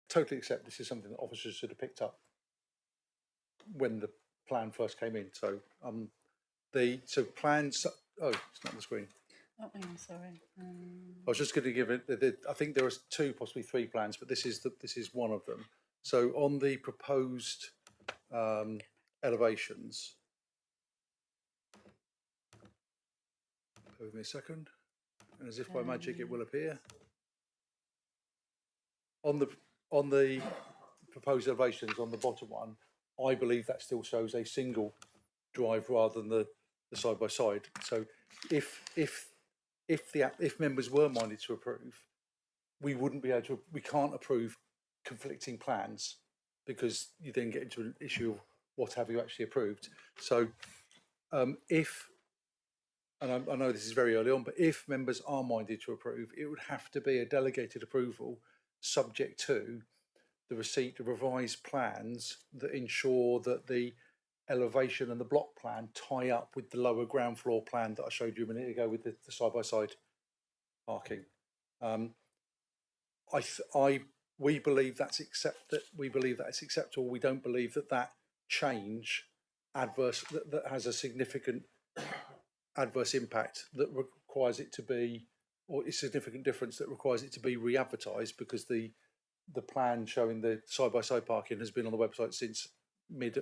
Totally accept this is something that officers should have picked up when the plan first came in. So plans. Oh, it's not on the screen. Oh, hang on, sorry. I was just going to give it. I think there are 2, possibly 3 plans, but this is one of them. So on the proposed elevations, bear with me a second, and as if by magic it will appear. On the proposed elevations on the bottom one, I believe that still shows a single drive rather than the side by side. So if members were minded to approve, we wouldn't be able to. We can't approve conflicting plans because you then get into an issue of what have you actually approved. So I know this is very early on, but if members are minded to approve, it would have to be a delegated approval subject to the receipt of revised plans that ensure that the elevation and the block plan tie up with the lower ground floor plan that I showed you a minute ago with the side-by-side parking. We believe that's acceptable. We don't believe that change that has a significant adverse impact that requires it to be, or a significant difference that requires it to be re-advertised, because the plan showing the side-by-side parking has been on the website since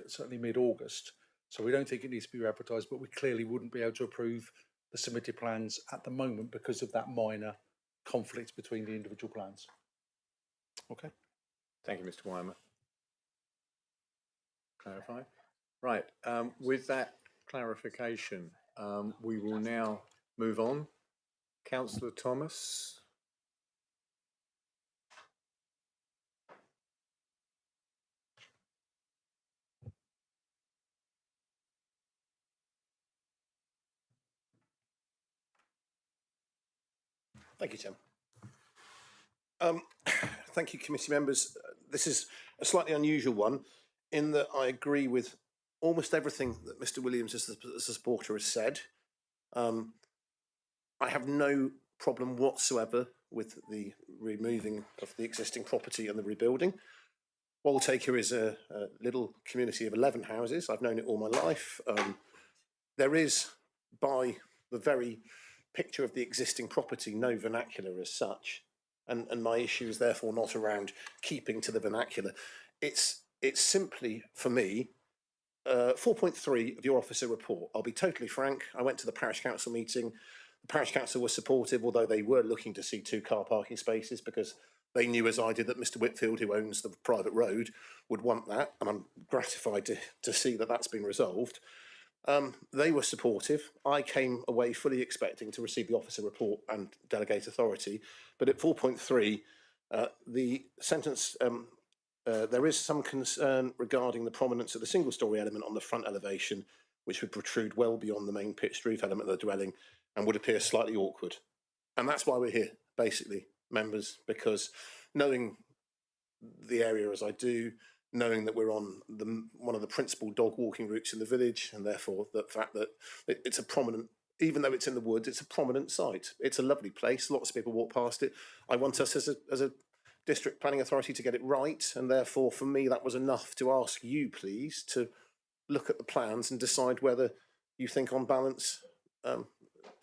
certainly mid-August. So we don't think it needs to be re-advertised, but we clearly wouldn't be able to approve the submitted plans at the moment because of that minor conflict between the individual plans. Okay. Thank you, Mr. Weimer. Clarify. Right. With that clarification, we will now move on. Councillor Thomas. Thank you, Tim. Thank you, committee members. This is a slightly unusual one in that I agree with almost everything that Mr. Williams as a supporter has said. I have no problem whatsoever with the removing of the existing property and the rebuilding. Waltaker is a little community of 11 houses. I've known it all my life. There is, by the very picture of the existing property, no vernacular as such. And my issue is therefore not around keeping to the vernacular. It's simply, for me, 4.3 of your officer report. I'll be totally frank. I went to the parish council meeting. The parish council was supportive, although they were looking to see 2 car parking spaces because they knew, as I did, that Mr. Whitfield, who owns the private road, would want that. And I'm gratified to see that that's been resolved. They were supportive. I came away fully expecting to receive the officer report and delegate authority. But at 4.3, the sentence, there is some concern regarding the prominence of the single-storey element on the front elevation, which would protrude well beyond the main pitched roof element of the dwelling and would appear slightly awkward. And that's why we're here, basically, members, because knowing the area as I do, knowing that we're on one of the principal dog walking routes in the village, and therefore the fact that it's a prominent, even though it's in the woods, it's a prominent site. It's a lovely place. Lots of people walk past it. I want us as a district planning authority to get it right, and therefore for me that was enough to ask you, please, to look at the plans and decide whether you think on balance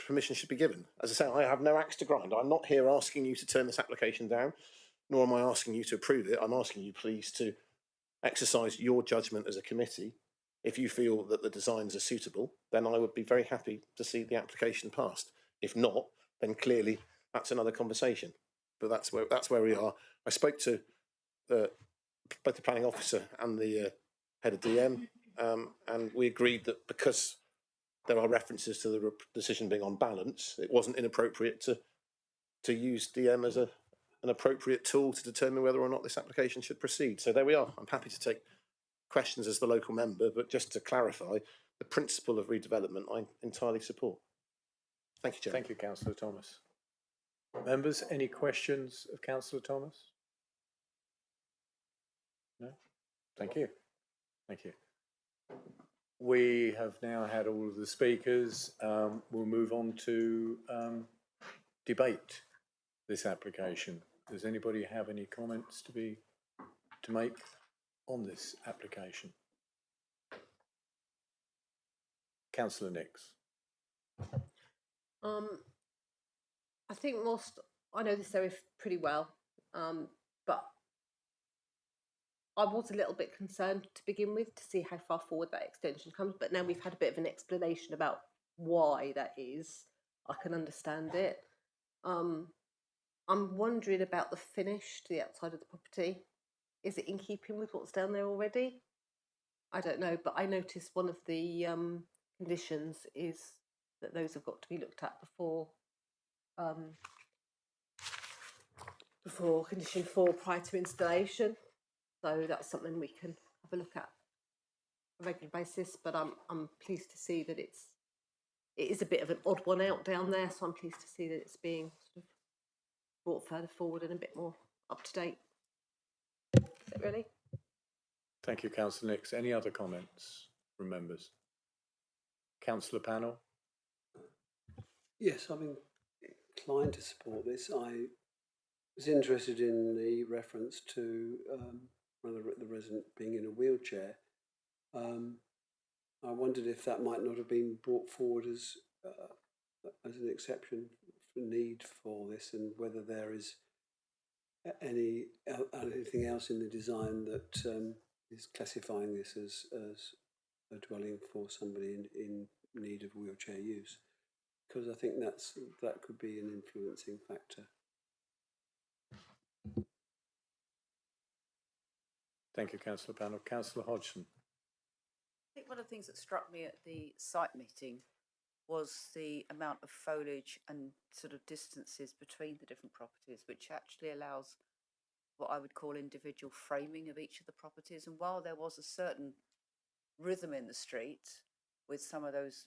permission should be given. As I say, I have no axe to grind. I'm not here asking you to turn this application down, nor am I asking you to approve it. I'm asking you, please, to exercise your judgment as a committee. If you feel that the designs are suitable, then I would be very happy to see the application passed. If not, then clearly that's another conversation. But that's where we are. I spoke to both the planning officer and the head of DM, and we agreed that because there are references to the decision being on balance, it wasn't inappropriate to use DM as an appropriate tool to determine whether or not this application should proceed. So there we are. I'm happy to take questions as the local member, but just to clarify, the principle of redevelopment I entirely support. Thank you, Chair. Thank you, Councillor Thomas. Members, any questions of Councillor Thomas? No? Thank you. Thank you. We have now had all of the speakers. We'll move on to debate this application. Does anybody have any comments to make on this application? Councillor Nix. I think I know this area pretty well, but I was a little bit concerned to begin with to see how far forward that extension comes, but now we've had a bit of an explanation about why that is. I can understand it. I'm wondering about the finish to the outside of the property. Is it in keeping with what's down there already? I don't know, but I noticed one of the conditions is that those have got to be looked at before condition 4 prior to installation. So that's something we can have a look at on a regular basis. But I'm pleased to see that it is a bit of an odd one out down there. So I'm pleased to see that it's being sort of brought further forward and a bit more up to date. Is it really? Thank you, Councillor Nix. Any other comments from members? Councillor Panel? Yes, I'm inclined to support this. I was interested in the reference to the resident being in a wheelchair. I wondered if that might not have been brought forward as an exception for need for this, and whether there is anything else in the design that is classifying this as a dwelling for somebody in need of wheelchair use, because I think that could be an influencing factor. Thank you, Councillor Panel. Councillor Hodgson. I think one of the things that struck me at the site meeting was the amount of foliage and sort of distances between the different properties, which actually allows what I would call individual framing of each of the properties. And while there was a certain rhythm in the street with some of those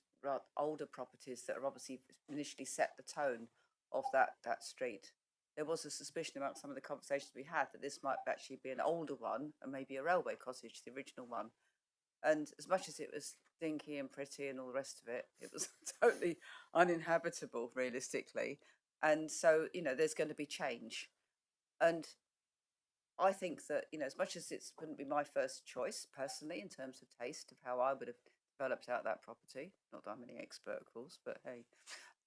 older properties that are obviously initially set the tone, of that street. There was a suspicion about some of the conversations we had that this might actually be an older one and maybe a railway cottage, the original one. And as much as it was dinky and pretty and all the rest of it, it was totally uninhabitable, realistically. And so, you know, there's going to be change. And I think that, you know, as much as it wouldn't be my first choice personally in terms of taste of how I would have developed out that property, not that I'm any expert, of course, but hey,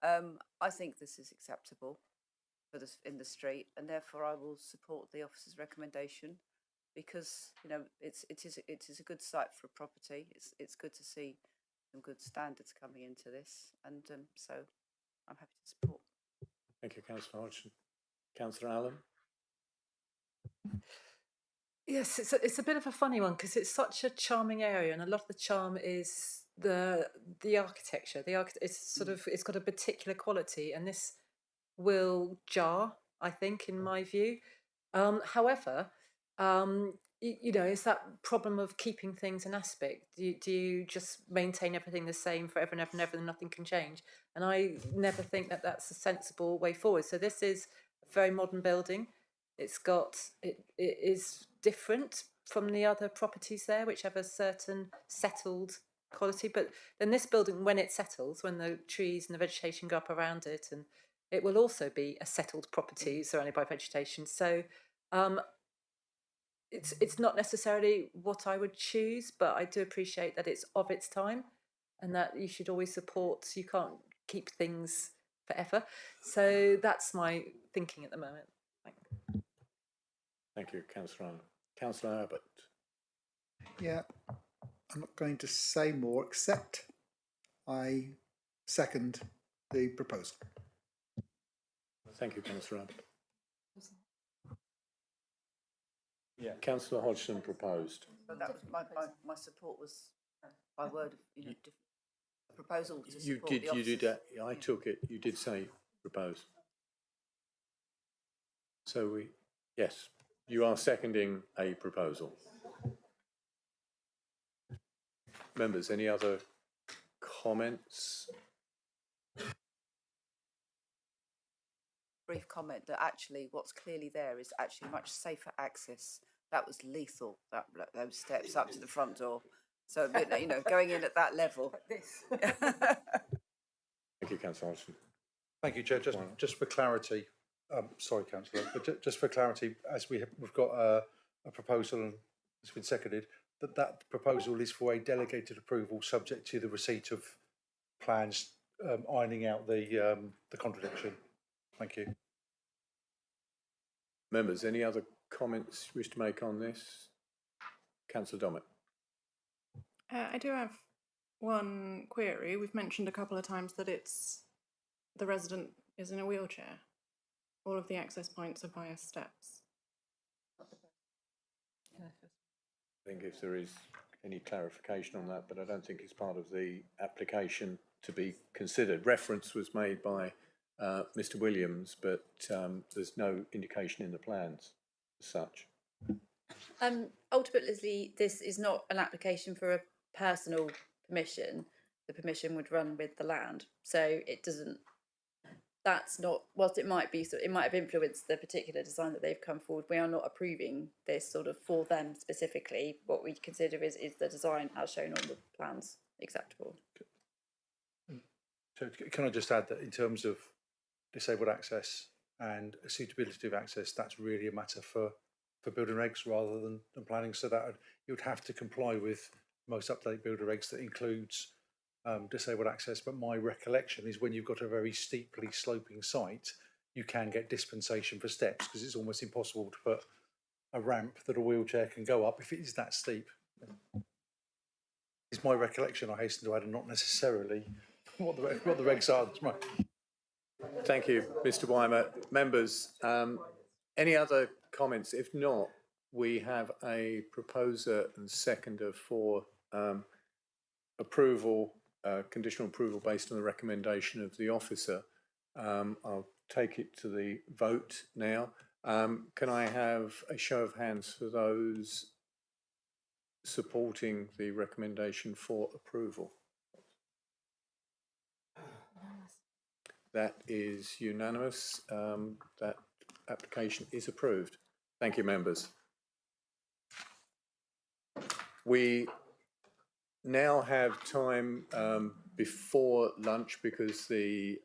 I think this is acceptable for this in the street, and therefore I will support the officer's recommendation, because you know it is a good site for a property. It's good to see some good standards coming into this, and so I'm happy to support. Thank you, Councillor Hodgson. Councillor Allen. Yes, it's a bit of a funny one because it's such a charming area, and a lot of the charm is the architecture. It's sort of, it's got a particular quality, and this will jar, I think, in my view. However, you know, it's that problem of keeping things in aspect. Do you just maintain everything the same forever and ever and ever, and nothing can change? And I never think that that's a sensible way forward. So this is a very modern building. It is different from the other properties there, which have a certain settled quality. But then this building, when it settles, when the trees and the vegetation go up around it, and it will also be a settled property surrounded by vegetation. So it's not necessarily what I would choose, but I do appreciate that it's of its time, and that you should always support. You can't keep things forever. So that's my thinking at the moment. Thank you, Councillor Allen. Councillor Abbott. Yeah, I'm not going to say more, except I second the proposal. Thank you, Councillor Abbott. Yeah, Councillor Hodgson proposed. So that was my support was by word of, you know, a proposal to You support did. the You did. officers. I took it. You did say propose. So yes, you are seconding a proposal. Members, any other comments? Brief comment that actually what's clearly there is actually much safer access. That was lethal, those steps up to the front door. So, you know, going in at that level. Thank you, Councillor Hodgson. Thank you, Chair. Just for clarity, sorry, Councillor, but just for clarity, as we've got a proposal and it's been seconded, that proposal is for a delegated approval subject to the receipt of plans ironing out the contradiction. Thank you. Members, any other comments you wish to make on this? Councillor Dommett. I do have one query. We've mentioned a couple of times that the resident is in a wheelchair. All of the access points are via steps. I think if there is any clarification on that, but I don't think it's part of the application to be considered. Reference was made by Mr. Williams, but there's no indication in the plans as such. Ultimately, this is not an application for a personal permission. The permission would run with the land, so it doesn't. That's not, whilst it might be, so it might have influenced the particular design that they've come forward. We are not approving this sort of for them specifically. What we consider is the design as shown on the plans acceptable. So can I just add that in terms of disabled access and suitability of access, that's really a matter for building regs rather than planning. So that you would have to comply with most up-to-date builder regs that includes disabled access. But my recollection is when you've got a very steeply sloping site, you can get dispensation for steps because it's almost impossible to put a ramp that a wheelchair can go up if it is that steep. It's my recollection, I hasten to add, and not necessarily what the regs are. Thank you, Mr. Weimer. Members, any other comments? If not, we have a proposer and seconder for approval, conditional approval based on the recommendation of the officer. I'll take it to the vote now. Can I have a show of hands for those supporting the recommendation for approval? That is unanimous. That application is approved. Thank you, members. We now have time before lunch because the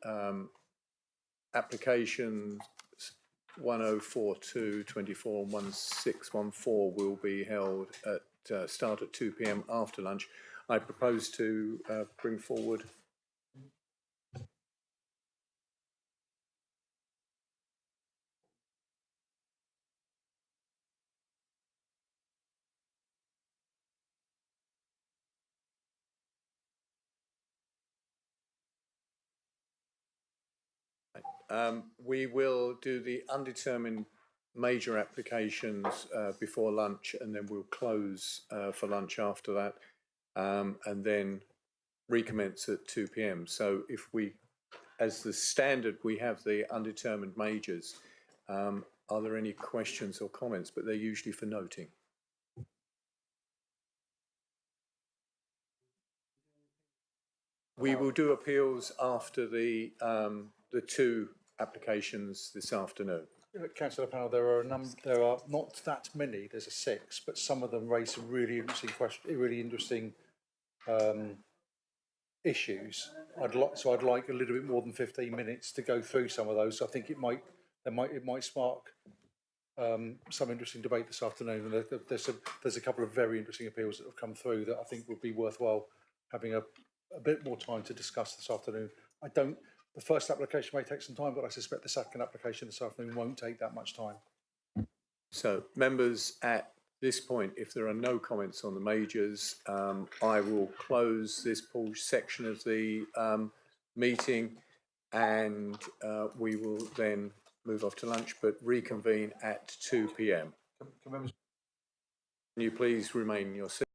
applications 104224 and 1614 will be held at start at 2 p.m. after lunch. I propose to bring forward we will do the undetermined major applications before lunch, and then we'll close for lunch after that, and then recommence at 2 p.m. So if we, as the standard, we have the undetermined majors. Are there any questions or comments? But they're usually for noting. We will do appeals after the two applications this afternoon. Councillor Panel, there are not that many. There's a 6, but some of them raise some really interesting issues. I'd like a little bit more than 15 minutes to go through some of those. I think it might spark some interesting debate this afternoon. And there's a couple of very interesting appeals that have come through that I think would be worthwhile having a bit more time to discuss this afternoon. The first application may take some time, but I suspect the second application this afternoon won't take that much time. So, members, at this point, if there are no comments on the majors, I will close this section of the meeting, and we will then move off to lunch, but reconvene at 2 p.m. Can you please remain in your seat?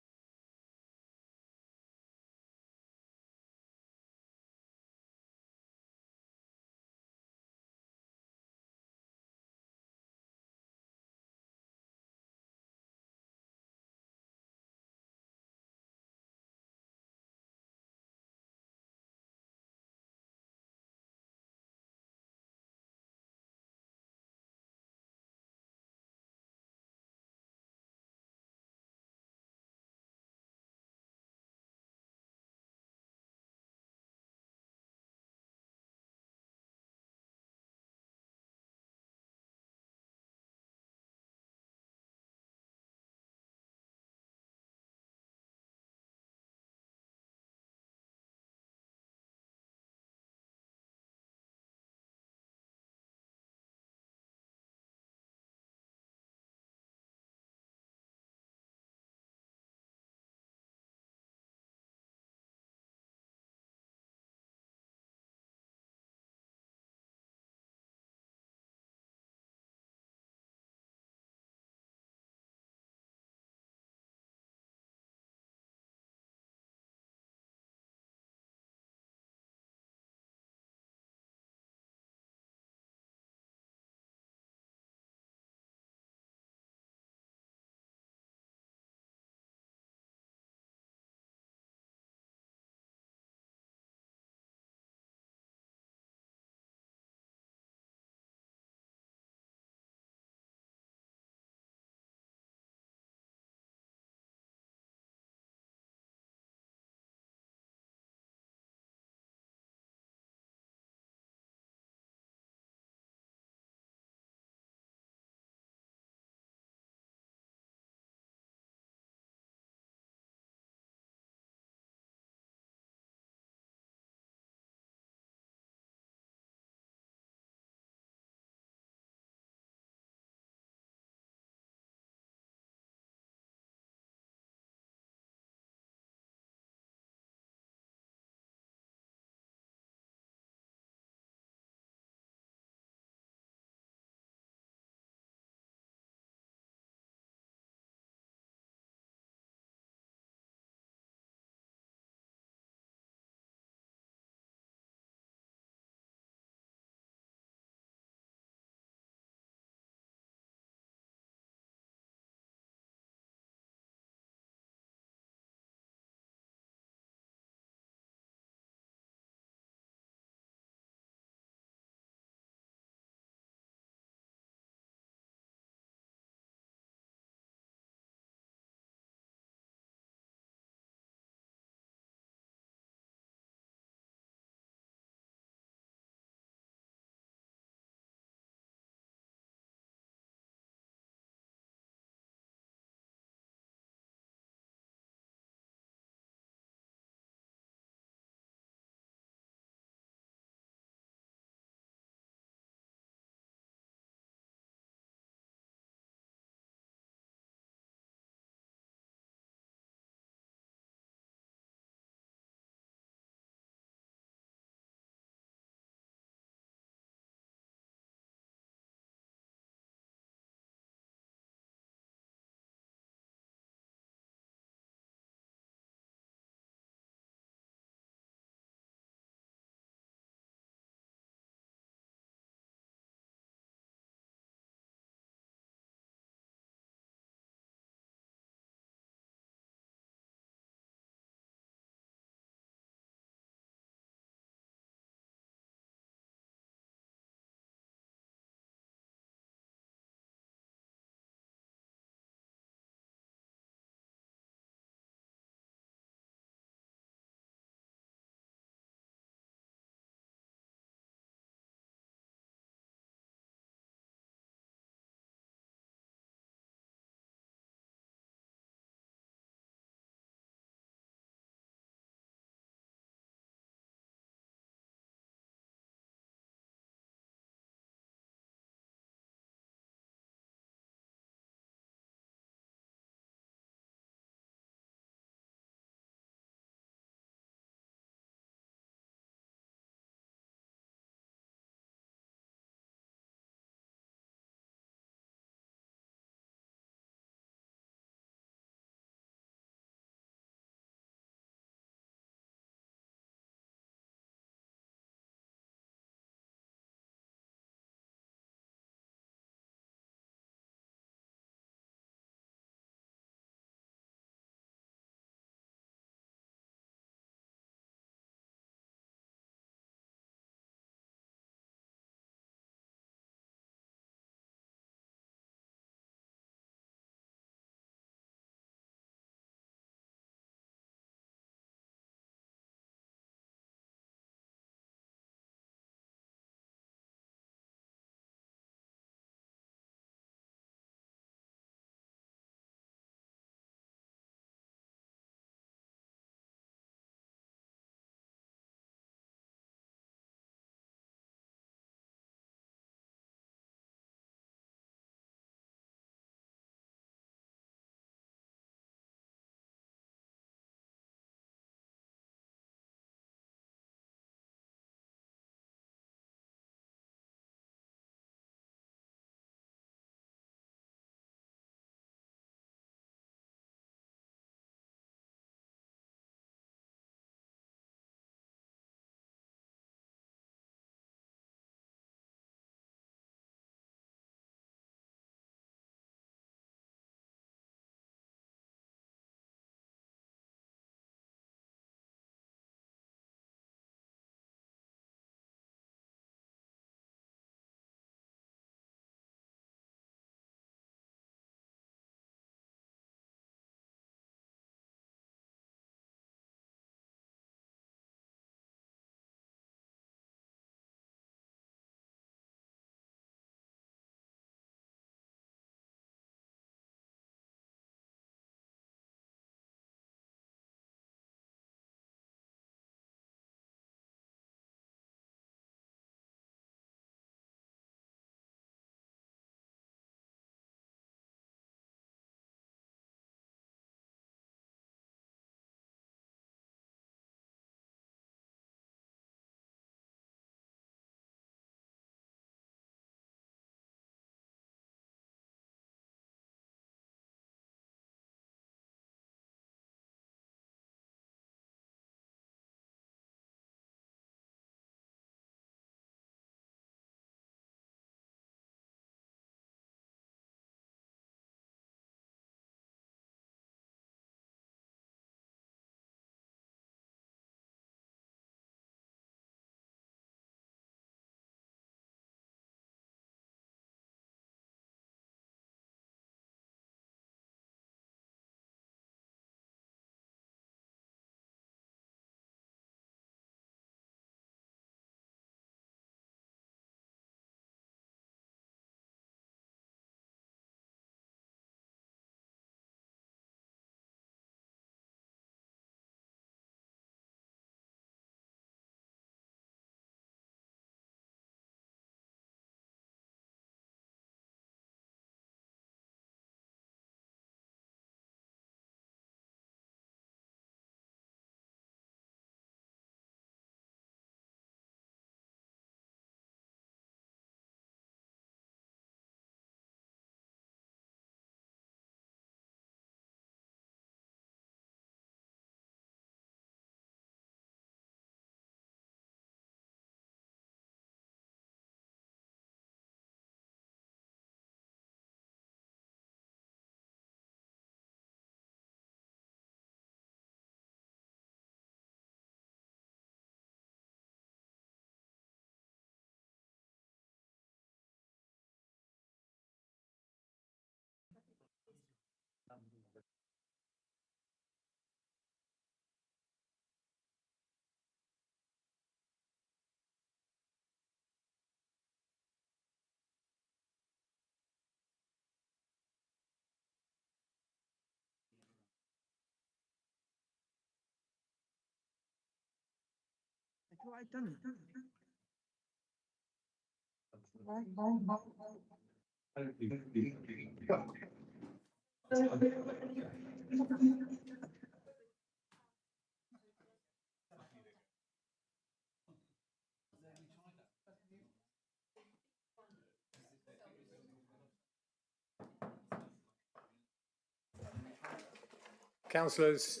Councillors,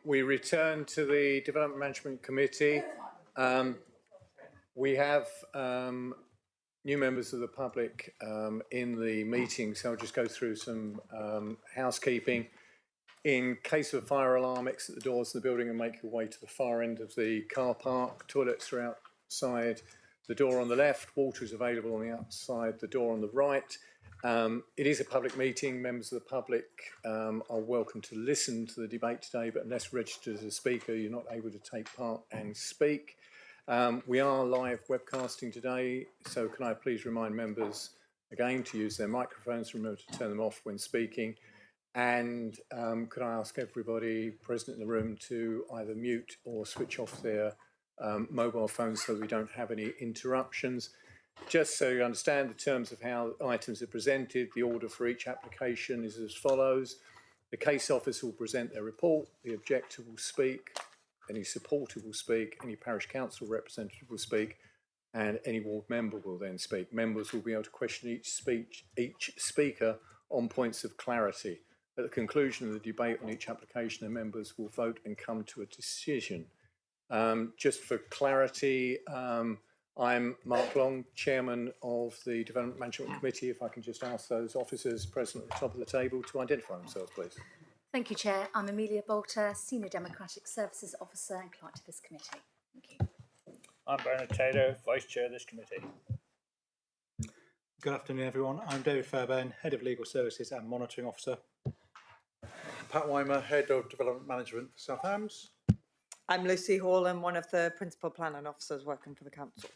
we return to the Development Management Committee. We have new members of the public in the meeting, so I'll just go through some housekeeping. In case of a fire alarm, exit the doors of the building and make your way to the far end of the car park. Toilets are outside the door on the left. Water is available on the outside, the door on the right. It is a public meeting. Members of the public are welcome to listen to the debate today, but unless registered as a speaker, you're not able to take part and speak. We are live webcasting today, so can I please remind members again to use their microphones, remember to turn them off when speaking. And could I ask everybody present in the room to either mute or switch off their mobile phones so we don't have any interruptions. Just so you understand the terms of how items are presented, the order for each application is as follows. The case officer will present their report, the objector will speak, any supporter will speak, any parish council representative will speak, and any ward member will then speak. Members will be able to question each speaker on points of clarity. At the conclusion of the debate on each application, the members will vote and come to a decision. Just for clarity, I'm Mark Long, Chairman of the Development Management Committee. If I can just ask those officers present at the top of the table to identify themselves, please. Thank you, Chair. I'm Amelia Bolter, Senior Democratic Services Officer and Clerk to this committee. Thank you. I'm Bernard Taylor, Vice Chair of this committee. Good afternoon, everyone. I'm David Fairbairn, Head of Legal Services and Monitoring Officer. Pat Weimer, Head of Development Management for South Hams. I'm Lucy Hall, and one of the Principal Planning Officers working for the Council.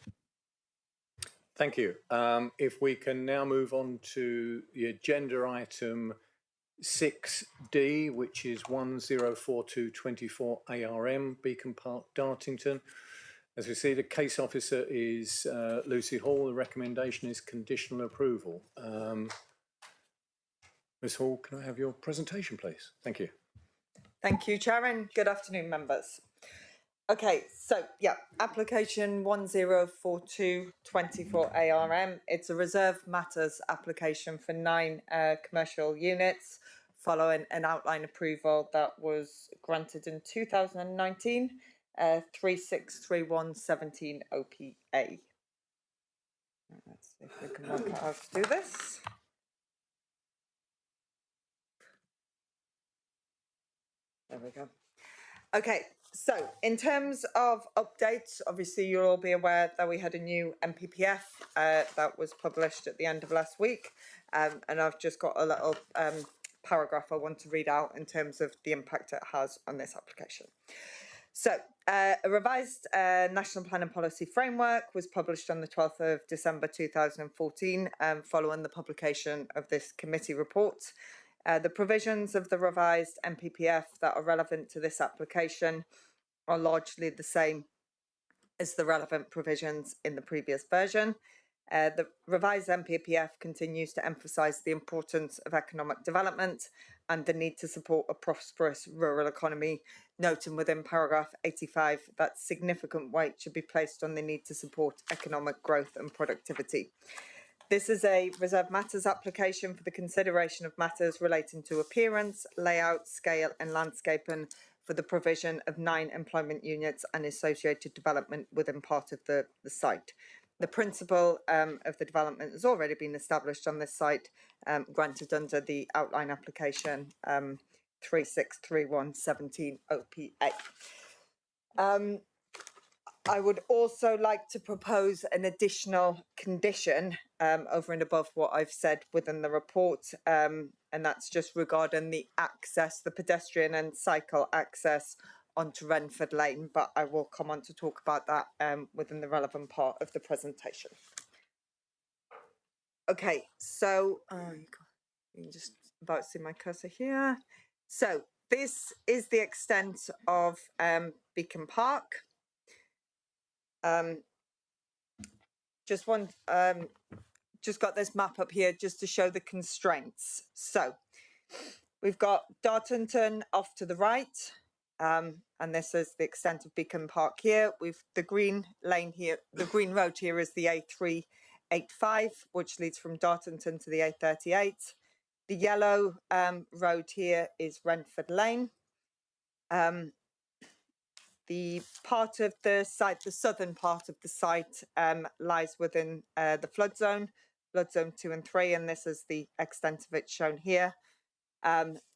Thank you. If we can now move on to the agenda item 6D, which is 104224 ARM, Beacon Park, Dartington. As we see, the case officer is Lucy Hall. The recommendation is conditional approval. Ms Hall, can I have your presentation, please? Thank you. Thank you, Chair, and good afternoon, members. Okay, so yeah, application 104224 ARM. It's a reserved matters application for 9 commercial units following an outline approval that was granted in 2019, 363117 OPA. Let's see if we can work out how to do this. There we go. Okay, so in terms of updates, obviously you'll all be aware that we had a new MPPF that was published at the end of last week, and I've just got a little paragraph I want to read out in terms of the impact it has on this application. So, a revised National Planning Policy Framework was published on the 12th of December 2014, following the publication of this committee report. The provisions of the revised NPPF that are relevant to this application are largely the same as the relevant provisions in the previous version. The revised NPPF continues to emphasise the importance of economic development and the need to support a prosperous rural economy, noting within paragraph 85 that significant weight should be placed on the need to support economic growth and productivity. This is a reserved matters application for the consideration of matters relating to appearance, layout, scale and landscaping for the provision of 9 employment units and associated development within part of the site. The principle of the development has already been established on this site, granted under the outline application 363117 OPA. I would also like to propose an additional condition over and above what I've said within the report, and that's just regarding the access, the pedestrian and cycle access onto Renford Lane, but I will come on to talk about that within the relevant part of the presentation. Okay, so you can just about see my cursor here. So this is the extent of Beacon Park. just got this map up here just to show the constraints. So we've got Dartington off to the right, and this is the extent of Beacon Park here. We've the green lane here, the green road here is the A385, which leads from Dartington to the A38. The yellow road here is Renford Lane. The part of the site, the southern part of the site, lies within the flood zone 2 and 3, and this is the extent of it shown here.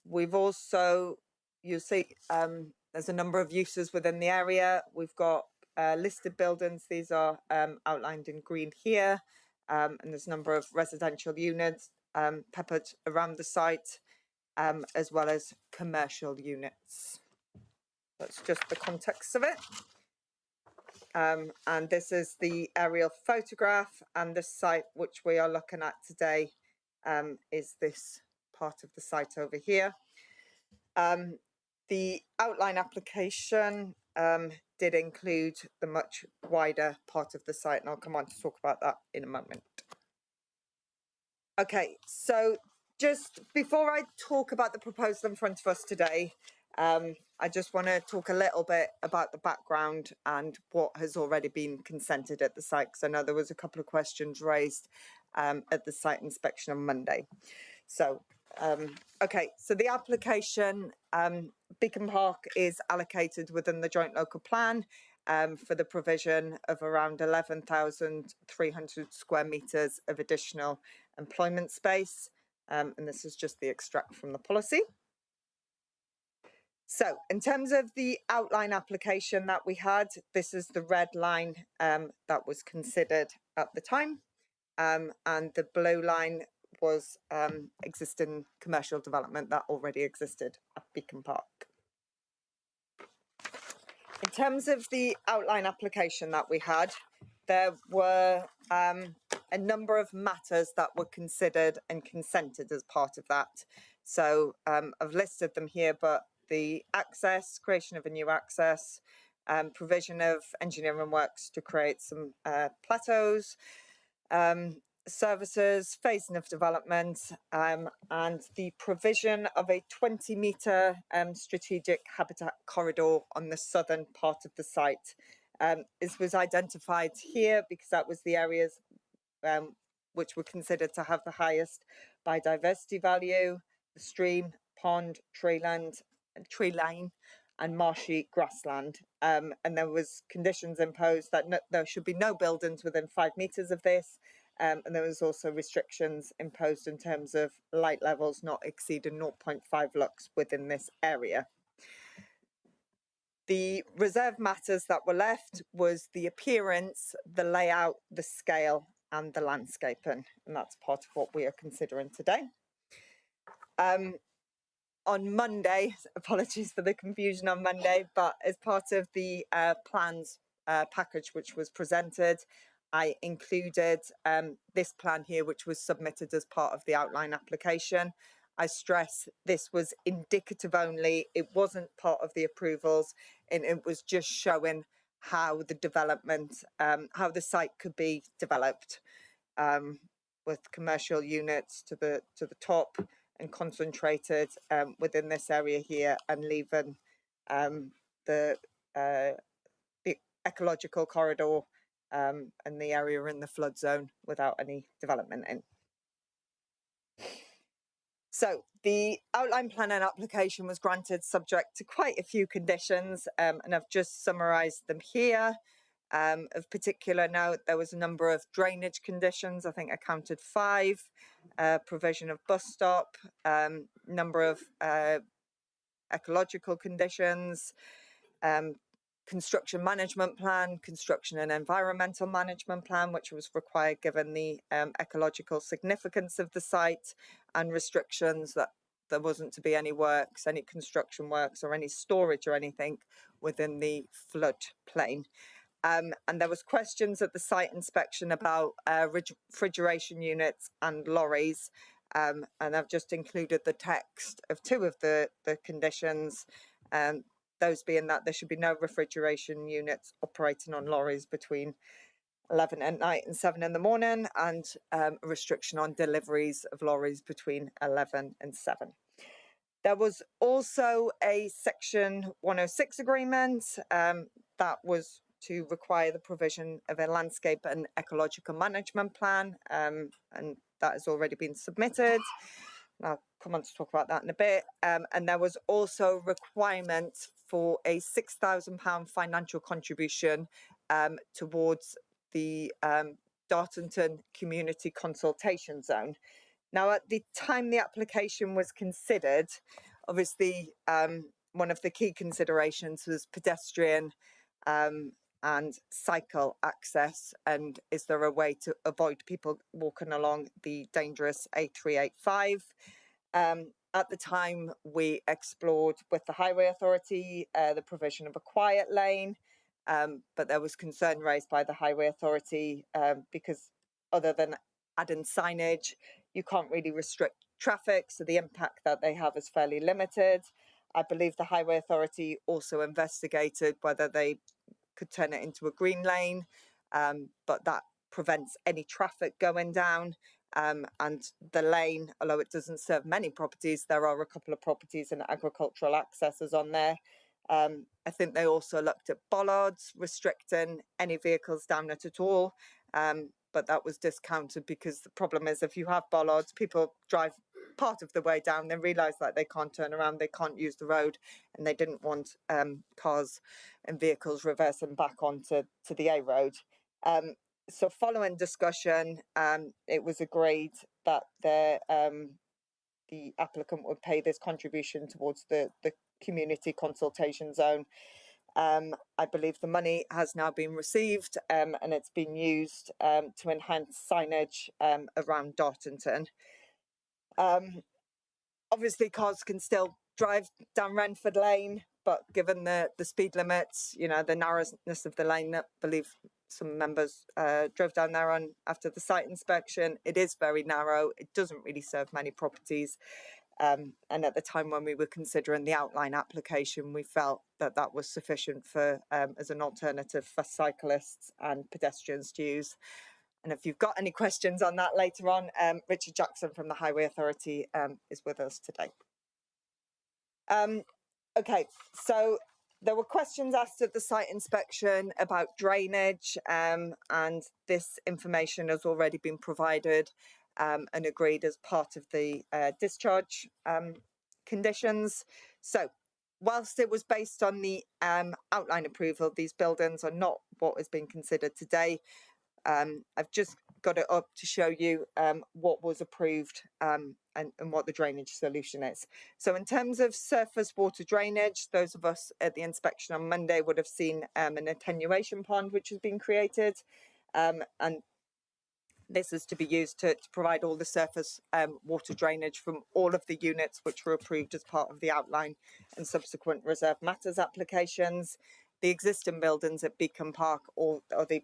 We've also, you'll see, there's a number of uses within the area. We've got listed buildings. These are outlined in green here, and there's a number of residential units peppered around the site, as well as commercial units. That's just the context of it. And this is the aerial photograph, and the site which we are looking at today is this part of the site over here. The outline application did include the much wider part of the site, and I'll come on to talk about that in a moment. Okay, so just before I talk about the proposal in front of us today, I just want to talk a little bit about the background and what has already been consented at the site, because I know there was a couple of questions raised at the site inspection on Monday. So, okay, so the application, Beacon Park is allocated within the joint local plan for the provision of around 11,300 square metres of additional employment space. And this is just the extract from the policy. So in terms of the outline application that we had, this is the red line that was considered at the time. And the blue line was existing commercial development that already existed at Beacon Park. In terms of the outline application that we had, there were a number of matters that were considered and consented as part of that. So I've listed them here, but the access, creation of a new access, provision of engineering works to create some plateaus, services, phasing of development, and the provision of a 20-metre strategic habitat corridor on the southern part of the site. This was identified here because that was the areas which were considered to have the highest biodiversity value, the stream, pond, tree lane, and marshy grassland. And there was conditions imposed that there should be no buildings within 5 metres of this. And there was also restrictions imposed in terms of light levels not exceeding 0.5 lux within this area. The reserve matters that were left was the appearance, the layout, the scale, and the landscaping. And that's part of what we are considering today. On Monday, apologies for the confusion on Monday, but as part of the plans package which was presented, I included this plan here, which was submitted as part of the outline application. I stress this was indicative only. It wasn't part of the approvals, and it was just showing how the development, how the site could be developed with commercial units to the top and concentrated within this area here, and leaving the ecological corridor and the area in the flood zone without any development in. So the outline plan and application was granted subject to quite a few conditions, and I've just summarised them here. Of particular note, there was a number of drainage conditions. I think I counted 5. Provision of bus stop, number of ecological conditions, construction management plan, construction and environmental management plan, which was required given the ecological significance of the site, and restrictions that there wasn't to be any works, any construction works or any storage or anything within the flood plain. And there was questions at the site inspection about refrigeration units and lorries, and I've just included the text of 2 of the conditions. those being that there should be no refrigeration units operating on lorries between 11 at night and 7 in the morning, and a restriction on deliveries of lorries between 11 and 7. There was also a Section 106 agreement that was to require the provision of a landscape and ecological management plan, and that has already been submitted. I'll come on to talk about that in a bit. And there was also requirement for a £6,000 financial contribution towards the Dartington Community Consultation Zone. Now, at the time the application was considered, obviously one of the key considerations was pedestrian and cycle access, and is there a way to avoid people walking along the dangerous A385? At the time, we explored with the Highway Authority the provision of a quiet lane, but there was concern raised by the Highway Authority because other than adding signage, you can't really restrict traffic, so the impact that they have is fairly limited. I believe the Highway Authority also investigated whether they could turn it into a green lane, but that prevents any traffic going down. And the lane, although it doesn't serve many properties, there are a couple of properties and agricultural accesses on there. I think they also looked at bollards, restricting any vehicles down it at all, but that was discounted because the problem is if you have bollards, people drive part of the way down, then realise that they can't turn around, they can't use the road, and they didn't want cars and vehicles reversing back onto the A road. So following discussion, it was agreed that the applicant would pay this contribution towards the community consultation zone. I believe the money has now been received and it's been used to enhance signage around Dartington. Obviously, cars can still drive down Renford Lane, but given the speed limits, you know, the narrowness of the lane that I believe some members drove down there on after the site inspection, it is very narrow. It doesn't really serve many properties. And at the time when we were considering the outline application, we felt that that was sufficient for as an alternative for cyclists and pedestrians to use. And if you've got any questions on that later on, Richard Jackson from the Highway Authority is with us today. Okay, so there were questions asked at the site inspection about drainage, and this information has already been provided and agreed as part of the discharge conditions. So, whilst it was based on the outline approval, these buildings are not what is being considered today. I've just got it up to show you what was approved and what the drainage solution is. So in terms of surface water drainage, those of us at the inspection on Monday would have seen an attenuation pond which has been created, and this is to be used to provide all the surface water drainage from all of the units which were approved as part of the outline and subsequent reserve matters applications. The existing buildings at Beacon Park or the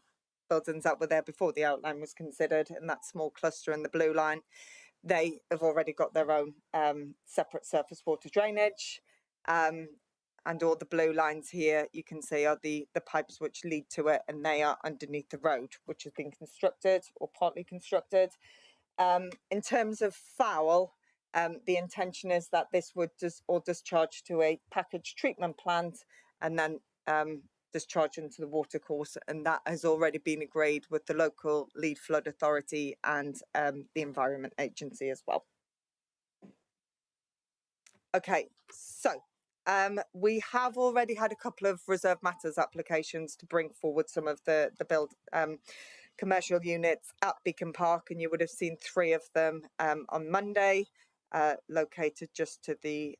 buildings that were there before the outline was considered, and that small cluster in the blue line, they have already got their own separate surface water drainage. And all the blue lines here you can see are the pipes which lead to it, and they are underneath the road which has been constructed or partly constructed. In terms of foul, the intention is that this would discharge to a packaged treatment plant and then discharge into the watercourse, and that has already been agreed with the local lead flood authority and the Environment Agency as well. Okay, so we have already had a couple of reserve matters applications to bring forward some of the commercial units at Beacon Park, and you would have seen 3 of them on Monday, located just to the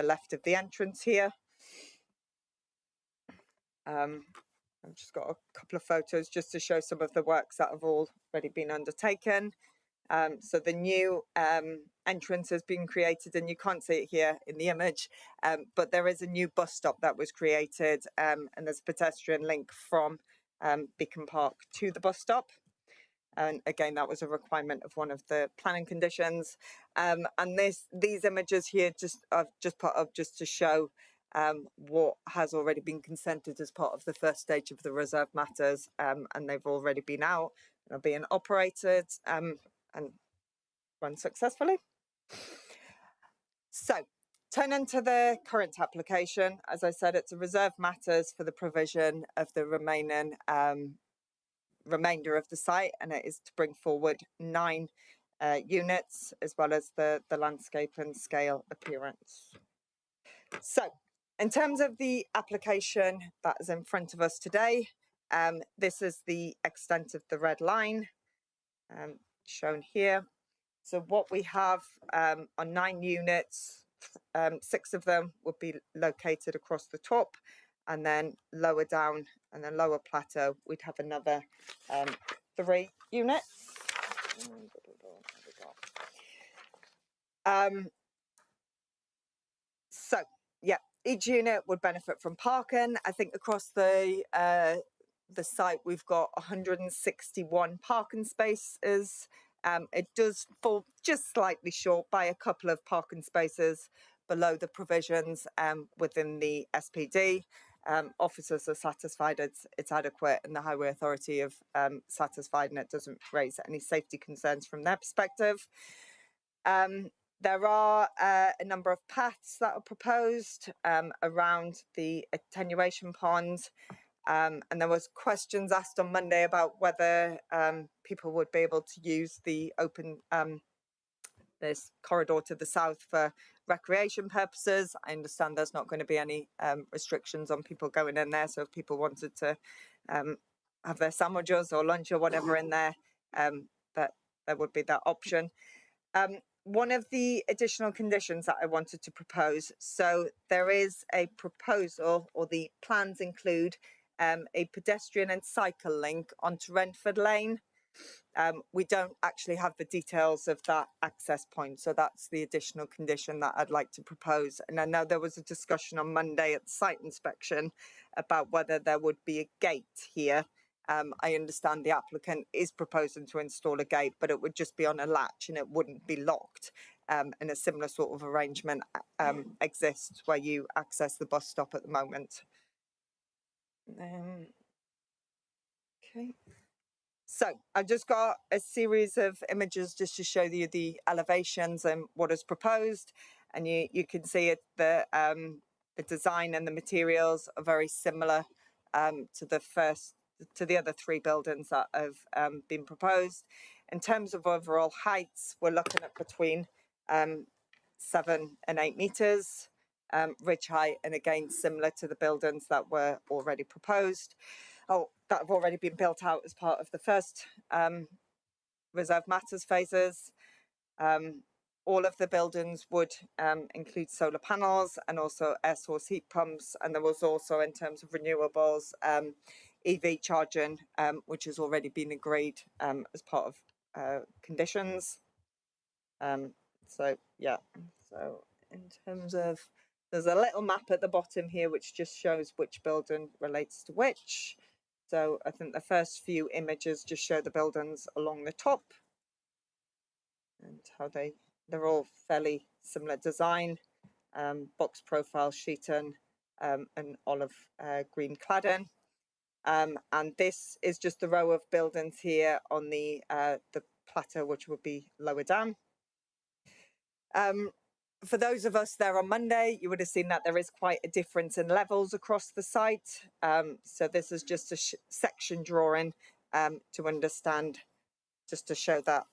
left of the entrance here. I've just got a couple of photos just to show some of the works that have already been undertaken. So the new entrance has been created, and you can't see it here in the image, but there is a new bus stop that was created, and there's a pedestrian link from Beacon Park to the bus stop. And again, that was a requirement of one of the planning conditions. And these images here I've just put up just to show what has already been consented as part of the first stage of the reserve matters, and they've already been out and are being operated and run successfully. So, turning to the current application, as I said, it's a reserve matters for the provision of the remaining remainder of the site, and it is to bring forward 9 units as well as the landscape and scale appearance. So, in terms of the application that is in front of us today, this is the extent of the red line shown here. So what we have are 9 units, 6 of them would be located across the top, and then lower down and then lower plateau, we'd have another 3 units. So, yeah, each unit would benefit from parking. I think across the site we've got 161 parking spaces. It does fall just slightly short by a couple of parking spaces below the provisions within the SPD. Officers are satisfied it's adequate, and the Highway Authority have satisfied, and it doesn't raise any safety concerns from their perspective. There are a number of paths that are proposed around the attenuation pond. And there was questions asked on Monday about whether people would be able to use the open this corridor to the south for recreation purposes. I understand there's not going to be any restrictions on people going in there, so if people wanted to have their sandwiches or lunch or whatever in there, that there would be that option. One of the additional conditions that I wanted to propose, so there is a proposal, or the plans include a pedestrian and cycle link onto Renford Lane. We don't actually have the details of that access point, so that's the additional condition that I'd like to propose. And I know there was a discussion on Monday at the site inspection about whether there would be a gate here. I understand the applicant is proposing to install a gate, but it would just be on a latch and it wouldn't be locked. And a similar sort of arrangement exists where you access the bus stop at the moment. Okay. So I've just got a series of images just to show you the elevations and what is proposed. And you can see it, the design and the materials are very similar to the other 3 buildings that have been proposed. In terms of overall heights, we're looking at between 7 and 8 metres ridge height, and again similar to the buildings that were already proposed. That have already been built out as part of the first reserve matters phases. All of the buildings would include solar panels and also air source heat pumps, and there was also, in terms of renewables, EV charging, which has already been agreed as part of conditions. So yeah, so in terms of, there's a little map at the bottom here which just shows which building relates to which. So I think the first few images just show the buildings along the top and how they're all fairly similar design, box profile sheeting and olive green cladding. And this is just the row of buildings here on the plateau, which would be lower down. For those of us there on Monday, you would have seen that there is quite a difference in levels across the site. So this is just a section drawing to understand, just to show that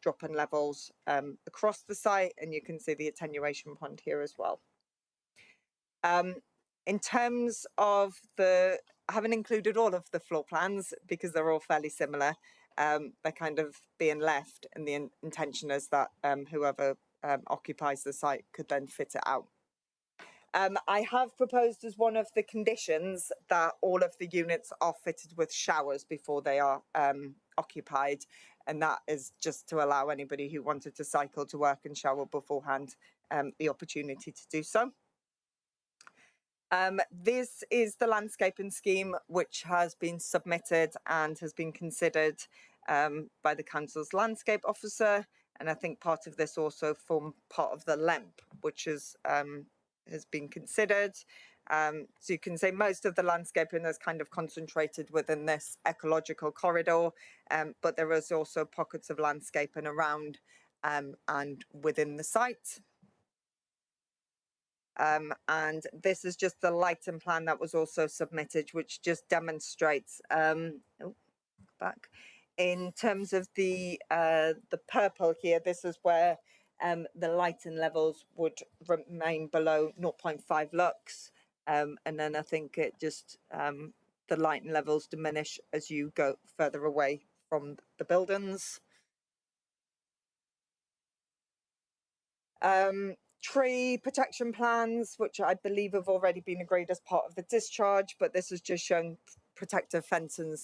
drop in levels across the site, and you can see the attenuation pond here as well. In terms of I haven't included all of the floor plans because they're all fairly similar. They're kind of being left, and the intention is that whoever occupies the site could then fit it out. I have proposed as one of the conditions that all of the units are fitted with showers before they are occupied, and that is just to allow anybody who wanted to cycle to work and shower beforehand the opportunity to do so. This is the landscaping scheme which has been submitted and has been considered by the council's landscape officer, and I think part of this also formed part of the LEMP, which is has been considered. So you can say most of the landscaping is kind of concentrated within this ecological corridor, but there is also pockets of landscaping around and within the site. And this is just the lighting plan that was also submitted, which just demonstrates, back, in terms of the purple here, this is where the lighting levels would remain below 0.5 lux. And then I think it just, the lighting levels diminish as you go further away from the buildings. Tree protection plans, which I believe have already been agreed as part of the discharge, but this is just showing protective fencing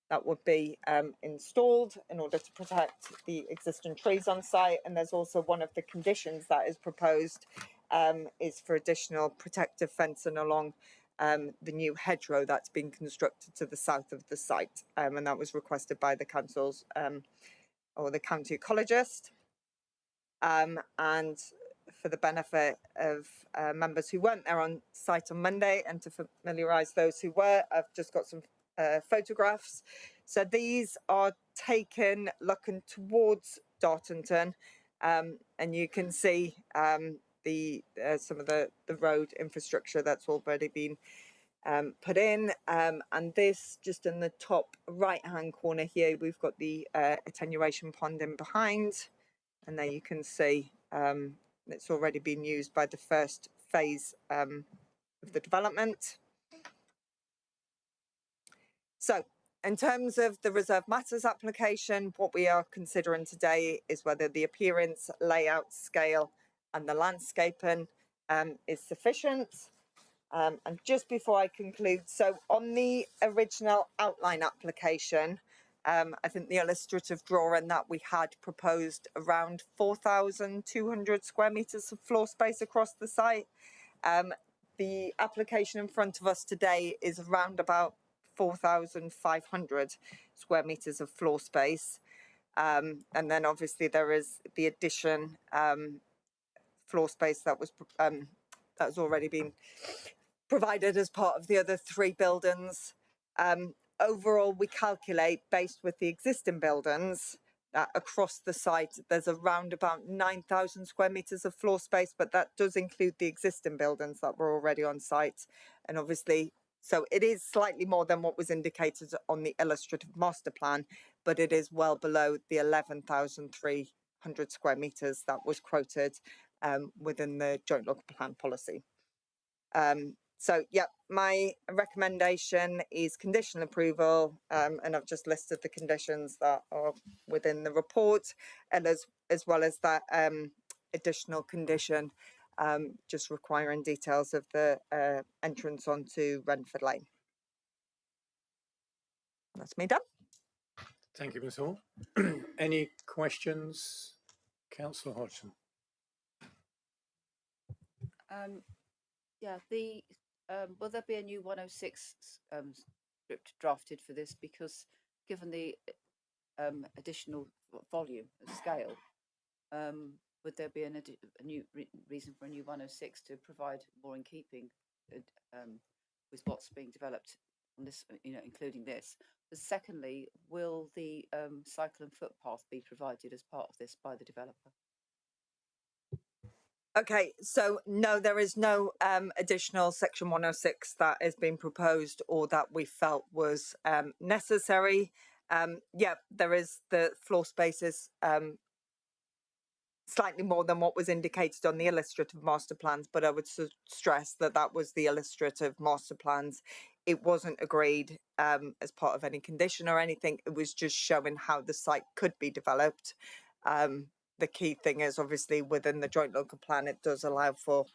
that would be installed in order to protect the existing trees on site. And there's also one of the conditions that is proposed is for additional protective fencing along the new hedgerow that's been constructed to the south of the site, and that was requested by the council's or the county ecologist. And for the benefit of members who weren't there on site on Monday, and to familiarise those who were, I've just got some photographs. So these are taken looking towards Dartington, and you can see some of the road infrastructure that's already been put in, and this just in the top right hand corner here, we've got the attenuation pond in behind. And there you can see it's already been used by the first phase of the development. So in terms of the Reserve Matters application, what we are considering today is whether the appearance, layout, scale and the landscaping is sufficient. And just before I conclude, so on the original outline application, I think the illustrative drawing that we had proposed around 4,200 square metres of floor space across the site. The application in front of us today is around about 4,500 square metres of floor space. And then obviously there is the addition floor space that was already been provided as part of the other three buildings. Overall, we calculate, based with the existing buildings, that across the site there's around about 9,000 square metres of floor space, but that does include the existing buildings that were already on site. And obviously, so it is slightly more than what was indicated on the illustrative master plan, but it is well below the 11,300 square metres that was quoted within the joint local plan policy. So, yeah, my recommendation is conditional approval, and I've just listed the conditions that are within the report, and as well as that additional condition, just requiring details of the entrance onto Renford Lane. That's me done. Thank you, Ms Hall. Any questions? Councillor Hodgson. Yeah, will there be a new 106 script drafted for this? Because given the additional volume of scale, would there be a new reason for a new 106 to provide more in keeping with what's being developed on this, including this? But secondly, will the cycle and footpath be provided as part of this by the developer? Okay, so no, there is no additional section 106 that has been proposed or that we felt was necessary. Yeah, there is the floor spaces slightly more than what was indicated on the illustrative master plans, but I would stress that that was the illustrative master plans. It wasn't agreed as part of any condition or anything. It was just showing how the site could be developed. The key thing is obviously within the joint local plan, it does allow for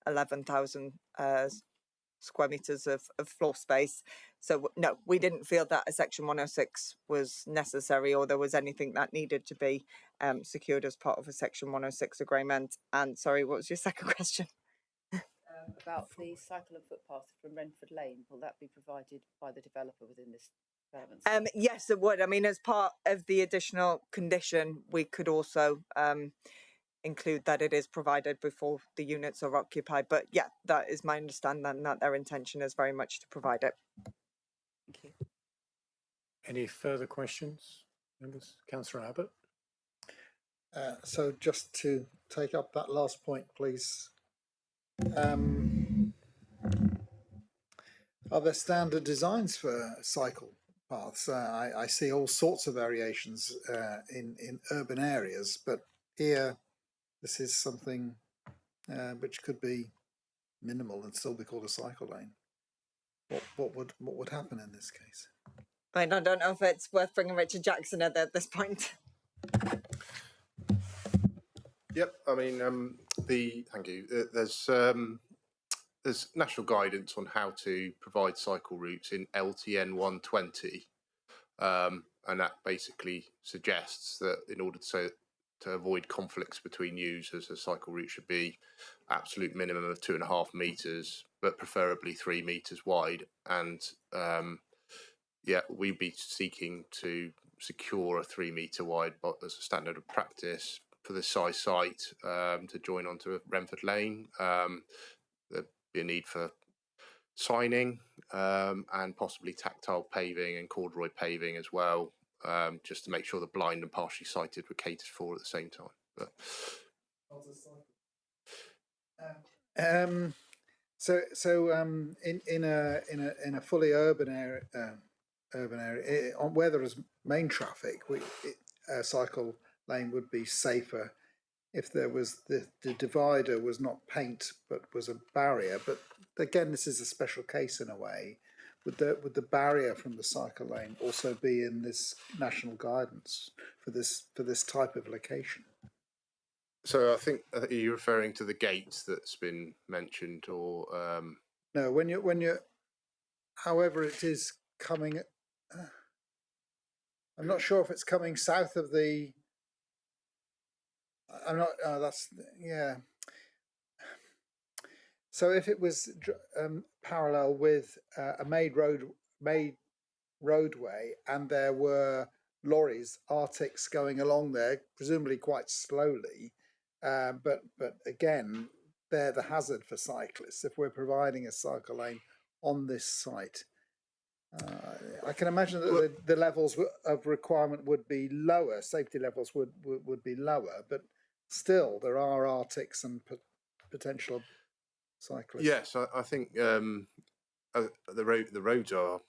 11,000 square metres of floor space. So no, we didn't feel that a section 106 was necessary or there was anything that needed to be secured as part of a section 106 agreement. And sorry, what was your second question? About the cycle and footpath from Renford Lane, will that be provided by the developer within this development? Yes, it would. I mean, as part of the additional condition, we could also include that it is provided before the units are occupied. But yeah, that is my understanding, that their intention is very much to provide it. Thank you. Any further questions, members? Councillor Abbott? So just to take up that last point, please. Are there standard designs for cycle paths? I see all sorts of variations in urban areas, but here this is something which could be minimal and still be called a cycle lane. What would happen in this case? I don't know if it's worth bringing Richard Jackson at this point. Yep, I mean, thank you. There's national guidance on how to provide cycle routes in LTN 120, and that basically suggests that in order to avoid conflicts between users, a cycle route should be absolute minimum of 2.5 metres, but preferably 3 metres wide. And yeah, we'd be seeking to secure a 3 metre wide as a standard of practice for the size site to join onto Renford Lane. There'd be a need for signing and possibly tactile paving and corduroy paving as well, just to make sure the blind and partially sighted were catered for at the same time. But in a fully urban area, where there is main traffic, a cycle lane would be safer if there was the divider was not paint but was a barrier. But again, this is a special case in a way. Would the barrier from the cycle lane also be in this national guidance for this type of location? So I think you're referring to the gate that's been mentioned, or no? When you're, however, it is coming. I'm not sure if it's coming south of the. I'm not. That's yeah. So if it was parallel with a made roadway, and there were lorries, Arctics going along there, presumably quite slowly, but again, they're the hazard for cyclists. If we're providing a cycle lane on this site, I can imagine that the levels of requirement would be lower. Safety levels would be lower, but still, there are Arctics and potential cyclists. Yes, I think the roads are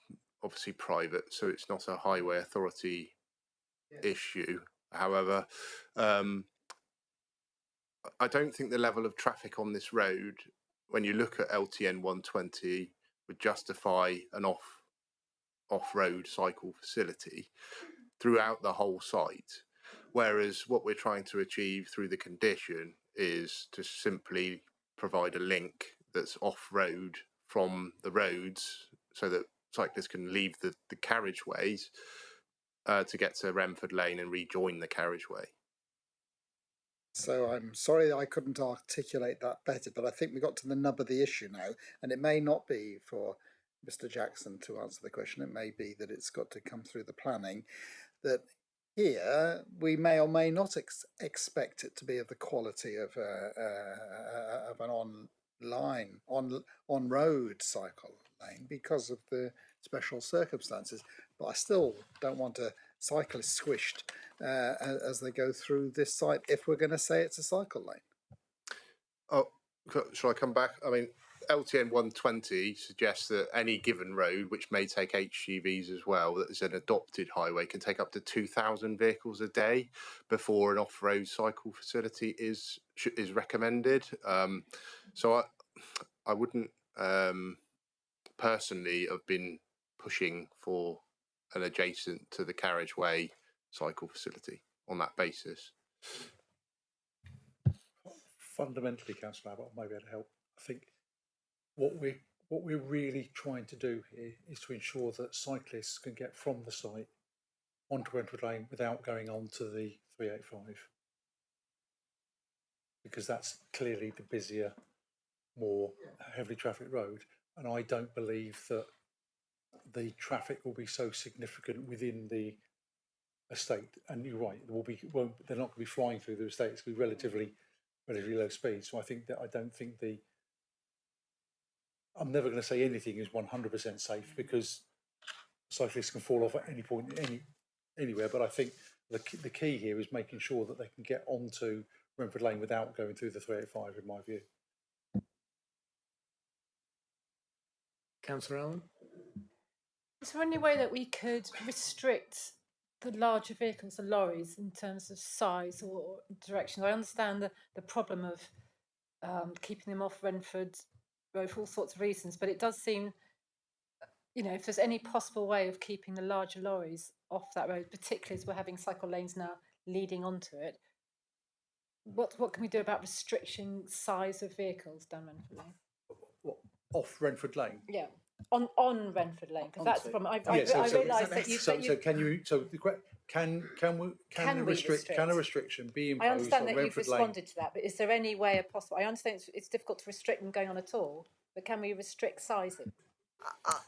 obviously private, so it's not a highway authority issue. However, I don't think the level of traffic on this road, when you look at LTN 120, would justify an off-road cycle facility throughout the whole site. Whereas what we're trying to achieve through the condition is to simply provide a link that's off-road from the roads so that cyclists can leave the carriageways to get to Renford Lane and rejoin the carriageway. So I'm sorry I couldn't articulate that better, but I think we got to the nub of the issue now, and it may not be for Mr. Jackson to answer the question. It may be that it's got to come through the planning, that here we may or may not expect it to be of the quality of an on-road cycle lane because of the special circumstances. But I still don't want a cyclist squished as they go through this site if we're going to say it's a cycle lane. Oh, shall I come back? I mean, LTN 120 suggests that any given road, which may take HGVs as well, that is an adopted highway, can take up to 2,000 vehicles a day before an off-road cycle facility is recommended. So I wouldn't personally have been pushing for an adjacent to the carriageway cycle facility on that basis. Fundamentally, Councillor Abbott, I may be able to help. I think what we're really trying to do here is to ensure that cyclists can get from the site onto Renford Lane without going on to the 385, because that's clearly the busier, more heavily trafficked road, and I don't believe that the traffic will be so significant within the estate. And you're right, they're not going to be flying through the estate. It's going to be relatively relatively low speed. So I don't think I'm never going to say anything is 100% safe, because cyclists can fall off at any point, anywhere. But I think the key here is making sure that they can get onto Renford Lane without going through the 385, in my view. Councillor Allen? Is there any way that we could restrict the larger vehicles, the lorries, in terms of size or direction? I understand the problem of keeping them off Renford Road for all sorts of reasons, but it does seem, if there's any possible way of keeping the larger lorries off that road, particularly as we're having cycle lanes now leading onto it, what can we do about restricting size of vehicles down Renford Lane? What, off Renford Lane? Yeah, on Renford Lane, because that's the problem. I realise that you. So can you? So can a restriction be imposed? I understand on that you've Renford Lane? responded to that, but is there any way possible? I understand it's difficult to restrict them going on at all, but can we restrict sizing?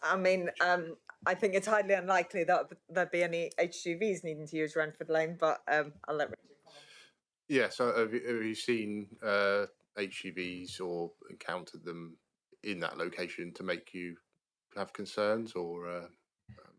I mean, I think it's highly unlikely that there'd be any HGVs needing to use Renford Lane, but I'll let Richard comment. Yeah, so have you seen HGVs or encountered them in that location to make you have concerns, or?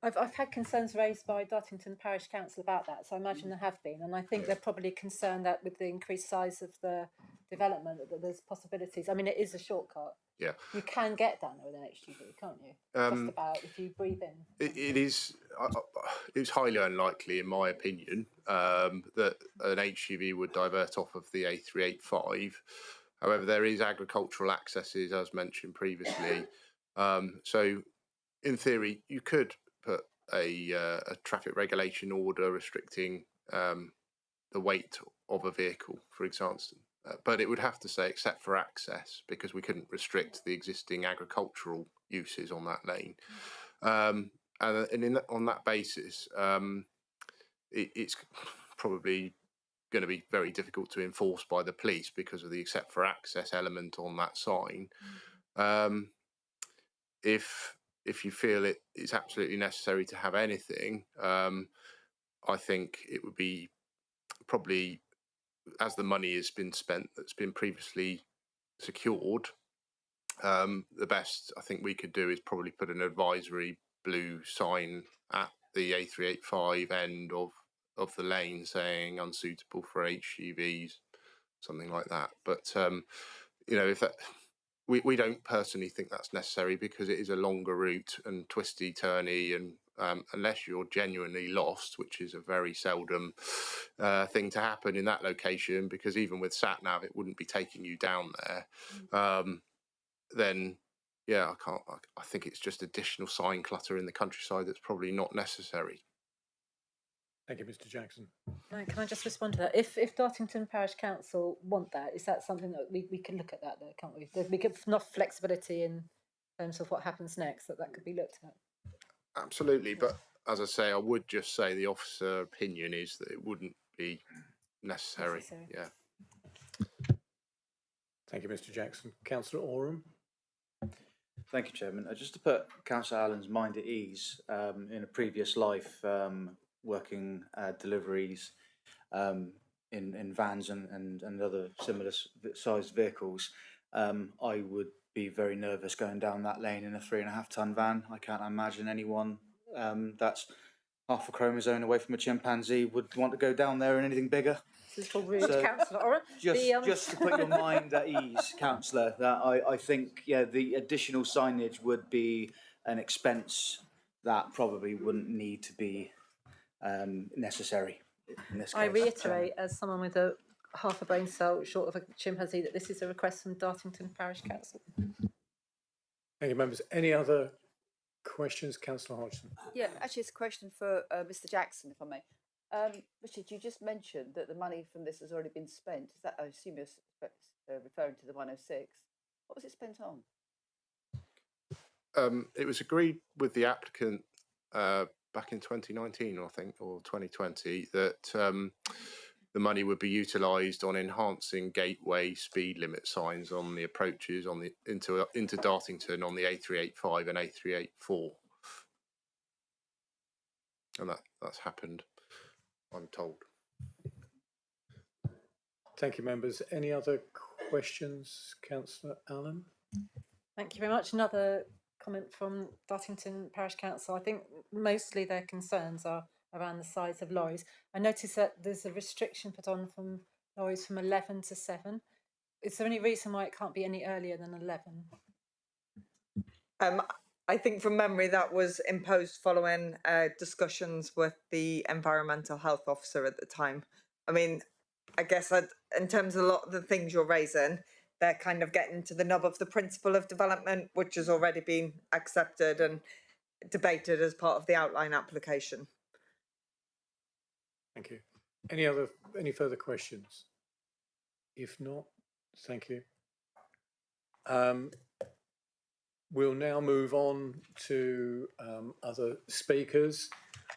I've had concerns raised by Dartington Parish Council about that, so I imagine there have been, and I think they're probably concerned that with the increased size of the development, that there's possibilities. I mean, it is a shortcut. Yeah. You can get down there with an HGV, can't you? Just about, if you breathe in. It's highly unlikely, in my opinion, that an HGV would divert off of the A385. However, there is agricultural accesses, as mentioned previously. So, in theory, you could put a traffic regulation order restricting the weight of a vehicle, for example. But it would have to say except for access, because we couldn't restrict the existing agricultural uses on that lane. On that basis, it's probably going to be very difficult to enforce by the police because of the except for access element on that sign. If you feel it is absolutely necessary to have anything, I think it would be probably, as the money has been spent that's been previously secured, the best I think we could do is probably put an advisory blue sign at the A385 end of the lane saying unsuitable for HGVs, something like that. But if that, we don't personally think that's necessary, because it is a longer route and twisty turny, and unless you're genuinely lost, which is a very seldom thing to happen in that location, because even with sat nav it wouldn't be taking you down there, then yeah, I think it's just additional sign clutter in the countryside that's probably not necessary. Thank you, Mr. Jackson. Can I just respond to that? If Dartington Parish Council want that, is that something that we can look at that, though, can't we? We give enough flexibility in terms of what happens next that could be looked at. Absolutely, but as I say, I would just say the officer opinion is that it wouldn't be necessary. Yeah. Thank you, Mr. Jackson. Councillor Oram. Thank you, Chairman. Just to put Councillor Allen's mind at ease, in a previous life, working deliveries in vans and other similar sized vehicles, I would be very nervous going down that lane in a 3.5 ton van. I can't imagine anyone that's half a chromosome away from a chimpanzee would want to go down there in anything bigger. This is for rude, Councillor Oram. Just to put your mind at ease, Councillor, that I think the additional signage would be an expense that probably wouldn't need to be necessary in this case. I reiterate, as someone with half a brain cell short of a chimpanzee, that this is a request from Dartington Parish Council. Thank you, members. Any other questions? Councillor Hodgson. Yeah, actually, it's a question for Mr. Jackson, if I may. Richard, you just mentioned that the money from this has already been spent. Is that, I assume you're referring to the 106? What was it spent on? It was agreed with the applicant back in 2019, I think, or 2020, that the money would be utilised on enhancing gateway speed limit signs on the approaches on the into Dartington on the A385 and A384, and that's happened, I'm told. Thank you, members. Any other questions, Councillor Allen? Thank you very much. Another comment from Dartington Parish Council. I think mostly their concerns are around the size of lorries. I noticed that there's a restriction put on from lorries from 11 to 7. Is there any reason why it can't be any earlier than 11? I think from memory that was imposed following discussions with the environmental health officer at the time. I mean, I guess in terms of a lot of the things you're raising, they're kind of getting to the nub of the principle of development, which has already been accepted and debated as part of the outline application. Thank you. Any further questions? If not, thank you. We'll now move on to other speakers.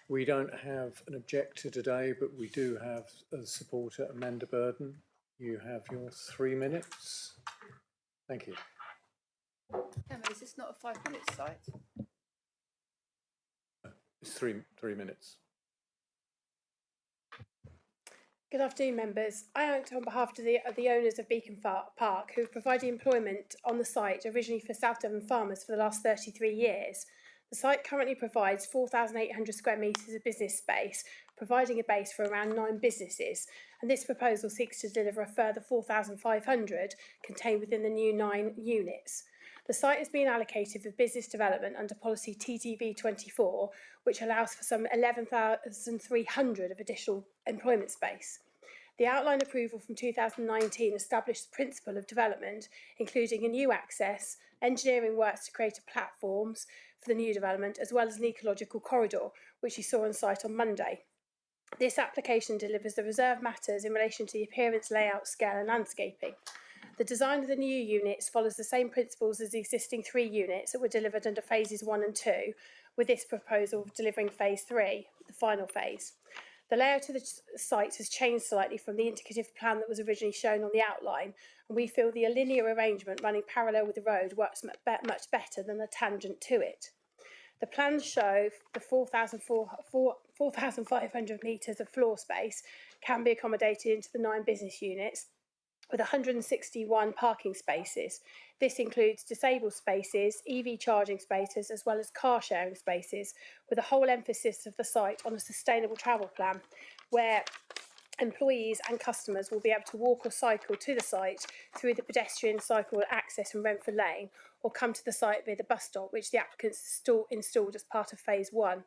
We don't have an objector today, but we do have a supporter, Amanda Burden. You have your 3 minutes. Thank you. Emma, is this not a 5-minute site? It's three minutes. Good afternoon, members. I act on behalf of the owners of Beacon Park, who have provided employment on the site originally for South Devon farmers for the last 33 years. The site currently provides 4,800 square metres of business space, providing a base for around 9 businesses, and this proposal seeks to deliver a further 4,500 contained within the new 9 units. The site has been allocated for business development under policy TTV 24, which allows for some 11,300 of additional employment space. The outline approval from 2019 established the principle of development, including a new access, engineering works to create platforms for the new development, as well as an ecological corridor, which you saw on site on Monday. This application delivers the reserved matters in relation to the appearance, layout, scale and landscaping. The design of the new units follows the same principles as the existing 3 units that were delivered under phases 1 and 2, with this proposal delivering phase 3, the final phase. The layout of the site has changed slightly from the indicative plan that was originally shown on the outline, and we feel the linear arrangement running parallel with the road works much better than the tangent to it. The plans show the 4,500 metres of floor space can be accommodated into the 9 business units, with 161 parking spaces. This includes disabled spaces, EV charging spaces, as well as car sharing spaces, with a whole emphasis of the site on a sustainable travel plan, where employees and customers will be able to walk or cycle to the site through the pedestrian cycle access from Renford Lane, or come to the site via the bus stop, which the applicants installed as part of phase 1.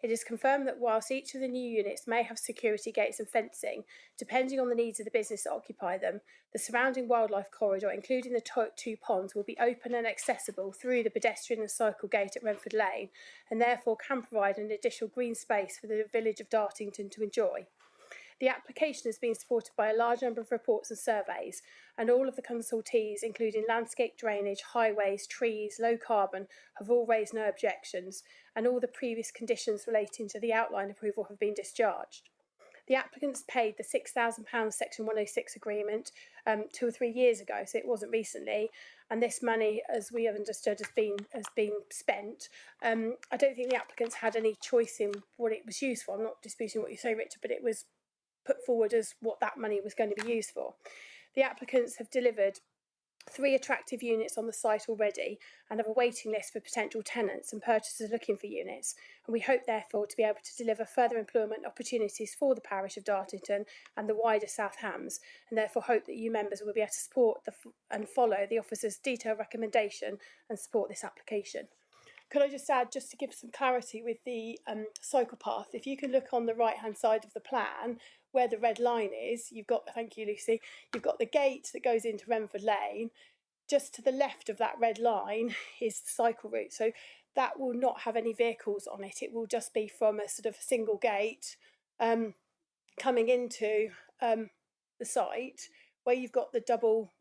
It is confirmed that whilst each of the new units may have security gates and fencing, depending on the needs of the business that occupy them, the surrounding wildlife corridor, including the 2 ponds, will be open and accessible through the pedestrian and cycle gate at Renford Lane, and therefore can provide an additional green space for the village of Dartington to enjoy. The application has been supported by a large number of reports and surveys, and all of the consultees, including landscape drainage, highways, trees, low carbon, have all raised no objections, and all the previous conditions relating to the outline approval have been discharged. The applicants paid the £6,000 Section 106 agreement 2 or 3 years ago, so it wasn't recently, and this money, as we have understood, has been spent. I don't think the applicants had any choice in what it was used for. I'm not disputing what you say, Richard, but it was put forward as what that money was going to be used for. The applicants have delivered 3 attractive units on the site already and have a waiting list for potential tenants and purchasers looking for units, and we hope therefore to be able to deliver further employment opportunities for the parish of Dartington and the wider South Hams, and therefore hope that you members will be able to support and follow the officer's detailed recommendation and support this application. Could I just add, just to give some clarity with the cycle path, if you can look on the right hand side of the plan where the red line is, you've got, thank you Lucy, you've got the gate that goes into Renford Lane. Just to the left of that red line is the cycle route, so that will not have any vehicles on it. It will just be from a sort of single gate coming into the site, where you've got the double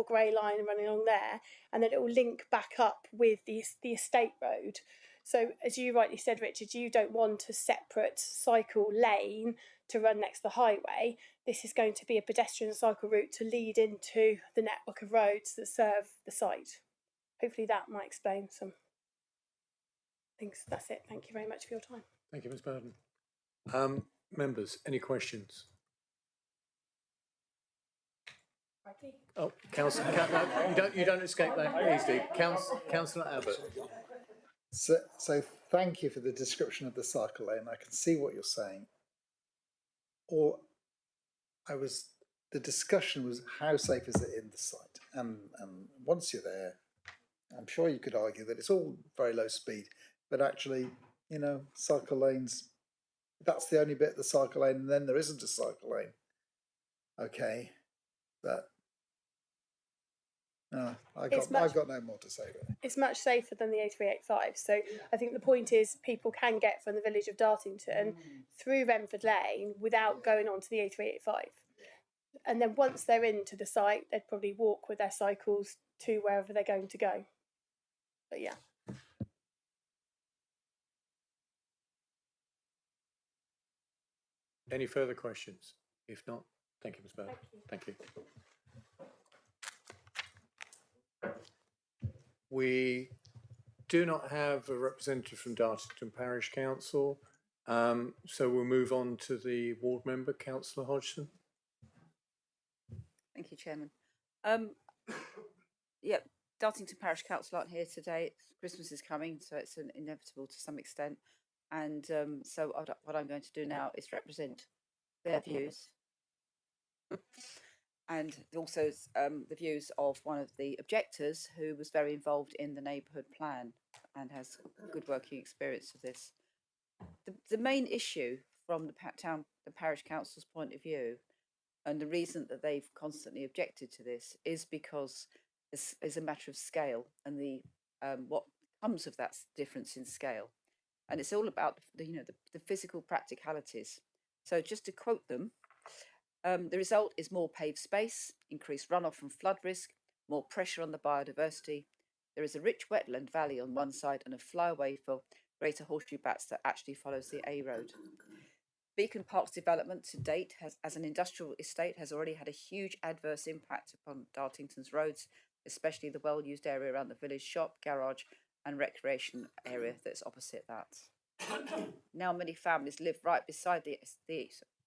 grey line running along there, and then it will link back up with the estate road. So as you rightly said, Richard, you don't want a separate cycle lane to run next to the highway. This is going to be a pedestrian cycle route to lead into the network of roads that serve the site. Hopefully that might explain some things. That's it. Thank you very much for your time. Thank you, Ms. Burden. Members, any questions? Oh, Councillor, you don't escape that easily. Councillor Abbott. So thank you for the description of the cycle lane. I can see what you're saying. The discussion was how safe is it in the site? And once you're there, I'm sure you could argue that it's all very low speed, but actually, you know, cycle lanes, that's the only bit of the cycle lane, and then there isn't a cycle lane. Okay, but I've got no more to say really. It's much safer than the A385. So I think the point is people can get from the village of Dartington through Renford Lane without going onto the A385. And then once they're into the site, they'd probably walk with their cycles to wherever they're going to go. But yeah. Any further questions? If not, thank you, Ms. Bell. Thank you. We do not have a representative from Dartington Parish Council, so we'll move on to the ward member, Councillor Hodgson. Thank you, Chairman. Dartington Parish Council aren't here today. Christmas is coming, so it's inevitable to some extent. And so what I'm going to do now is represent their views. And also the views of one of the objectors who was very involved in the neighbourhood plan and has good working experience of this. The main issue from the parish council's point of view, and the reason that they've constantly objected to this, is because it's a matter of scale and the what comes of that difference in scale, and it's all about the physical practicalities. So just to quote them. The result is more paved space, increased runoff from flood risk, more pressure on the biodiversity. There is a rich wetland valley on one side and a flyaway for greater horseshoe bats that actually follows the A road. Beacon Park's development to date as an industrial estate has already had a huge adverse impact upon Dartington's roads, especially the well-used area around the village shop, garage and recreation area that's opposite that. Now many families live right beside the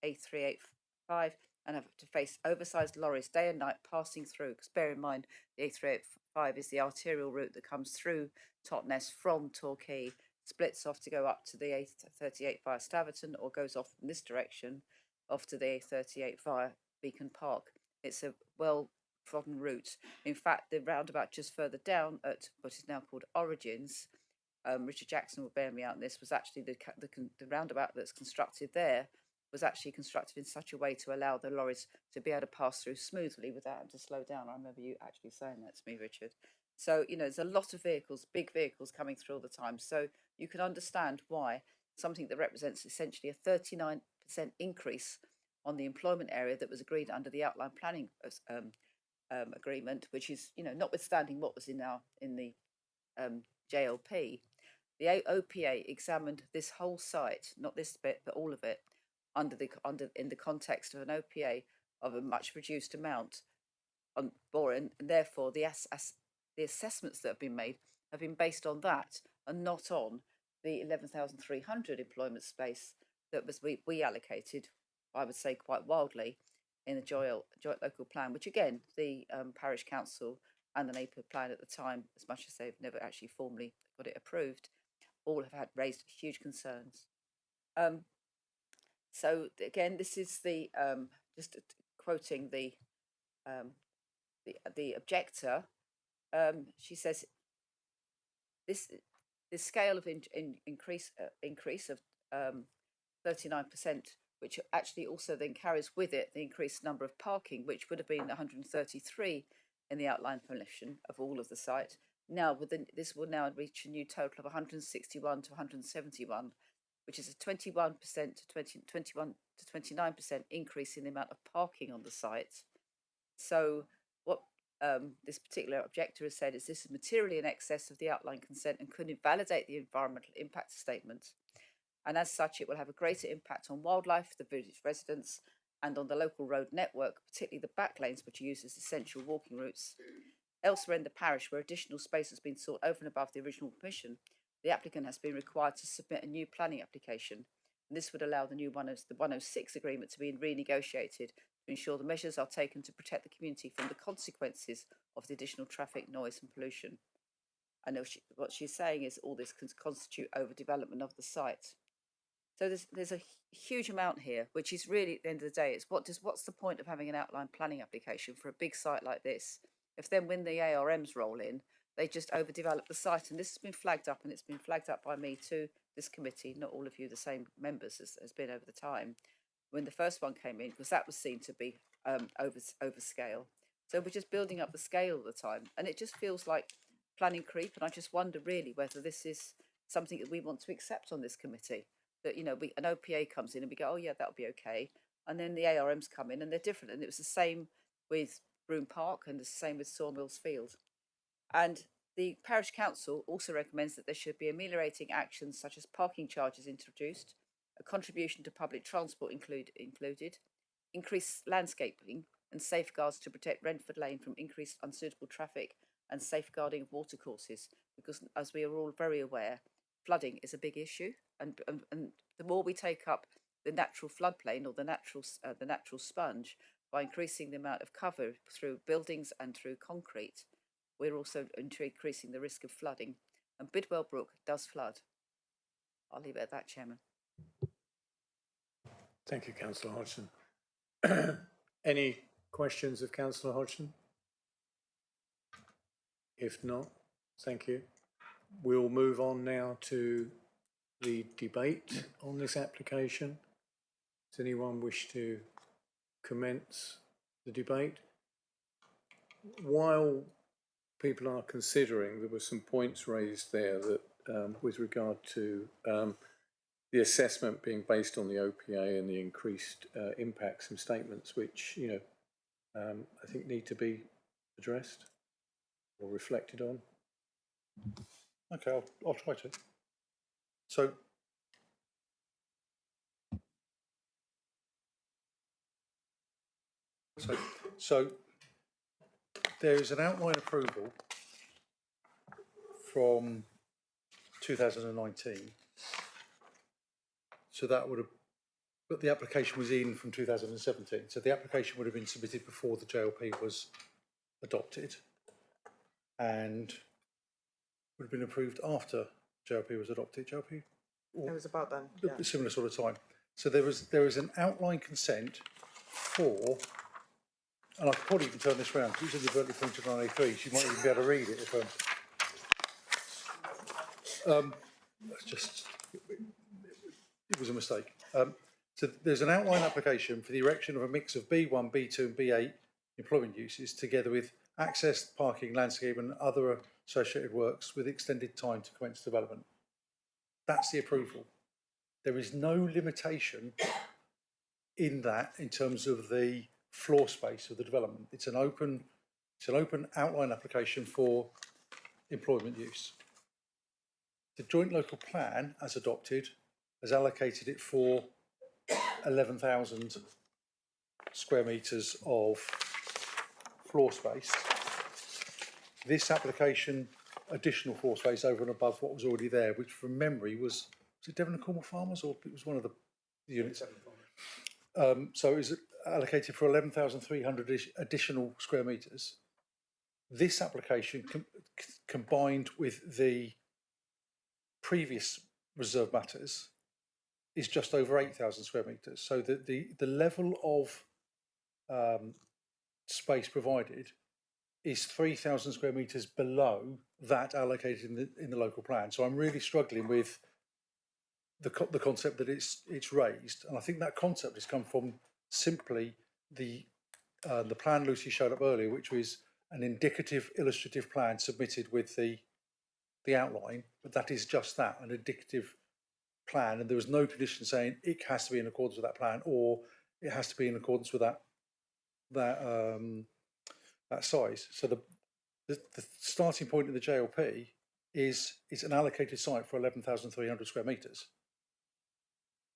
A385 and have to face oversized lorries day and night passing through, because bear in mind the A385 is the arterial route that comes through Totnes from Torquay, splits off to go up to the A38 via Staverton, or goes off in this direction off to the A38 via Beacon Park. It's a well-trodden route. In fact, the roundabout just further down at what is now called Origins, Richard Jackson will bear me out on this, was actually the roundabout that's constructed there was actually constructed in such a way to allow the lorries to be able to pass through smoothly without having to slow down. I remember you actually saying that to me, Richard. So, there's a lot of vehicles, big vehicles coming through all the time. So you can understand why something that represents essentially a 39% increase on the employment area that was agreed under the outline planning agreement, which is, notwithstanding what was in the JLP, the OPA examined this whole site, not this bit, but all of it, in the context of an OPA of a much reduced amount on boring, and therefore the assessments that have been made have been based on that and not on the 11,300 employment space that we allocated, I would say quite wildly, in the joint local plan, which again the parish council and the neighbourhood plan at the time, as much as they've never actually formally got it approved, all have raised huge concerns. So again, this is the just quoting the objector. She says this scale of increase of 39%, which actually also then carries with it the increased number of parking, which would have been 133 in the outline permission of all of the site. Now this will now reach a new total of 161 to 171. Which is a 21% to 29% increase in the amount of parking on the site. So what this particular objector has said is this is materially in excess of the outline consent and could invalidate the environmental impact statement. And as such, it will have a greater impact on wildlife, the village residents, and on the local road network, particularly the back lanes, which are used as essential walking routes. Elsewhere in the parish, where additional space has been sought over and above the original permission, the applicant has been required to submit a new planning application, and this would allow the new 106 agreement to be renegotiated to to ensure the measures are taken to protect the community from the consequences of the additional traffic, noise and pollution. I know what she's saying is all this can constitute overdevelopment of the site. So there's a huge amount here, which is really at the end of the day, it's what's the point of having an outline planning application for a big site like this? If then when the ARMs roll in, they just overdevelop the site. And this has been flagged up, and it's been flagged up by me to this committee, not all of you the same members as been over the time, when the first one came in, because that was seen to be overscale. So we're just building up the scale all the time. And it just feels like planning creep. And I just wonder really whether this is something that we want to accept on this committee. That, you know, an OPA comes in and we go, oh yeah, that'll be okay. And then the ARMs come in and they're different. And it was the same with Broome Park and the same with Sawmills Field. And the Parish Council also recommends that there should be ameliorating actions such as parking charges introduced, a contribution to public transport included, increased landscaping and safeguards to protect Renford Lane from increased unsuitable traffic and safeguarding of watercourses, because as we are all very aware, flooding is a big issue, and the more we take up the natural floodplain or the natural sponge by increasing the amount of cover through buildings and through concrete, we're also increasing the risk of flooding. And Bidwell Brook does flood. I'll leave it at that, Chairman. Thank you, Councillor Hodgson. Any questions of Councillor Hodgson? If not, thank you. We'll move on now to the debate on this application. Does anyone wish to commence the debate? While people are considering, there were some points raised there that with regard to the assessment being based on the OPA and the increased impacts and statements, which, you know, I think need to be addressed or reflected on. Okay, I'll try to. So there is an outline approval from 2019. So that would have, but the application was in from 2017. So the application would have been submitted before the JLP was adopted, and would have been approved after JLP was adopted. JLP? It was about then. A Yeah. similar sort of time. So there was an outline consent for, and I could probably even turn this round, because it's inadvertently printed on A3, so you might even be able to read it if that's just, it was a mistake. So there's an outline application for the erection of a mix of B1, B2 and B8 employment uses, together with access, parking, landscape and other associated works with extended time to commence development. That's the approval. There is no limitation in that in terms of the floor space of the development. It's an open outline application for employment use. The joint local plan, as adopted, has allocated it for 11,000 square metres of floor space. This application, additional floor space over and above what was already there, which from memory was it Devon and Cornwall Farmers, or it was one of the units? So it was allocated for 11,300 additional square metres. This application combined with the previous reserve matters is just over 8,000 square metres. So the level of space provided is 3,000 square metres below that allocated in the local plan. So I'm really struggling with the concept that it's raised, and I think that concept has come from simply the plan Lucy showed up earlier, which was an indicative illustrative plan submitted with the outline, but that is just that, an indicative plan, and there was no condition saying it has to be in accordance with that plan or it has to be in accordance with that size. So the starting point of the JLP is it's an allocated site for 11,300 square metres.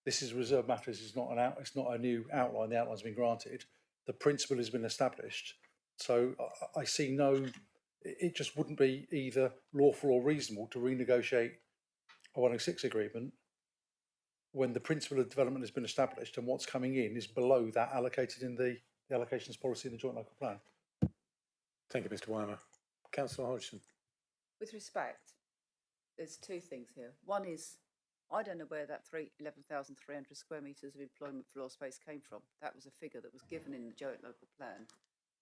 This is reserve matters. It's not a new outline. The outline's been granted. The principle has been established. So I see no. It just wouldn't be either lawful or reasonable to renegotiate a 106 agreement when the principle of development has been established and what's coming in is below that allocated in the the allocations policy in the joint local plan. Thank you, Mr. Weimer. Councillor Hodgson. With respect, there's two things here. One is, I don't know where that 11,300 square metres of employment floor space came from. That was a figure that was given in the joint local plan,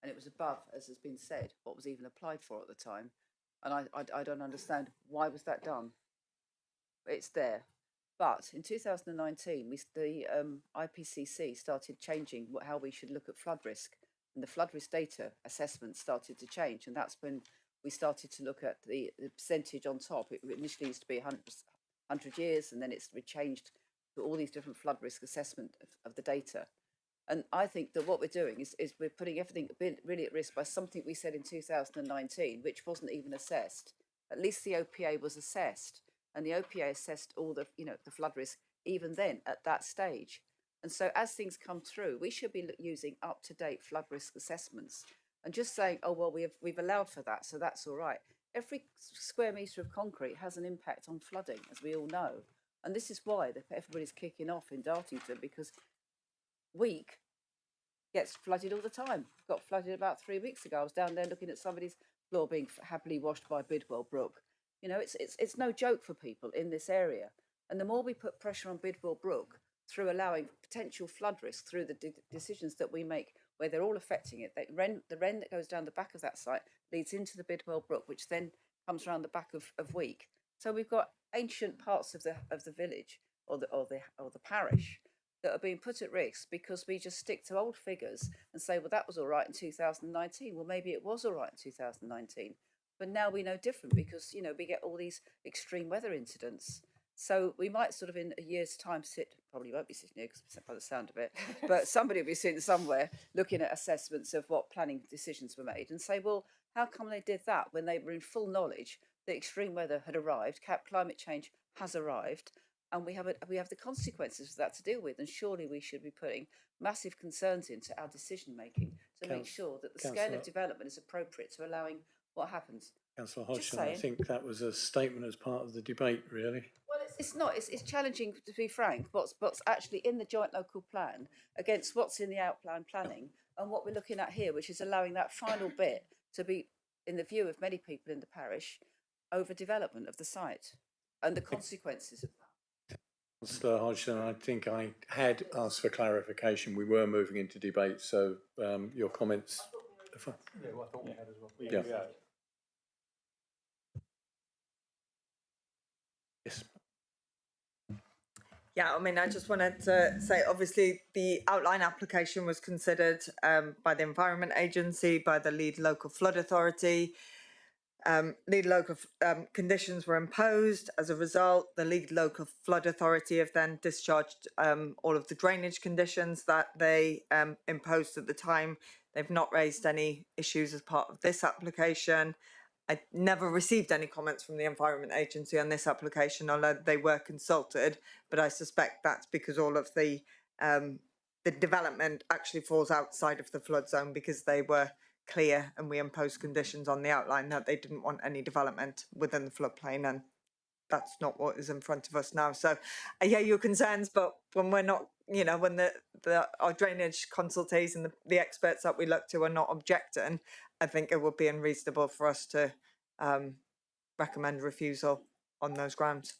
and it was above, as has been said, what was even applied for at the time. And I don't understand, why was that done? It's there. But in 2019, the IPCC started changing how we should look at flood risk, and the flood risk data assessment started to change, and that's when we started to look at the percentage on top. It initially used to be 100 years, and then it's changed to all these different flood risk assessment of the data. And I think that what we're doing is we're putting everything really at risk by something we said in 2019, which wasn't even assessed. At least the OPA was assessed, and the OPA assessed all the, the flood risk even then at that stage. And so as things come through, we should be using up-to-date flood risk assessments and just saying, oh, well, we've allowed for that, so that's all right. Every square metre of concrete has an impact on flooding, as we all know. And this is why everybody's kicking off in Dartington, because Week gets flooded all the time. Got flooded about 3 weeks ago. I was down there looking at somebody's floor being happily washed by Bidwell Brook. It's no joke for people in this area. And the more we put pressure on Bidwell Brook through allowing potential flood risk through the decisions that we make, where they're all affecting it, the Wren that goes down the back of that site leads into the Bidwell Brook, which then comes around the back of Week. So we've got ancient parts of the village or the parish that are being put at risk because we just stick to old figures and say, well, that was all right in 2019. Well, maybe it was all right in 2019, but now we know different because we get all these extreme weather incidents. So we might sort of in a year's time probably won't be sitting here because by the sound of it, but somebody will be sitting somewhere looking at assessments of what planning decisions were made and say, well, how come they did that when they were in full knowledge that extreme weather had arrived, climate change has arrived, and we have the consequences of that to deal with, and surely we should be putting massive concerns into our decision making to make sure that the scale of development is appropriate to allowing what happens. Councillor Hodgson, I think that was a statement as part of the debate, really. Well, it's not. It's challenging, to be frank, what's actually in the joint local plan against what's in the outline planning and what we're looking at here, which is allowing that final bit to be, in the view of many people in the parish, overdevelopment of the site and the consequences of that. Councillor Hodgson, I think I had asked for clarification. We were moving into debate, so your comments. Yeah, well, I thought we had as well. Yeah. Yes. Yeah, I mean, I just wanted to say, obviously, the outline application was considered by the Environment Agency, by the lead local flood authority. Lead local conditions were imposed. As a result, the lead local flood authority have then discharged all of the drainage conditions that they imposed at the time. They've not raised any issues as part of this application. I never received any comments from the Environment Agency on this application, although they were consulted, but I suspect that's because all of the development actually falls outside of the flood zone because they were clear and we imposed conditions on the outline that they didn't want any development within the floodplain, and that's not what is in front of us now. So I hear your concerns, but when we're not, when our drainage consultees and the experts that we look to are not objecting, I think it would be unreasonable for us to recommend refusal on those grounds.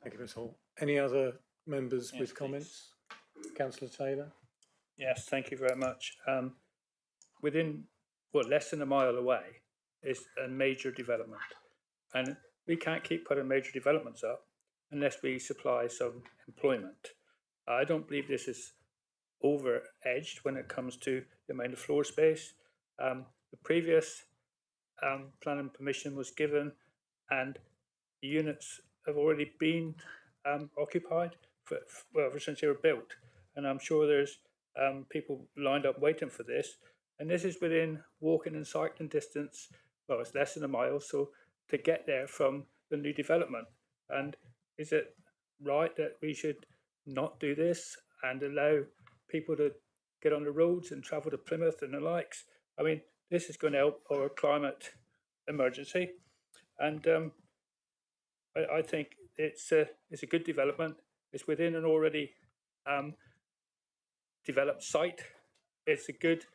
Thank you, Ms Hall. Any other members with comments? Councillor Taylor? Yes, thank you very much. Within, less than a mile away is a major development. And we can't keep putting major developments up unless we supply some employment. I don't believe this is over-edged when it comes to the amount of floor space. The previous planning permission was given and the units have already been occupied ever since they were built. And I'm sure there's people lined up waiting for this. And this is within walking and cycling distance. Well, it's less than a mile, so to get there from the new development. And is it right that we should not do this and allow people to get on the roads and travel to Plymouth and the likes? I mean, this is going to help our climate emergency. And I think it's a good development. It's within an already developed site. it's a good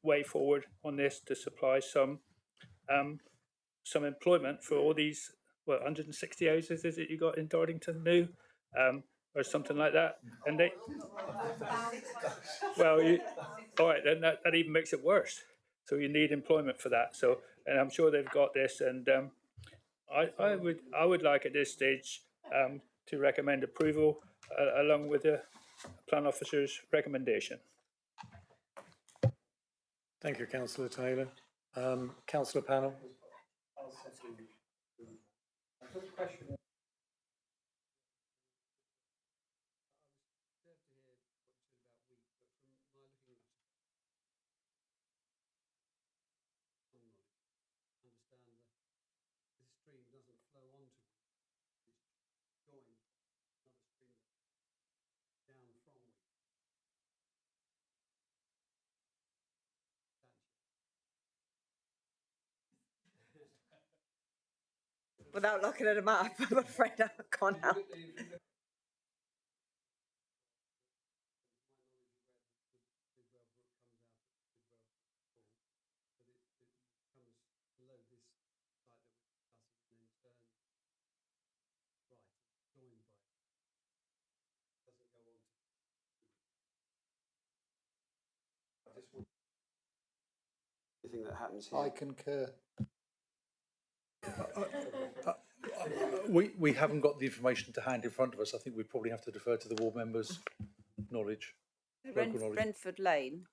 way forward on this to supply some employment for all these 160 houses is it you got in Dartington new, or something like that, and they all right, then that even makes it worse. So you need employment for that. So, and I'm sure they've got this, and I would like at this stage to recommend approval along with the plan officer's recommendation. Thank you, Councillor Taylor. Councillor Panel. Without looking at a map, I'm afraid I can't help. Anything that happens here. I concur. We haven't got the information to hand in front of us. I think we probably have to defer to the ward members' knowledge. Local knowledge. Renford Lane,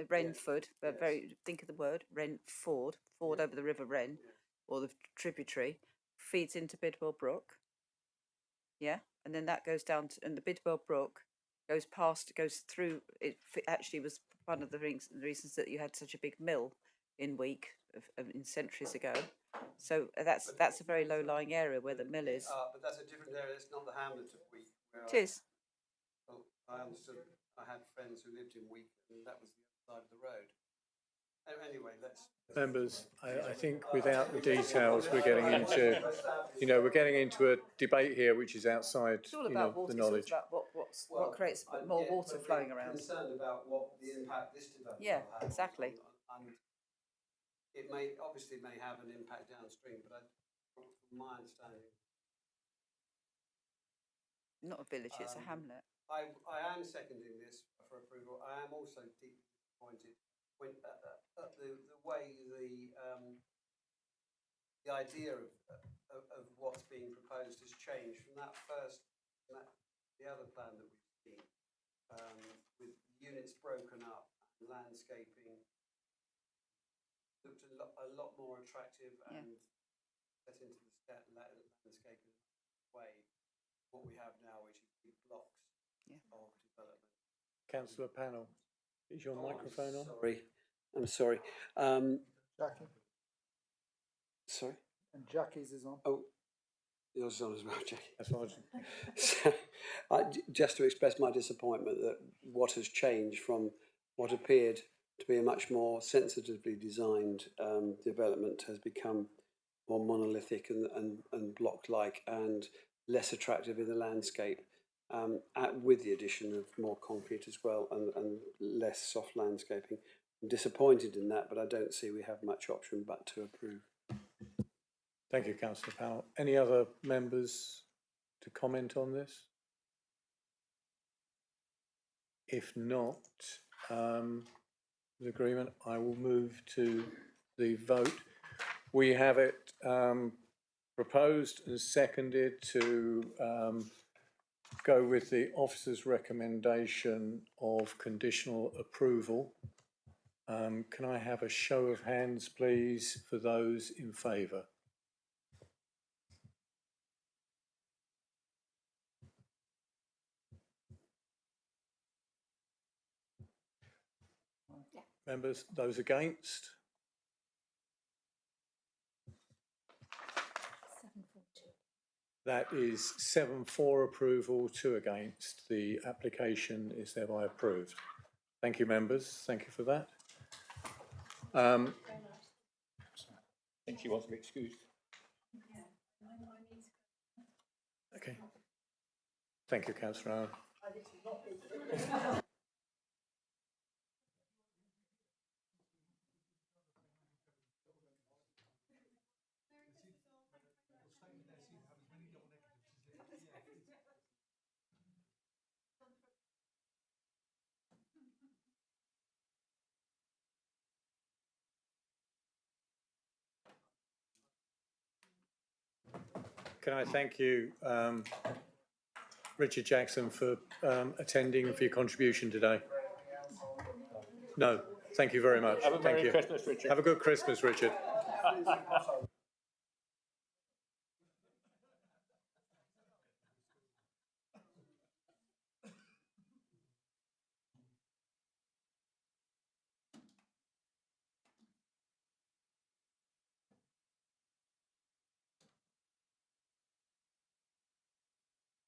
Renford, but think of the word, Ford over the River Ren, or the tributary, feeds into Bidwell Brook. Yeah, and then that goes down to, and the Bidwell Brook goes through, it actually was one of the reasons that you had such a big mill in Week in centuries ago. So that's a very low-lying area where the mill is. But that's a different area. It's not the hamlet of Week. It is. Well, I understood. I had friends who lived in Week, and that was the other side of the road. Anyway, let's. Members, I think without the details, we're getting into, we're getting into a debate here which is outside, It's all about water. the knowledge. It's all about what creates more water flowing around. Concerned about what the impact this development Yeah, will have. exactly. And it may have an impact downstream, but from my understanding, not a village, it's a hamlet. I am seconding this for approval. I am also deeply disappointed when at the way the idea of what's being proposed has changed from the other plan that we've seen, with units broken up and landscaping looked a lot more attractive and set into the landscaping way. What we have now, which is big blocks of development. Councillor Panel, is your microphone on? I'm sorry. Jackie. Sorry? And Jackie's is on. Oh, yours is on as well, Jackie. That's what just to express my disappointment that what has changed from what appeared to be a much more sensitively designed development has become more monolithic and block-like and less attractive in the landscape, with the addition of more concrete as well and less soft landscaping. I'm disappointed in that, but I don't see we have much option but to approve. Thank you, Councillor Powell. Any other members to comment on this? If not, the agreement, I will move to the vote. We have it proposed and seconded to go with the officer's recommendation of conditional approval. Can I have a show of hands, please, for those in favour? Members, those against? 742. That is 7-4 approval, 2 against. The application is thereby approved. Thank you, members. Thank you for that. I think she wants to be excused. Okay. Thank you, Councillor Allen. Can I thank you, Richard Jackson, for attending and for your contribution today? No, thank you very much. Have a Thank Merry you. Christmas, Richard. Have a good Christmas, Richard.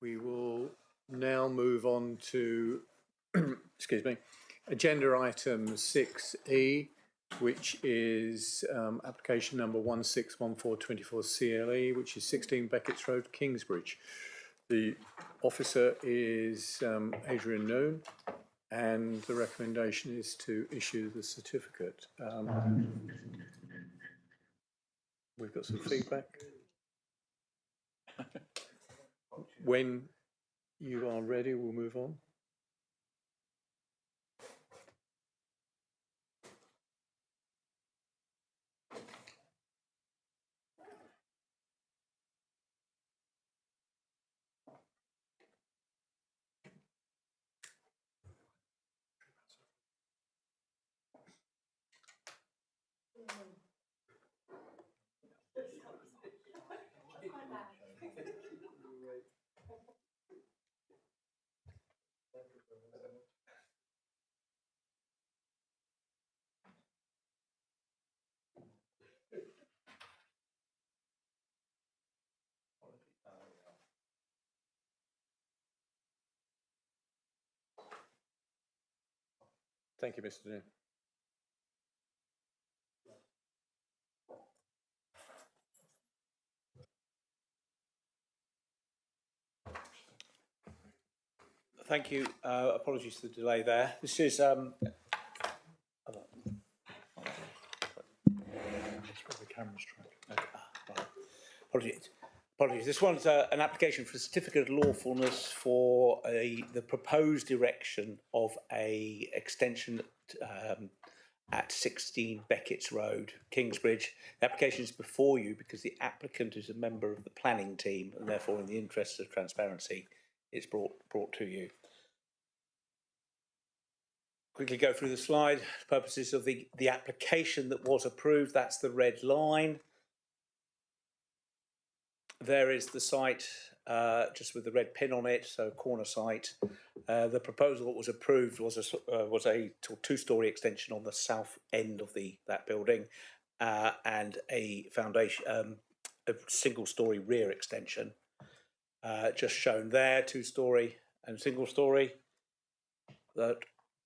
We will now move on to, excuse me, agenda item 6E, which is application number 161424 CLE, which is 16 Beckett's Road, Kingsbridge. The officer is Adrian Noon, and the recommendation is to issue the certificate. We've got some feedback. When you are ready, we'll move on. Thank you, Mr. Noon. Thank you. Apologies for the delay there. This is Apologies. This one's an application for a certificate of lawfulness for the proposed erection of a extension at 16 Beckett's Road, Kingsbridge. The application is before you because the applicant is a member of the planning team, and therefore, in the interests of transparency, it's brought to you. Quickly go through the slide. Purposes of the application that was approved, that's the red line. There is the site, just with the red pin on it, so corner site. The proposal that was approved was a two-storey extension on the south end of that building, and a foundation, a single-storey rear extension, just shown there, two-storey and single-storey. That,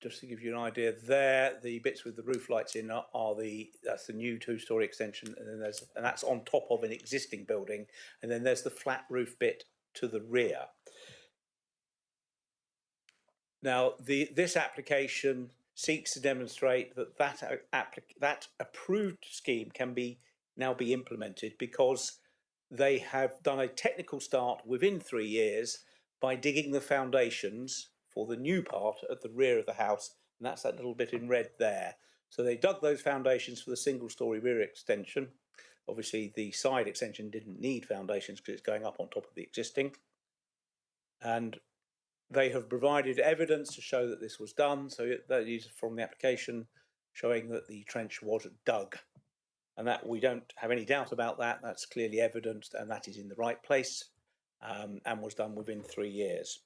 just to give you an idea, there the bits with the roof lights in that's the new two-storey extension, and then that's on top of an existing building, and then there's the flat roof bit to the rear. Now, this application seeks to demonstrate that approved scheme can now be implemented because they have done a technical start within 3 years by digging the foundations for the new part at the rear of the house, and that's that little bit in red there. So they dug those foundations for the single-storey rear extension. Obviously, the side extension didn't need foundations because it's going up on top of the existing. And they have provided evidence to show that this was done. So that is from the application showing that the trench was dug. And that we don't have any doubt about that. That's clearly evident, and that is in the right place, and was done within 3 years.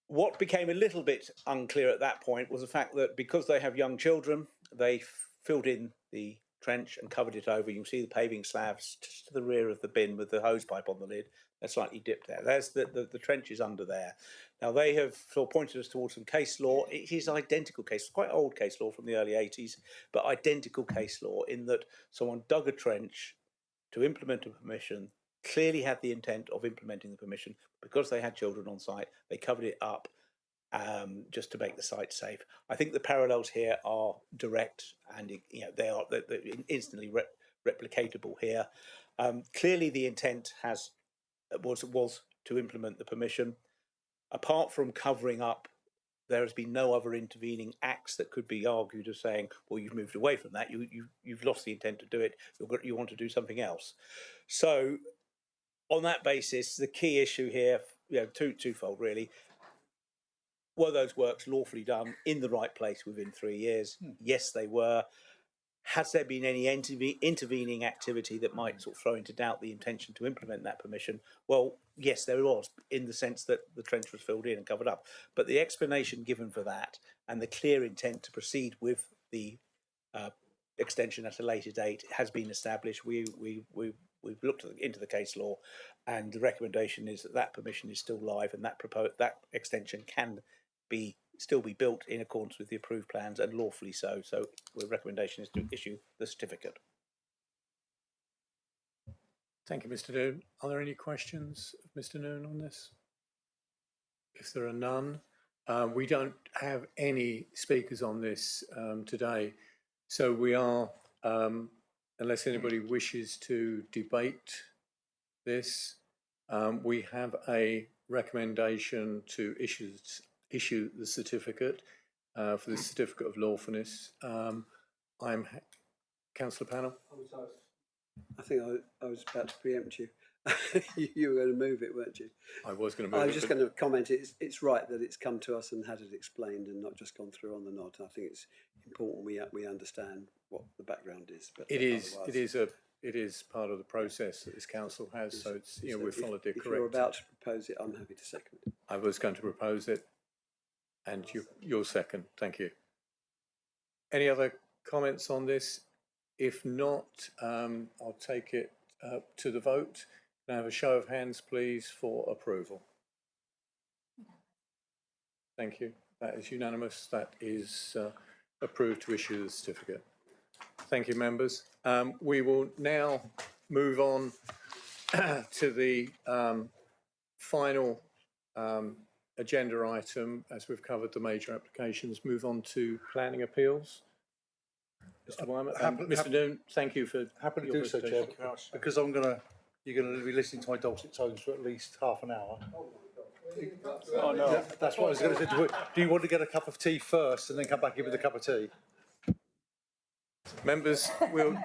What became a little bit unclear at that point was the fact that because they have young children, they filled in the trench and covered it over. You can see the paving slabs just to the rear of the bin with the hose pipe on the lid. They're slightly dipped there. There's the trench is under there. Now they have sort of pointed us towards some case law. It is identical case, quite old case law from the early 80s, but identical case law in that someone dug a trench to implement a permission, clearly had the intent of implementing the permission. Because they had children on site, they covered it up just to make the site safe. I think the parallels here are direct, and they're instantly replicatable here. Clearly, the intent was to implement the permission. Apart from covering up there has been no other intervening acts that could be argued as saying, well, you've moved away from that, you've lost the intent to do it, you want to do something else. So on that basis, the key issue here, twofold really. Were those works lawfully done in the right place within 3 years? Yes, they were. Has there been any intervening activity that might sort of throw into doubt the intention to implement that permission? Well, yes, there was, in the sense that the trench was filled in and covered up. But the explanation given for that and the clear intent to proceed with the extension at a later date has been established. We've looked into the case law, and the recommendation is that that permission is still live, and that extension can still be built in accordance with the approved plans and lawfully so. So the recommendation is to issue the certificate. Thank you, Mr. Noon. Are there any questions of Mr. Noon on this? If there are none, we don't have any speakers on this today. So we are, unless anybody wishes to debate this, we have a recommendation to issue the certificate for the certificate of lawfulness. I'm Councillor Panel. I think I was about to preempt you. You were going to move it, weren't you? I was going to move it. I was just going to comment. It's right that it's come to us and had it explained and not just gone through on the nod. I think it's important we understand what the background is. But it is part of the process that this council has. So it's we've followed it correctly. If you're about to propose it, I'm happy to second it. I was going to propose it, and you're second. Thank you. Any other comments on this? If not, I'll take it to the vote. Can I have a show of hands, please, for approval? Thank you. That is unanimous. That is approved to issue the certificate. Thank you, members. We will now move on to the final agenda item, as we've covered the major applications. Move on to planning appeals. Mr. Wyman, Mr. Noon, thank you for happy to your do so, Chair, because you're going to be listening to my dulcet tones for at least half an hour. Oh no, that's what I was going to say. Do you want to get a cup of tea first and then come back in with a cup of tea? Members, we'll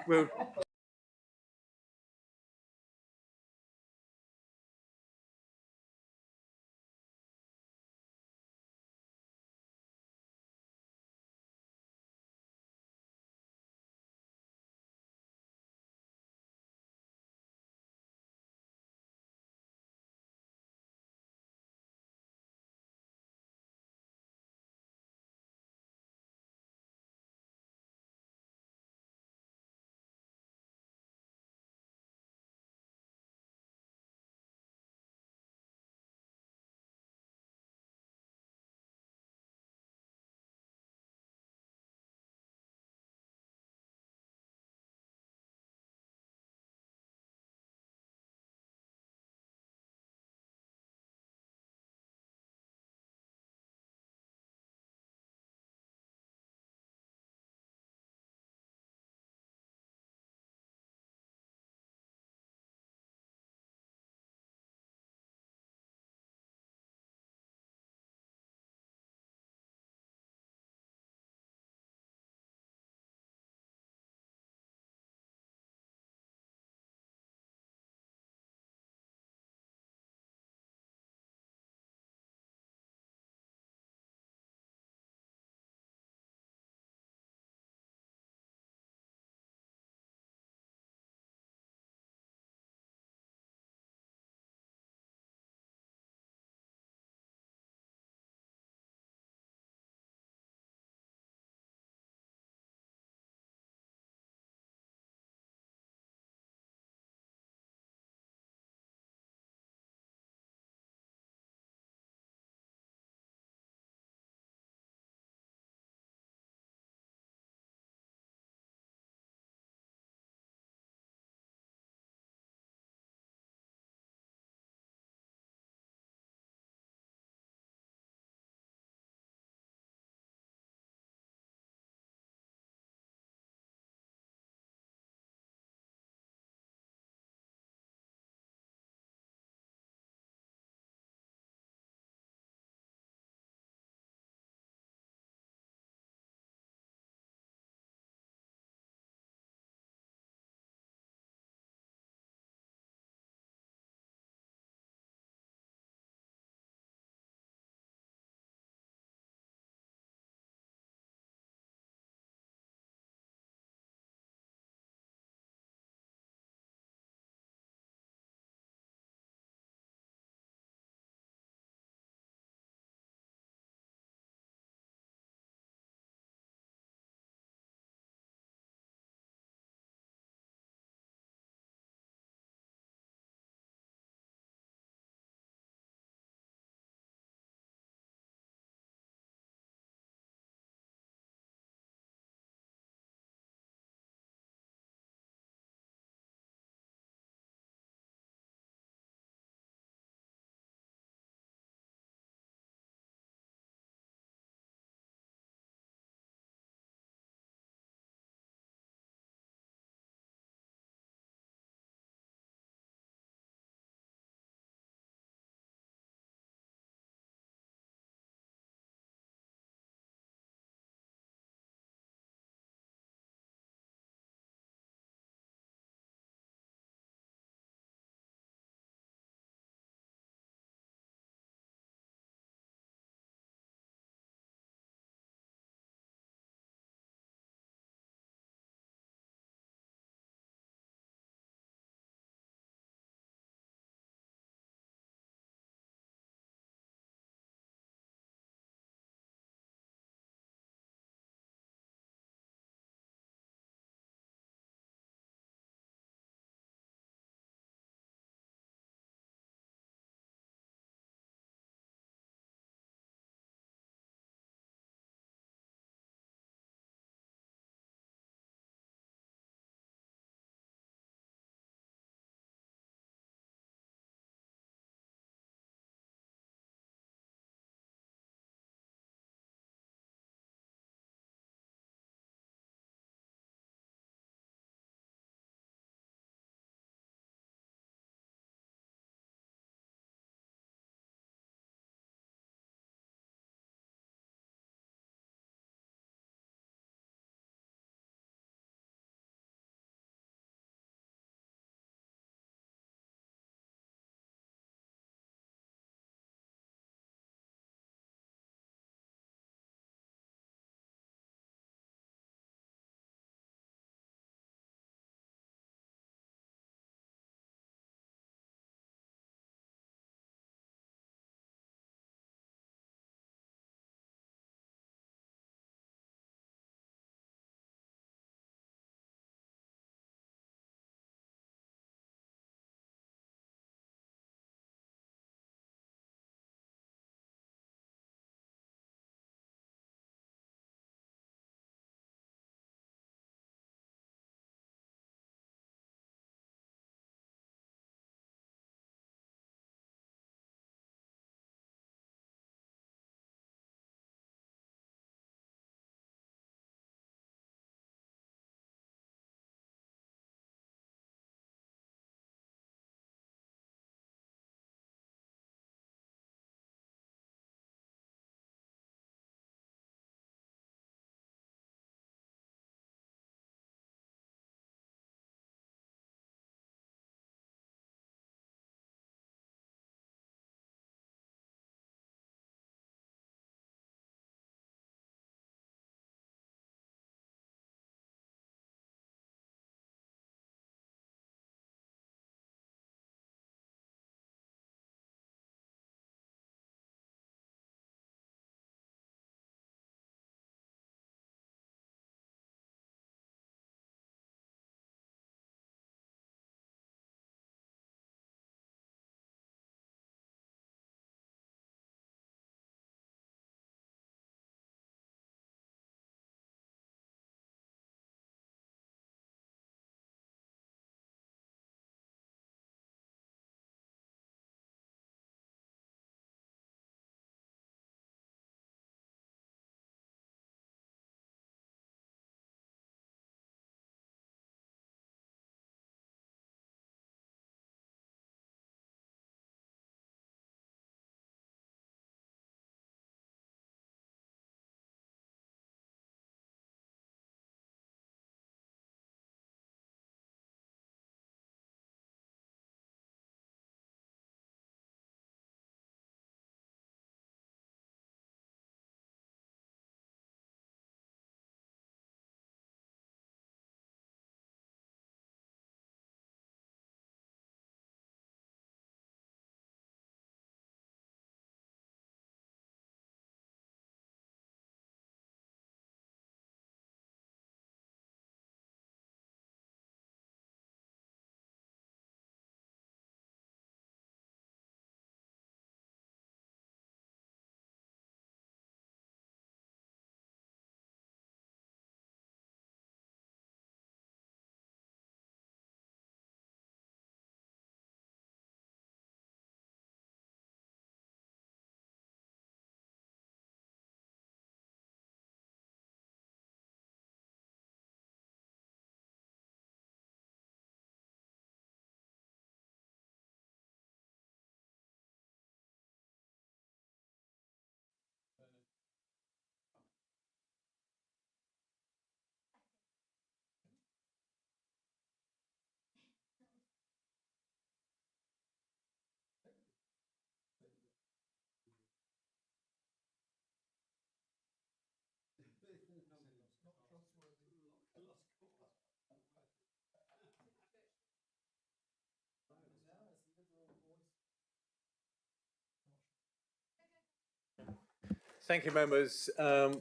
Thank you, members.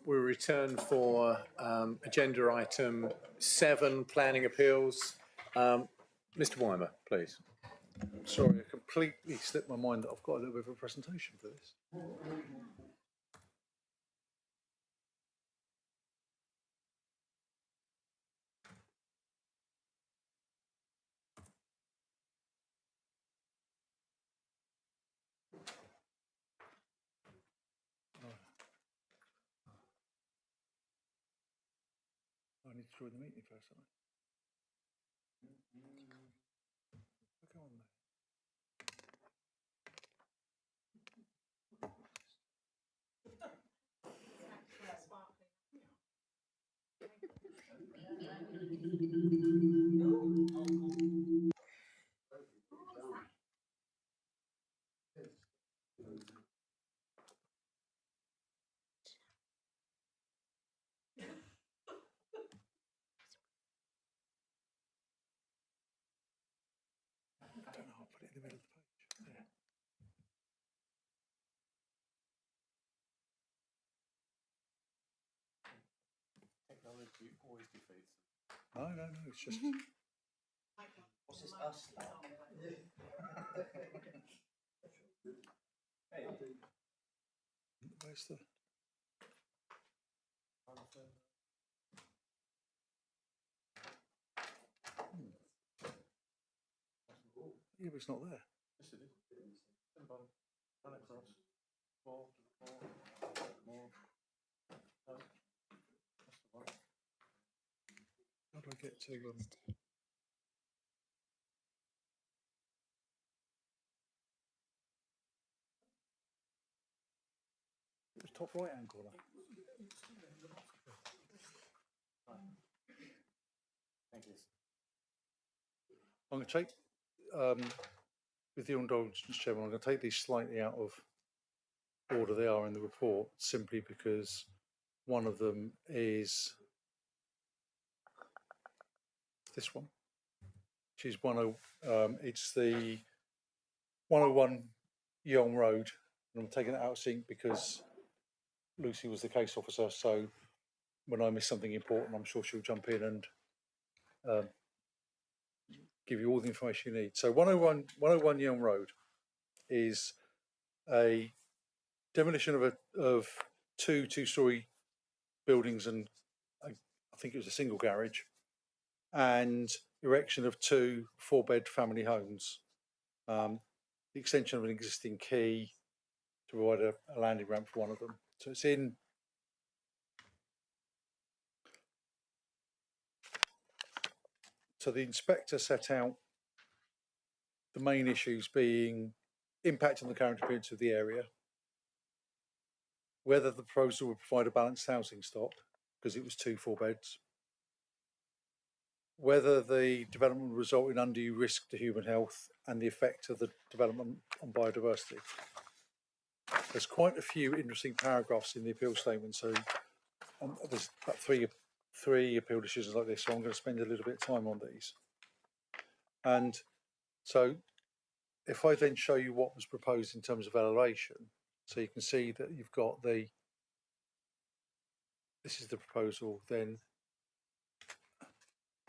We return for agenda item 7, planning appeals. Mr. Weimer, please. Sorry, I completely slipped my mind that I've got a little bit of a presentation for this. I need to join the meeting first, don't I? Go on there. I don't know, I'll put it in the middle of the page. There. Technology always defeats them. No, it's just... What's this us like? Where's the... Yeah, but it's not there. Yes, it is. Run across. More. That's the one. How do I get to... It was top right hand corner. Thank you. I'm going to take, with your indulgence, Chairman, I'm going to take these slightly out of order they are in the report, simply because one of them is this one, which is it's the 101 Yonge Road, and I'm taking it out of sync because Lucy was the case officer, so when I miss something important, I'm sure she'll jump in and give you all the information you need. So 101 Yonge Road is a demolition of two-story buildings and I think it was a single garage, and erection of 2 4-bed family homes. The extension of an existing quay to provide a landing ramp for one of them. So it's in. So the inspector set out the main issues being impact on the current appearance of the area, whether the proposal would provide a balanced housing stock, because it was 2 4-beds, whether the development would result in undue risk to human health, and the effect of the development on biodiversity. There's quite a few interesting paragraphs in the appeal statement, so there's about three appeal decisions like this, so I'm going to spend a little bit of time on these. And so if I then show you what was proposed in terms of elevation, so you can see that you've got this is the proposal, then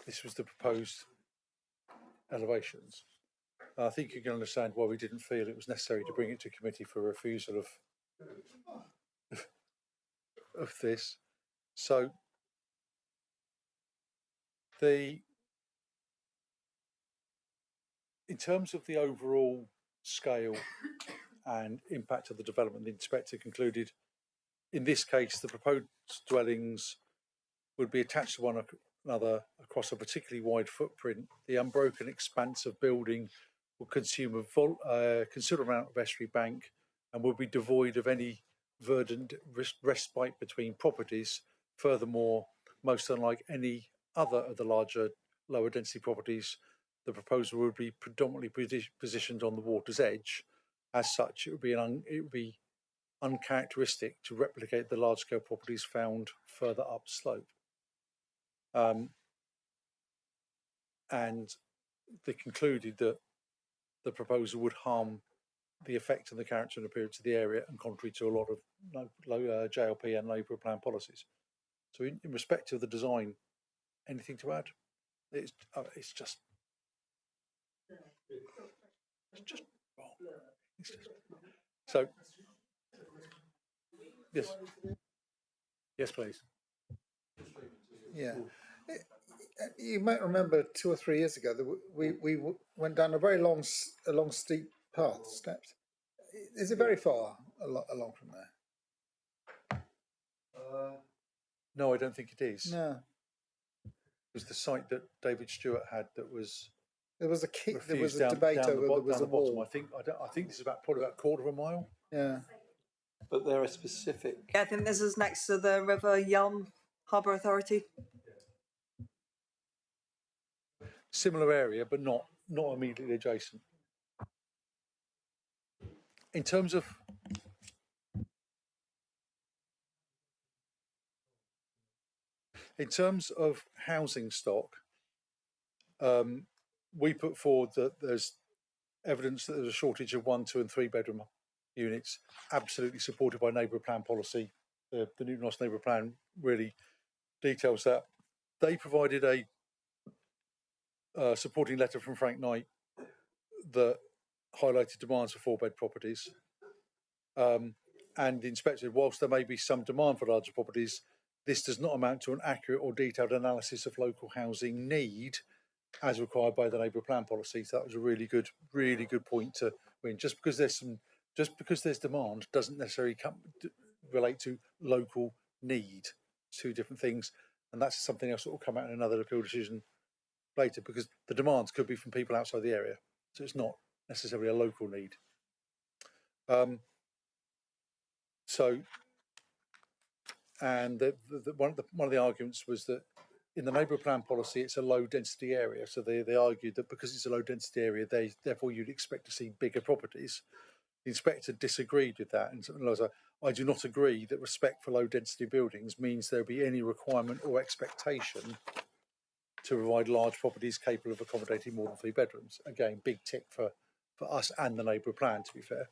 this was the proposed elevations. I think you can understand why we didn't feel it was necessary to bring it to committee for refusal of this. So in terms of the overall scale and impact of the development, the inspector concluded, in this case, the proposed dwellings would be attached to one another across a particularly wide footprint. The unbroken expanse of building will consume a considerable amount of estuary bank and will be devoid of any verdant respite between properties. Furthermore, most unlike any other of the larger, lower density properties, the proposal would be predominantly positioned on the water's edge. As such, it would be uncharacteristic to replicate the large-scale properties found further upslope. And they concluded that the proposal would harm the effect and the character and appearance of the area, and contrary to a lot of JLP and Labour plan policies. So in respect of the design, anything to add? It's just wrong. So yes, please. Yeah. You might remember 2 or 3 years ago that we went down a very long steep path, steps. Is it very far along from there? No, I don't think it is. No. It was the site that David Stewart had that was. There was a down, debate down over the, there was down a the bottom. wall. I think this is probably about a quarter of a mile. Yeah. But there are specific. Yeah, I think this is next to the River Yelm Harbour Authority. Similar area, but not immediately adjacent. In terms of housing stock, we put forward that there's evidence that there's a shortage of 1, 2 and 3 bedroom units, absolutely supported by neighbourhood plan policy. The Newton Ross neighbourhood plan really details that. They provided a supporting letter from Frank Knight that highlighted demands for 4-bed properties. And the inspector, whilst there may be some demand for larger properties, this does not amount to an accurate or detailed analysis of local housing need as required by the neighbourhood plan policy. So that was a really good point to win. Just because there's demand doesn't necessarily relate to local need. It's 2 different things, and that's something else that will come out in another appeal decision later, because the demands could be from people outside the area, so it's not necessarily a local need. And one of the arguments was that in the neighbourhood plan policy, it's a low density area. So they argued that because it's a low density area, therefore you'd expect to see bigger properties. The inspector disagreed with that, and I do not agree that respect for low density buildings means there'll be any requirement or expectation to provide large properties capable of accommodating more than 3 bedrooms. Again, big tick for us and the neighbourhood plan, to be fair.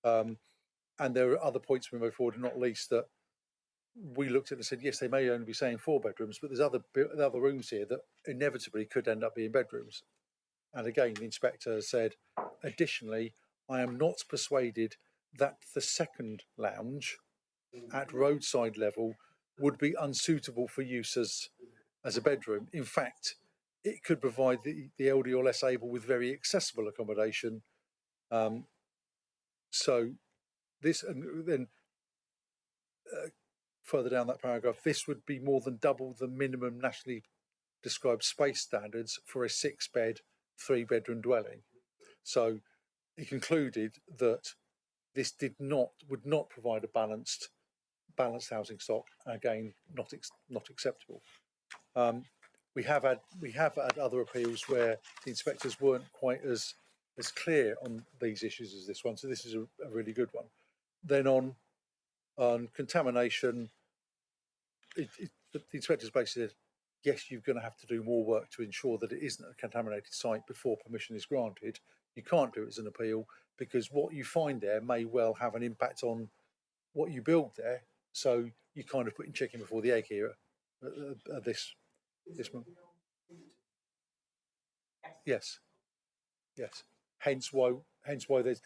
And there are other points we move forward, not least that we looked at and said, yes, they may only be saying 4 bedrooms, but there's other rooms here that inevitably could end up being bedrooms. And again, the inspector said, additionally, I am not persuaded that the second lounge at roadside level would be unsuitable for use as a bedroom. In fact, it could provide the elderly or less able with very accessible accommodation. So this, and then further down that paragraph, this would be more than double the minimum nationally described space standards for a 6-bed, 3-bedroom dwelling. So he concluded that this would not provide a balanced housing stock. Again, not acceptable. We have had other appeals where the inspectors weren't quite as clear on these issues as this one. So this is a really good one. Then on contamination, the inspectors basically said, yes, you're going to have to do more work to ensure that it isn't a contaminated site before permission is granted. You can't do it as an appeal because what you find there may well have an impact on what you build there. So you kind of putting chicken before the egg here at this moment. Yes. Hence why there's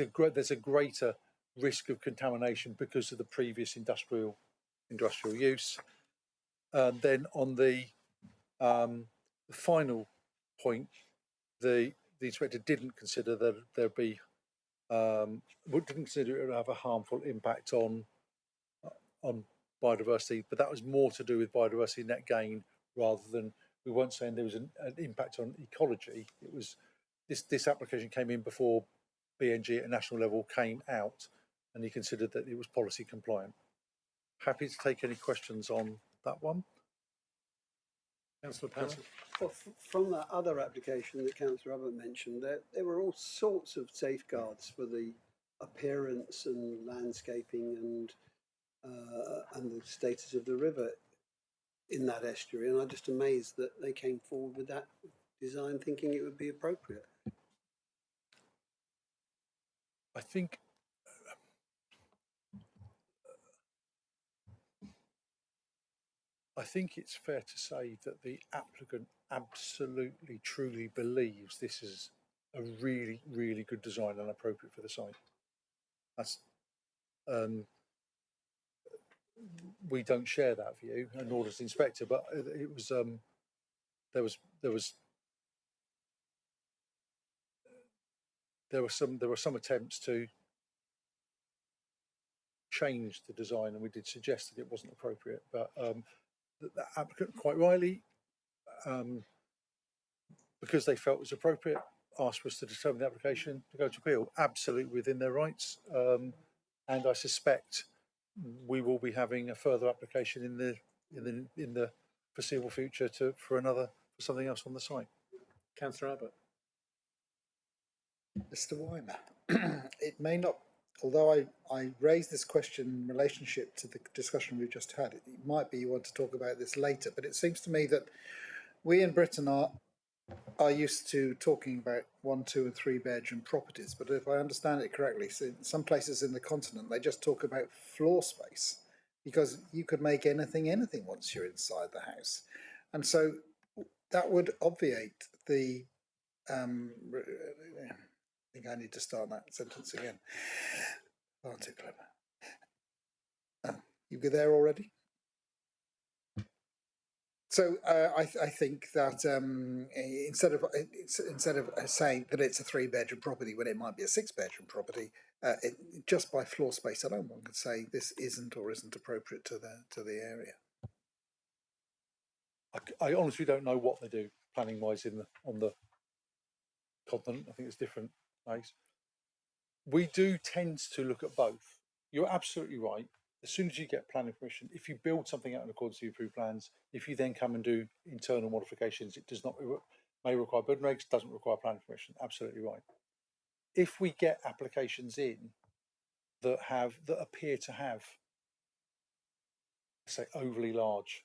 a greater risk of contamination because of the previous industrial use. Then on the final point, the inspector didn't consider that there'd be didn't consider it would have a harmful impact on biodiversity, but that was more to do with biodiversity net gain rather than, we weren't saying there was an impact on ecology. It was this application came in before BNG at a national level came out, and he considered that it was policy compliant. Happy to take any questions on that one. Councillor Panner. Well, from that other application that Councillor Abbott mentioned, there were all sorts of safeguards for the appearance and landscaping and the status of the river in that estuary, and I'm just amazed that they came forward with that design thinking it would be appropriate. I think it's fair to say that the applicant absolutely, truly believes this is a really, really good design and appropriate for the site. That's we don't share that view, and nor does the inspector. But it was there were some attempts to change the design, and we did suggest that it wasn't appropriate. But the applicant, quite rightly, because they felt it was appropriate, asked for us to determine the application to go to appeal. Absolutely within their rights, and I suspect we will be having a further application in the foreseeable future for something else on the site. Councillor Abbott. Mr. Weimer, it may not, although I raised this question in relationship to the discussion we've just had, it might be you want to talk about this later, but it seems to me that we in Britain are used to talking about 1, 2 and 3 bedroom properties, but if I understand it correctly, so in some places in the continent they just talk about floor space, because you could make anything once you're inside the house. And so that would obviate the I think I need to start that sentence again. Aren't too clever. You go there already? So I think that instead of saying that it's a 3-bedroom property when it might be a 6-bedroom property, just by floor space alone, one could say this isn't or isn't appropriate to the area. I honestly don't know what they do planning wise on the continent. I think it's different ways. We do tend to look at both. You're absolutely right. As soon as you get planning permission, if you build something out in accordance with approved plans, if you then come and do internal modifications, it may require building regs, doesn't require planning permission. Absolutely right. If we get applications in that appear to have, say, overly large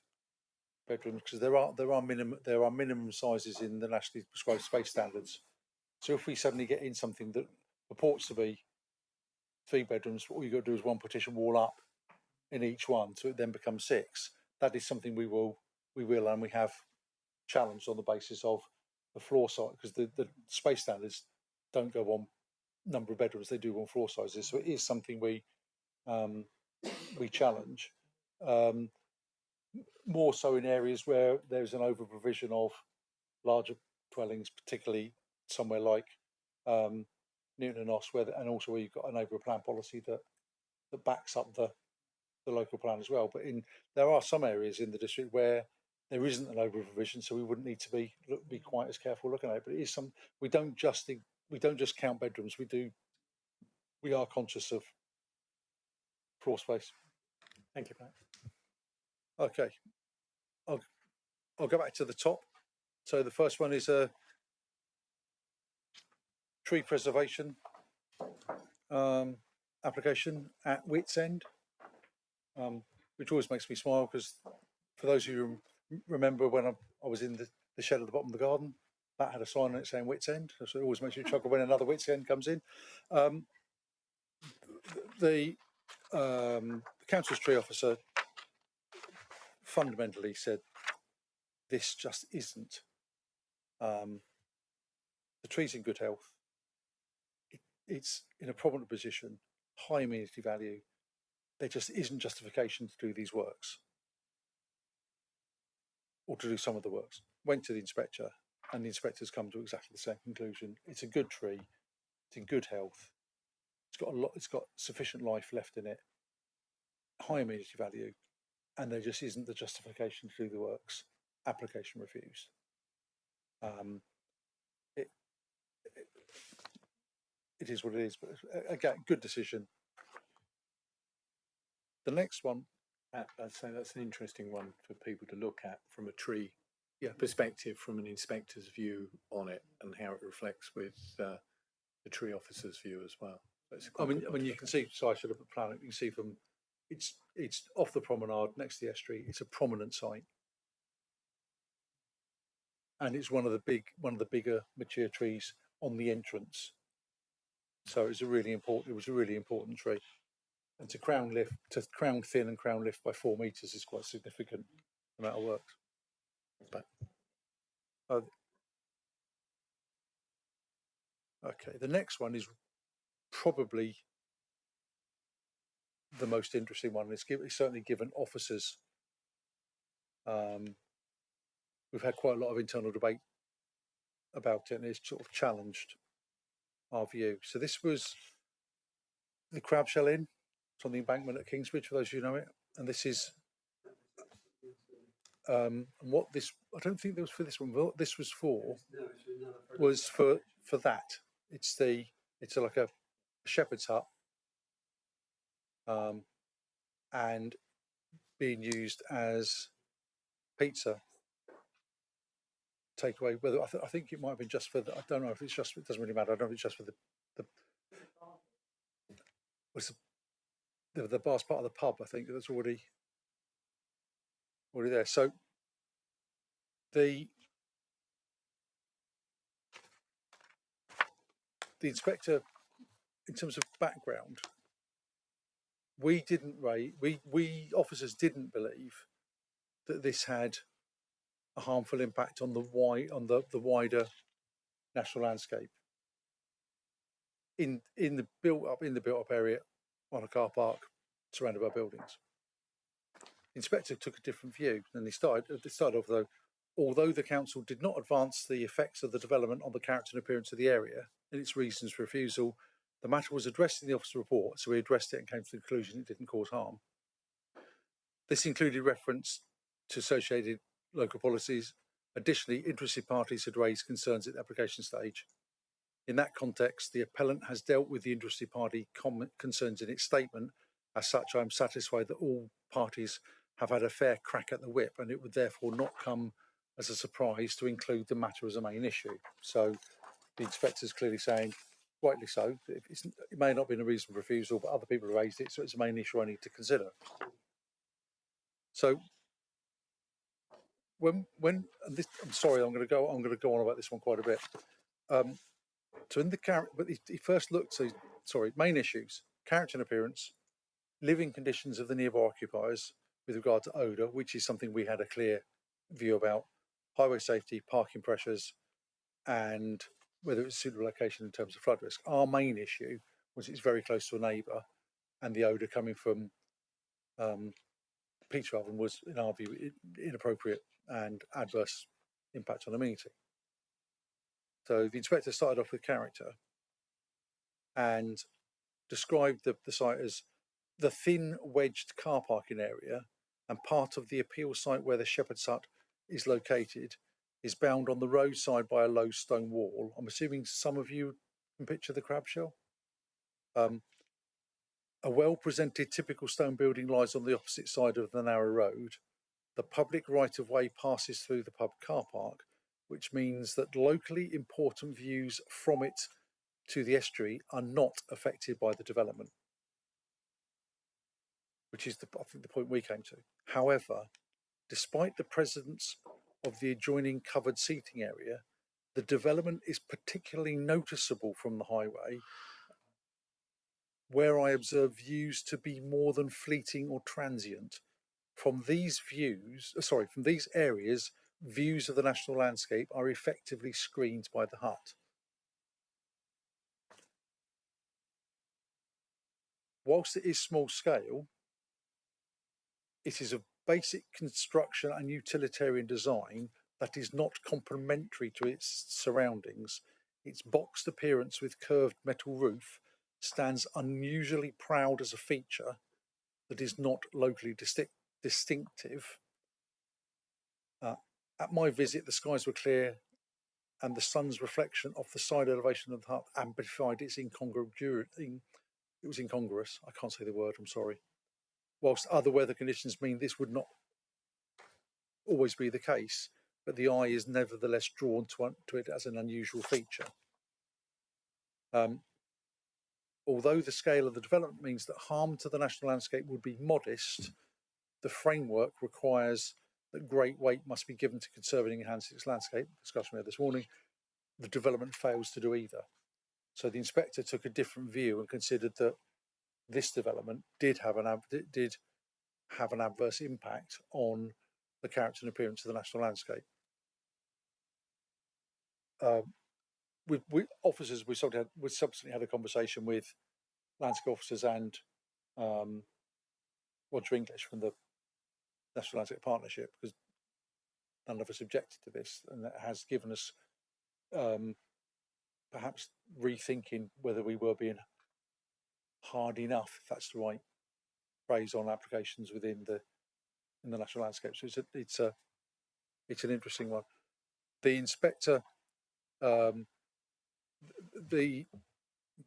bedrooms, because there are minimum sizes in the nationally prescribed space standards. So if we suddenly get in something that purports to be 3 bedrooms, all you got to do is one partition wall up in each one, so it then becomes 6. That is something we will and we have challenged on the basis of the floor size, because the space standards don't go on number of bedrooms, they do on floor sizes. So it is something we challenge. More so in areas where there's an over provision of larger dwellings, particularly somewhere like Newton and Oss, and also where you've got an over plan policy that backs up the local plan as well. But there are some areas in the district where there isn't an over provision, so we wouldn't need to be quite as careful looking at it. But it is we don't just count bedrooms. We are conscious of floor space. Thank you, Pat. Okay, I'll go back to the top. So the first one is a tree preservation application at Wits End, which always makes me smile, because for those of you who remember when I was in the shed at the bottom of the garden, that had a sign on it saying Wits End, so it always makes you chuckle when another Wits End comes in. The council's tree officer fundamentally said this just isn't. The tree's in good health. It's in a prominent position, high amenity value. There just isn't justification to do these works, or to do some of the works. Went to the inspector, and the inspector's come to exactly the same conclusion. It's a good tree. It's in good health. It's got sufficient life left in it. High amenity value, and there just isn't the justification to do the works. Application refused. It is what it is, but again, good decision. The next one, I'd say that's an interesting one for people to look at from a tree perspective, from an inspector's view on it, and how it reflects with the tree officer's view as well. I mean, you can see. So I should have put planet. You can see from it's off the promenade next to the estuary. It's a prominent site, and it's one of the bigger mature trees on the entrance So it was a really important tree. And to crown thin and crown lift by 4 metres is quite a significant amount of work. But okay, the next one is probably the most interesting one. It's certainly given officers. We've had quite a lot of internal debate about it, and it's sort of challenged our view. So this was the Crab Shell Inn. It's on the embankment at Kingsbridge, for those who know it. And this is what this. I don't think it was for this one. What this was for was for that. It's like a shepherd's hut, and being used as pizza takeaway. Whether I think it might have been just for the. I don't know if it's just. It doesn't really matter. I don't know if it's just for the bar's part of the pub. I think that's already there. So the inspector, in terms of background, we officers didn't believe that this had a harmful impact on the wider national landscape in the built up area on a car park surrounded by buildings. The inspector took a different view, and they started off though. Although the council did not advance the effects of the development on the character and appearance of the area and its reasons for refusal, the matter was addressed in the officer report, so we addressed it and came to the conclusion it didn't cause harm. This included reference to associated local policies. Additionally, interested parties had raised concerns at the application stage. In that context, the appellant has dealt with the interested party concerns in its statement. As such, I am satisfied that all parties have had a fair crack at the whip, and it would therefore not come as a surprise to include the matter as a main issue. So the inspector's clearly saying, rightly so, it may not have been a reasonable refusal, but other people have raised it, so it's a main issue I need to consider. So when this, I'm sorry, I'm going to go on about this one quite a bit. So in but he first looked. Main issues: character and appearance, living conditions of the nearby occupiers with regard to odour, which is something we had a clear view about, highway safety, parking pressures, and whether it's a suitable location in terms of flood risk. Our main issue was it's very close to a neighbour, and the odour coming from pizza oven was, in our view, inappropriate and adverse impact on amenity. So the inspector started off with character and described the site as the thin wedged car parking area, and part of the appeal site where the shepherd's hut is located is bound on the roadside by a low stone wall. I'm assuming some of you can picture the crab shell. A well-presented typical stone building lies on the opposite side of the narrow road. The public right-of-way passes through the pub car park, which means that locally important views from it to the estuary are not affected by the development, which is I think the point we came to. However, despite the presence of the adjoining covered seating area, the development is particularly noticeable from the highway, where I observe views to be more than fleeting or transient. From these areas, views of the national landscape are effectively screened by the hut. Whilst it is small scale, it is a basic construction and utilitarian design that is not complementary to its surroundings. Its boxed appearance with curved metal roof stands unusually proud as a feature that is not locally distinctive. At my visit, the skies were clear and the sun's reflection off the side elevation of the hut amplified its it was incongruous. I can't say the word, I'm sorry. Whilst other weather conditions mean this would not always be the case, but the eye is nevertheless drawn to it as an unusual feature. Although the scale of the development means that harm to the national landscape would be modest, the framework requires that great weight must be given to conserving and enhancing its landscape. Discussion we had this morning. The development fails to do either. So the inspector took a different view and considered that this development did have an adverse impact on the character and appearance of the national landscape. We officers, we subsequently had a conversation with landscape officers and Roger English from the National Landscape Partnership, because none of us objected to this, and that has given us perhaps rethinking whether we were being hard enough, if that's the right phrase, on applications within the national landscape. So it's an interesting one. The inspector, the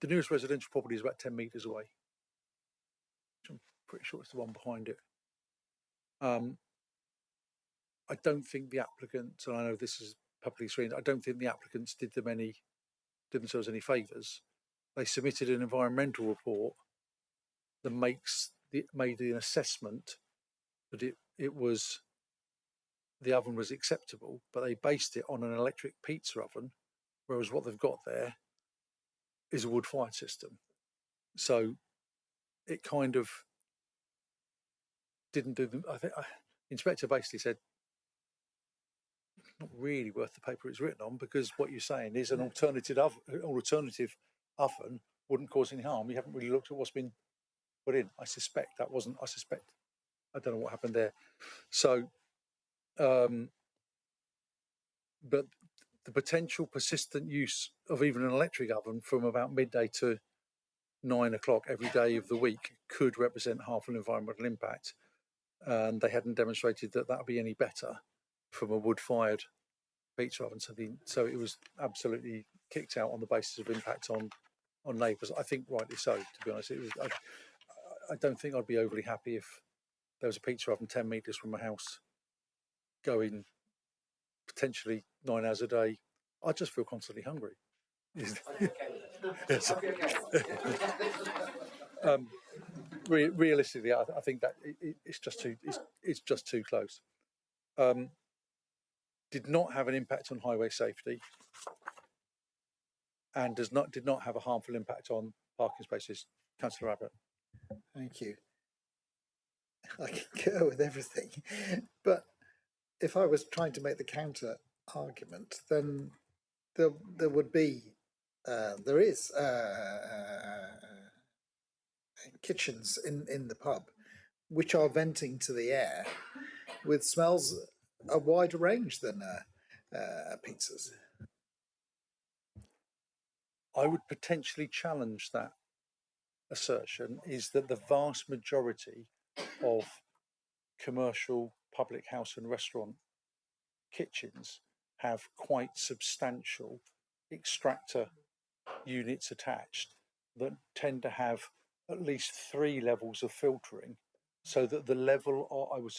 nearest residential property is about 10 metres away, which I'm pretty sure it's the one behind it. I don't think the applicants, and I know this is publicly screened, I don't think the applicants did themselves any favours. They submitted an environmental report that made an assessment that the oven was acceptable, but they based it on an electric pizza oven, whereas what they've got there is a wood-fired system. So it kind of didn't do them. I think the inspector basically said, not really worth the paper it's written on, because what you're saying is an alternative oven wouldn't cause any harm. You haven't really looked at what's been put in. I don't know what happened there. So, but the potential persistent use of even an electric oven from about midday to 9 o'clock every day of the week could represent harmful environmental impact. And they hadn't demonstrated that would be any better from a wood-fired pizza oven. So it was absolutely kicked out on the basis of impact on neighbours. I think rightly so, to be honest. I don't think I'd be overly happy if there was a pizza oven 10 metres from my house going potentially 9 hours a day. I just feel constantly hungry. Yes. Realistically, I think that it's just too close. Did not have an impact on highway safety, and did not have a harmful impact on parking spaces. Councillor Abbott. Thank you. I can go with everything, but if I was trying to make the counter argument, then there would be there is kitchens in the pub which are venting to the air with smells a wider range than pizzas. I would potentially challenge that assertion, is that the vast majority of commercial public house and restaurant kitchens have quite substantial extractor units attached that tend to have at least 3 levels of filtering, so that the level, I would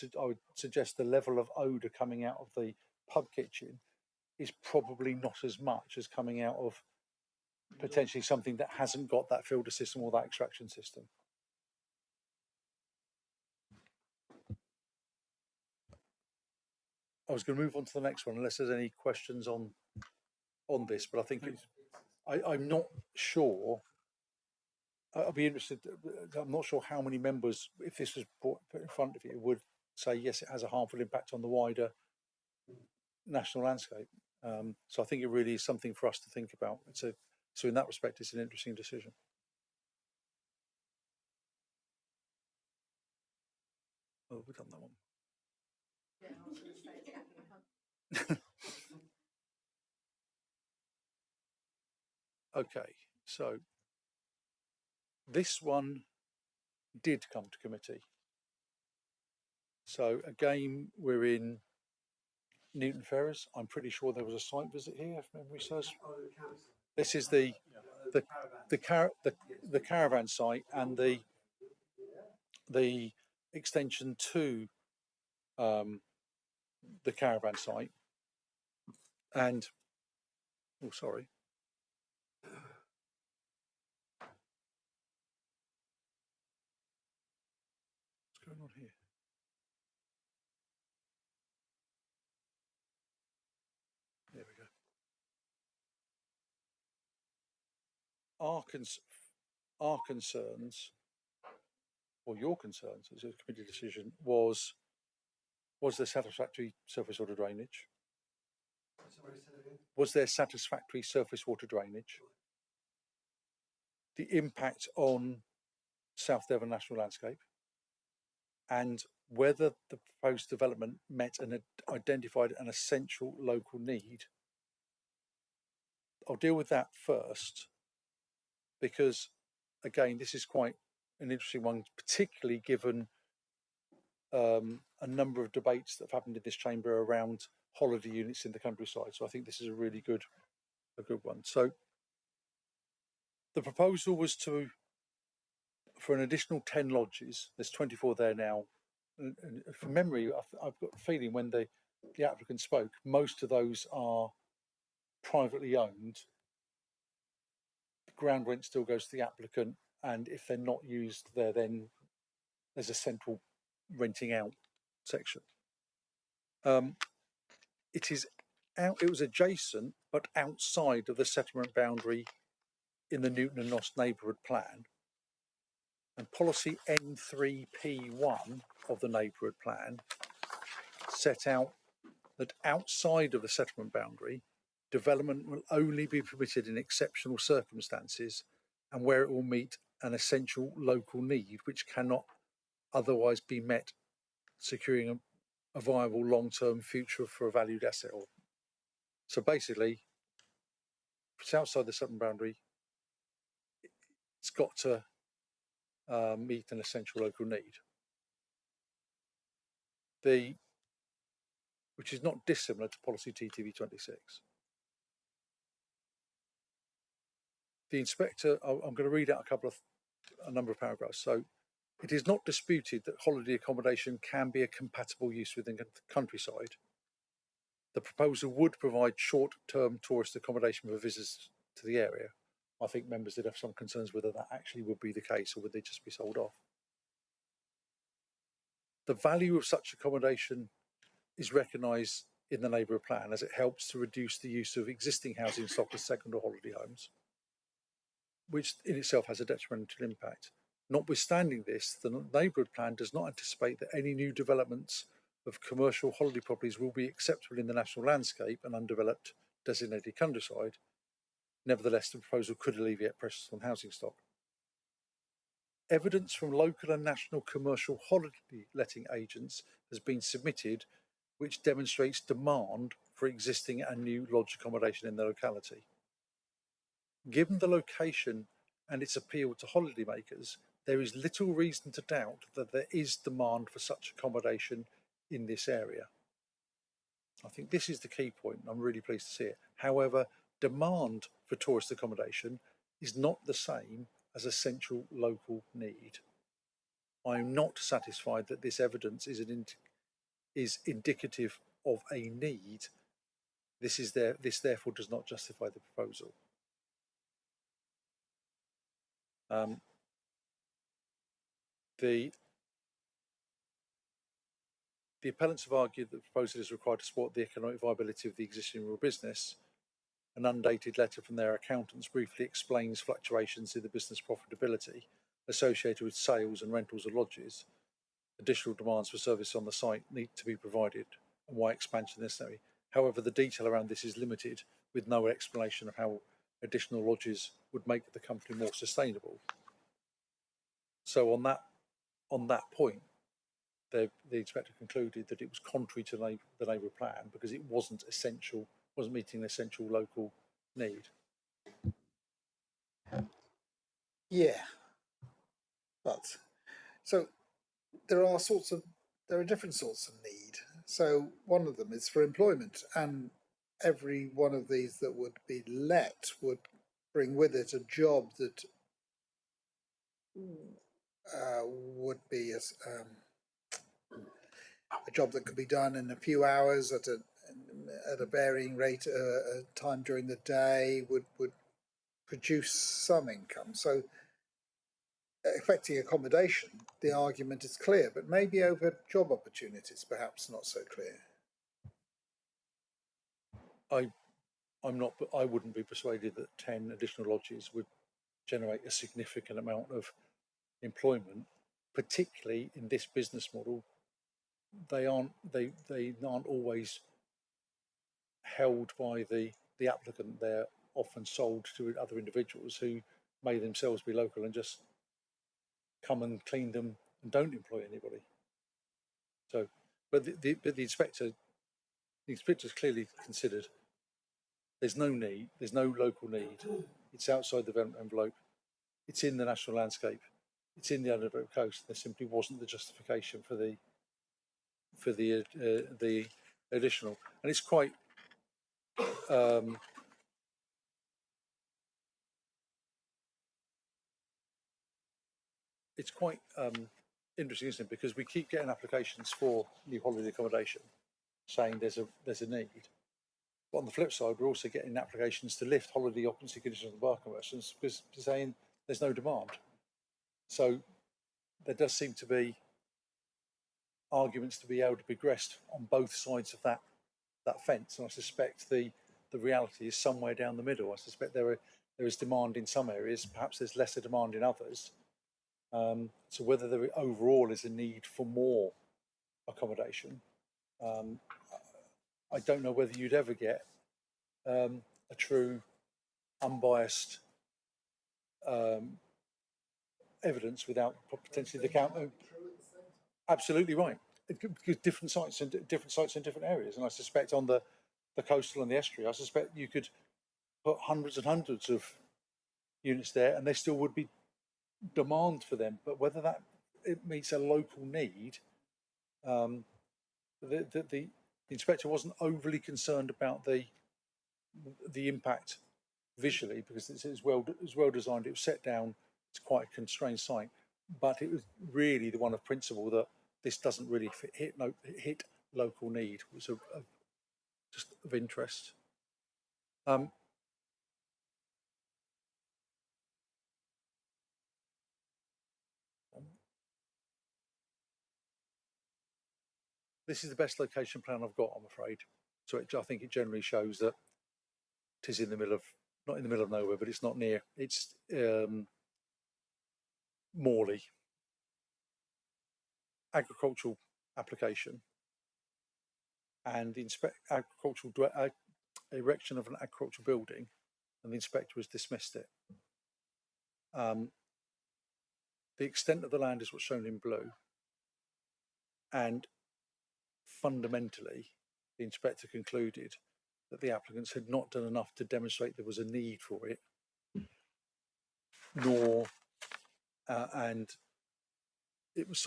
suggest the level of odour coming out of the pub kitchen is probably not as much as coming out of potentially something that hasn't got that filter system or that extraction system. I was going to move on to the next one, unless there's any questions on this, but I think I'm not sure. I'd be interested. I'm not sure how many members, if this was put in front of you, would say yes, it has a harmful impact on the wider national landscape. So I think it really is something for us to think about. So in that respect, it's an interesting decision. Oh, we've done that one. Okay, so this one did come to committee. So again, we're in Newton Ferrers. I'm pretty sure there was a site visit here, if memory serves. This is the caravan site and the extension to the caravan site. And oh, sorry. What's going on here? There we go. our concerns, or your concerns as a committee decision, was there satisfactory surface water drainage? Was there satisfactory surface water drainage? The impact on South Devon National Landscape, and whether the proposed development met and identified an essential local need. I'll deal with that first, because again, this is quite an interesting one, particularly given a number of debates that have happened in this chamber around holiday units in the countryside. So I think this is a really good one. So the proposal was for an additional 10 lodges. There's 24 there now. And from memory, I've got a feeling when the applicant spoke, most of those are privately owned. The ground rent still goes to the applicant, and if they're not used there, then there's a central renting out section. It was adjacent but outside of the settlement boundary in the Newton and Noss neighbourhood plan, and policy N3P1 of the neighbourhood plan set out that outside of the settlement boundary, development will only be permitted in exceptional circumstances and where it will meet an essential local need which cannot otherwise be met, securing a viable long-term future for a valued asset. So basically, if it's outside the settlement boundary, it's got to meet an essential local need. Which is not dissimilar to policy TTV 26. The inspector, I'm going to read out a number of paragraphs. So, it is not disputed that holiday accommodation can be a compatible use within the countryside. The proposal would provide short-term tourist accommodation for visitors to the area. I think members did have some concerns whether that actually would be the case or would they just be sold off. The value of such accommodation is recognised in the neighbourhood plan as it helps to reduce the use of existing housing stock as second or holiday homes, which in itself has a detrimental impact. Notwithstanding this, the neighbourhood plan does not anticipate that any new developments of commercial holiday properties will be acceptable in the national landscape and undeveloped designated countryside. Nevertheless, the proposal could alleviate pressures on housing stock. Evidence from local and national commercial holiday letting agents has been submitted which demonstrates demand for existing and new lodge accommodation in the locality. Given the location and its appeal to holidaymakers, there is little reason to doubt that there is demand for such accommodation in this area. I think this is the key point. I'm really pleased to see it. However, demand for tourist accommodation is not the same as essential local need. I am not satisfied that this evidence is indicative of a need. This therefore does not justify the proposal. The appellants have argued that the proposal is required to support the economic viability of the existing rural business. An undated letter from their accountants briefly explains fluctuations in the business profitability associated with sales and rentals of lodges. Additional demands for service on the site need to be provided and why expansion is necessary. However, the detail around this is limited, with no explanation of how additional lodges would make the company more sustainable. So on that point, the inspector concluded that it was contrary to the neighbourhood plan because it wasn't meeting an essential local need. Yeah, but so there are different sorts of need. So one of them is for employment, and every one of these that would be let would bring with it a job that would be a job that could be done in a few hours at a varying rate, time during the day, would produce some income. So affecting accommodation, the argument is clear, but maybe over job opportunities, perhaps not so clear. I wouldn't be persuaded that 10 additional lodges would generate a significant amount of employment, particularly in this business model. They aren't always held by the applicant. They're often sold to other individuals who may themselves be local and just come and clean them and don't employ anybody. So, but the inspector's clearly considered there's no need, there's no local need. It's outside the envelope. It's in the national landscape. It's in the undeveloped coast. There simply wasn't the justification for the additional, and it's quite interesting, isn't it? Because we keep getting applications for new holiday accommodation, saying there's a need. But on the flip side, we're also getting applications to lift holiday occupancy conditions on bar commercials because saying there's no demand. So there does seem to be arguments to be able to progress on both sides of that fence, and I suspect the reality is somewhere down the middle. I suspect there is demand in some areas, perhaps there's lesser demand in others. So whether there overall is a need for more accommodation, I don't know whether you'd ever get a true, unbiased evidence without potentially the count. Absolutely right. Because different sites in different areas, and I suspect on the coastal and the estuary, I suspect you could put hundreds and hundreds of units there, and there still would be demand for them. But whether it meets a local need, the inspector wasn't overly concerned about the impact visually, because it's well designed. It was set down. It's quite a constrained site, but it was really the one of principle that this doesn't really hit local need. It was just of interest. This is the best location plan I've got, I'm afraid. So I think it generally shows that it is in the middle of, not in the middle of nowhere, but it's not near. It's Morley. Agricultural application and the erection of an agricultural building, and the inspector has dismissed it. The extent of the land is what's shown in blue, and fundamentally, the inspector concluded that the applicants had not done enough to demonstrate there was a need for it, nor and it was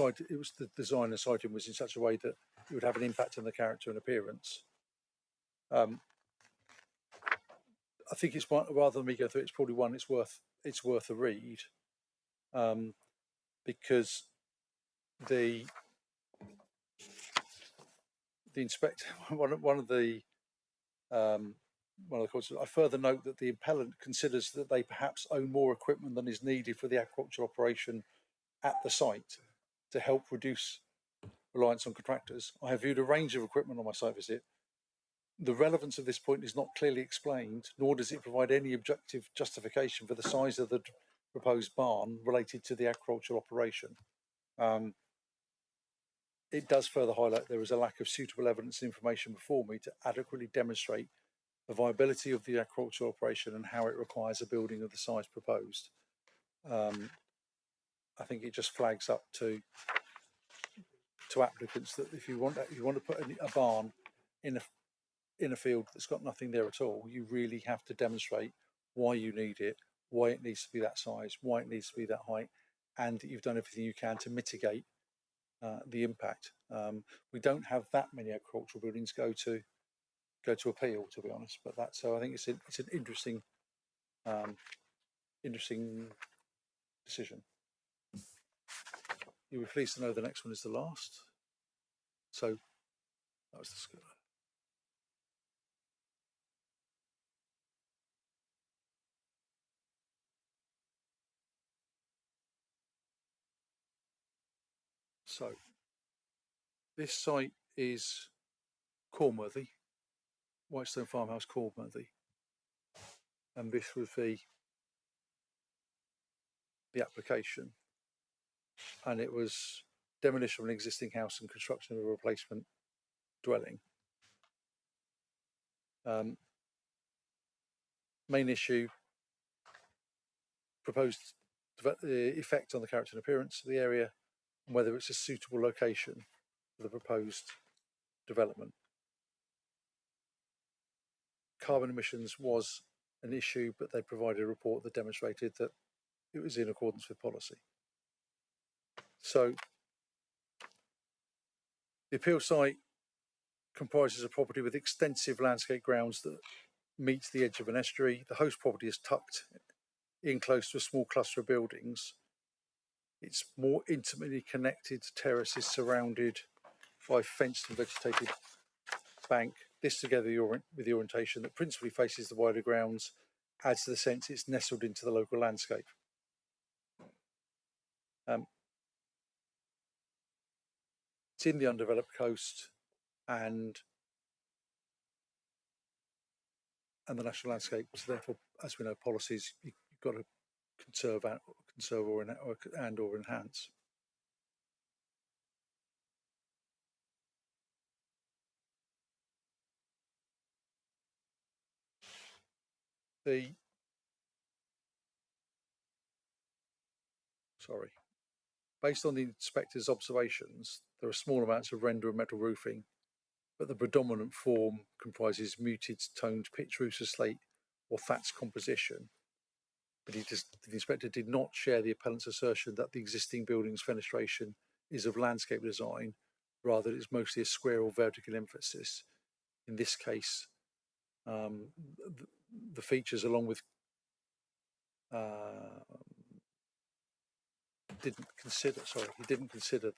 the design and siting was in such a way that it would have an impact on the character and appearance. I think it's one, rather than me go through it, it's probably one it's worth a read, because the inspector, one of the courses, I further note that the appellant considers that they perhaps own more equipment than is needed for the agricultural operation at the site to help reduce reliance on contractors. I have viewed a range of equipment on my site visit. The relevance of this point is not clearly explained, nor does it provide any objective justification for the size of the proposed barn related to the agricultural operation. It does further highlight there is a lack of suitable evidence and information before me to adequately demonstrate the viability of the agricultural operation and how it requires a building of the size proposed. I think it just flags up to applicants that if you want to put a barn in a field that's got nothing there at all, you really have to demonstrate why you need it, why it needs to be that size, why it needs to be that height, and that you've done everything you can to mitigate the impact. We don't have that many agricultural buildings go to appeal, to be honest. But so I think it's an interesting decision. You'll be pleased to know the next one is the last. So that was the. So this site is Cornworthy, Whitestone Farmhouse, Cornworthy, and this was the the application, and it was demolition of an existing house and construction of a replacement dwelling. Main issue, proposed effect on the character and appearance of the area, and whether it's a suitable location for the proposed development. Carbon emissions was an issue, but they provided a report that demonstrated that it was in accordance with policy. So the appeal site comprises a property with extensive landscape grounds that meets the edge of an estuary. The host property is tucked in close to a small cluster of buildings. It's more intimately connected terraces surrounded by fenced and vegetated bank. This, together with the orientation that principally faces the wider grounds, adds to the sense it's nestled into the local landscape. It's in the undeveloped coast, and the national landscape. So therefore, as we know, policies you've got to conserve or enhance. Based on the inspector's observations, there are small amounts of render and metal roofing, but the predominant form comprises muted toned pitch roofs of slate or thatched composition. But the inspector did not share the appellant's assertion that the existing building's fenestration is of landscape design, rather it is mostly a square or vertical emphasis. In this case, the features, along with he didn't consider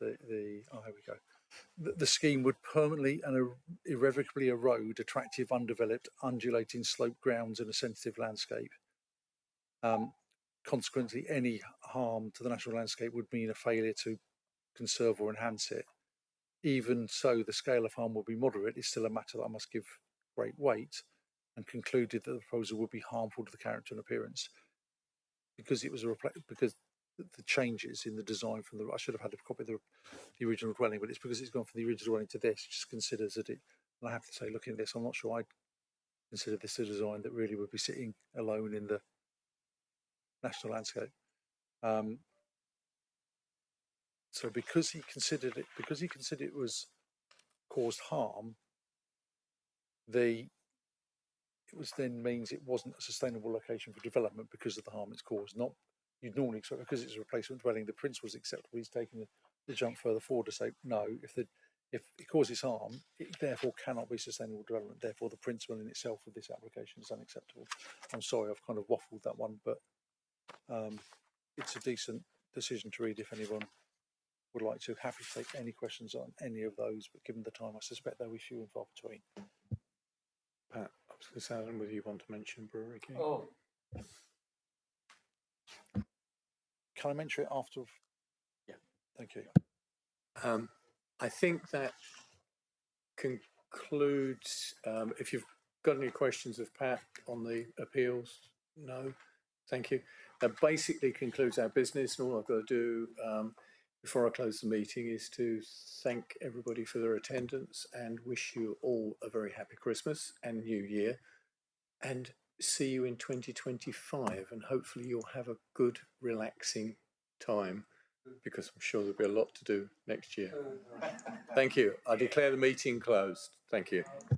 the scheme would permanently and irrevocably erode attractive, undeveloped, undulating slope grounds in a sensitive landscape. Consequently, any harm to the natural landscape would mean a failure to conserve or enhance it. Even so, the scale of harm will be moderate. It's still a matter that I must give great weight, and concluded that the proposal would be harmful to the character and appearance because it was because the changes in the design from I should have had a copy of the original dwelling, but it's because it's gone from the original dwelling to this. It just considers that it. And I have to say, looking at this, I'm not sure I'd consider this a design that really would be sitting alone in the national landscape. So because he considered it was caused harm, it means it wasn't a sustainable location for development because of the harm it's caused. Not you'd normally expect, because it's a replacement dwelling, the principle's acceptable. He's taking the jump further forward to say no. If it causes harm, it therefore cannot be sustainable development. Therefore, the principle in itself of this application is unacceptable. I'm sorry, I've kind of waffled that one, but it's a decent decision to read if anyone would like to. Happy to take any questions on any of those, but given the time, I suspect they'll be few and far between. Pat, I was going to say, I don't know whether you want to mention Brewery King. Oh. Can I mention it after? Yeah. Thank you. I think that concludes. If you've got any questions of Pat on the appeals, no. Thank you. That basically concludes our business, and all I've got to do before I close the meeting is to thank everybody for their attendance and wish you all a very happy Christmas and New Year, and see you in 2025, and hopefully you'll have a good, relaxing time, because I'm sure there'll be a lot to do next year. Thank you. I declare the meeting closed. Thank you.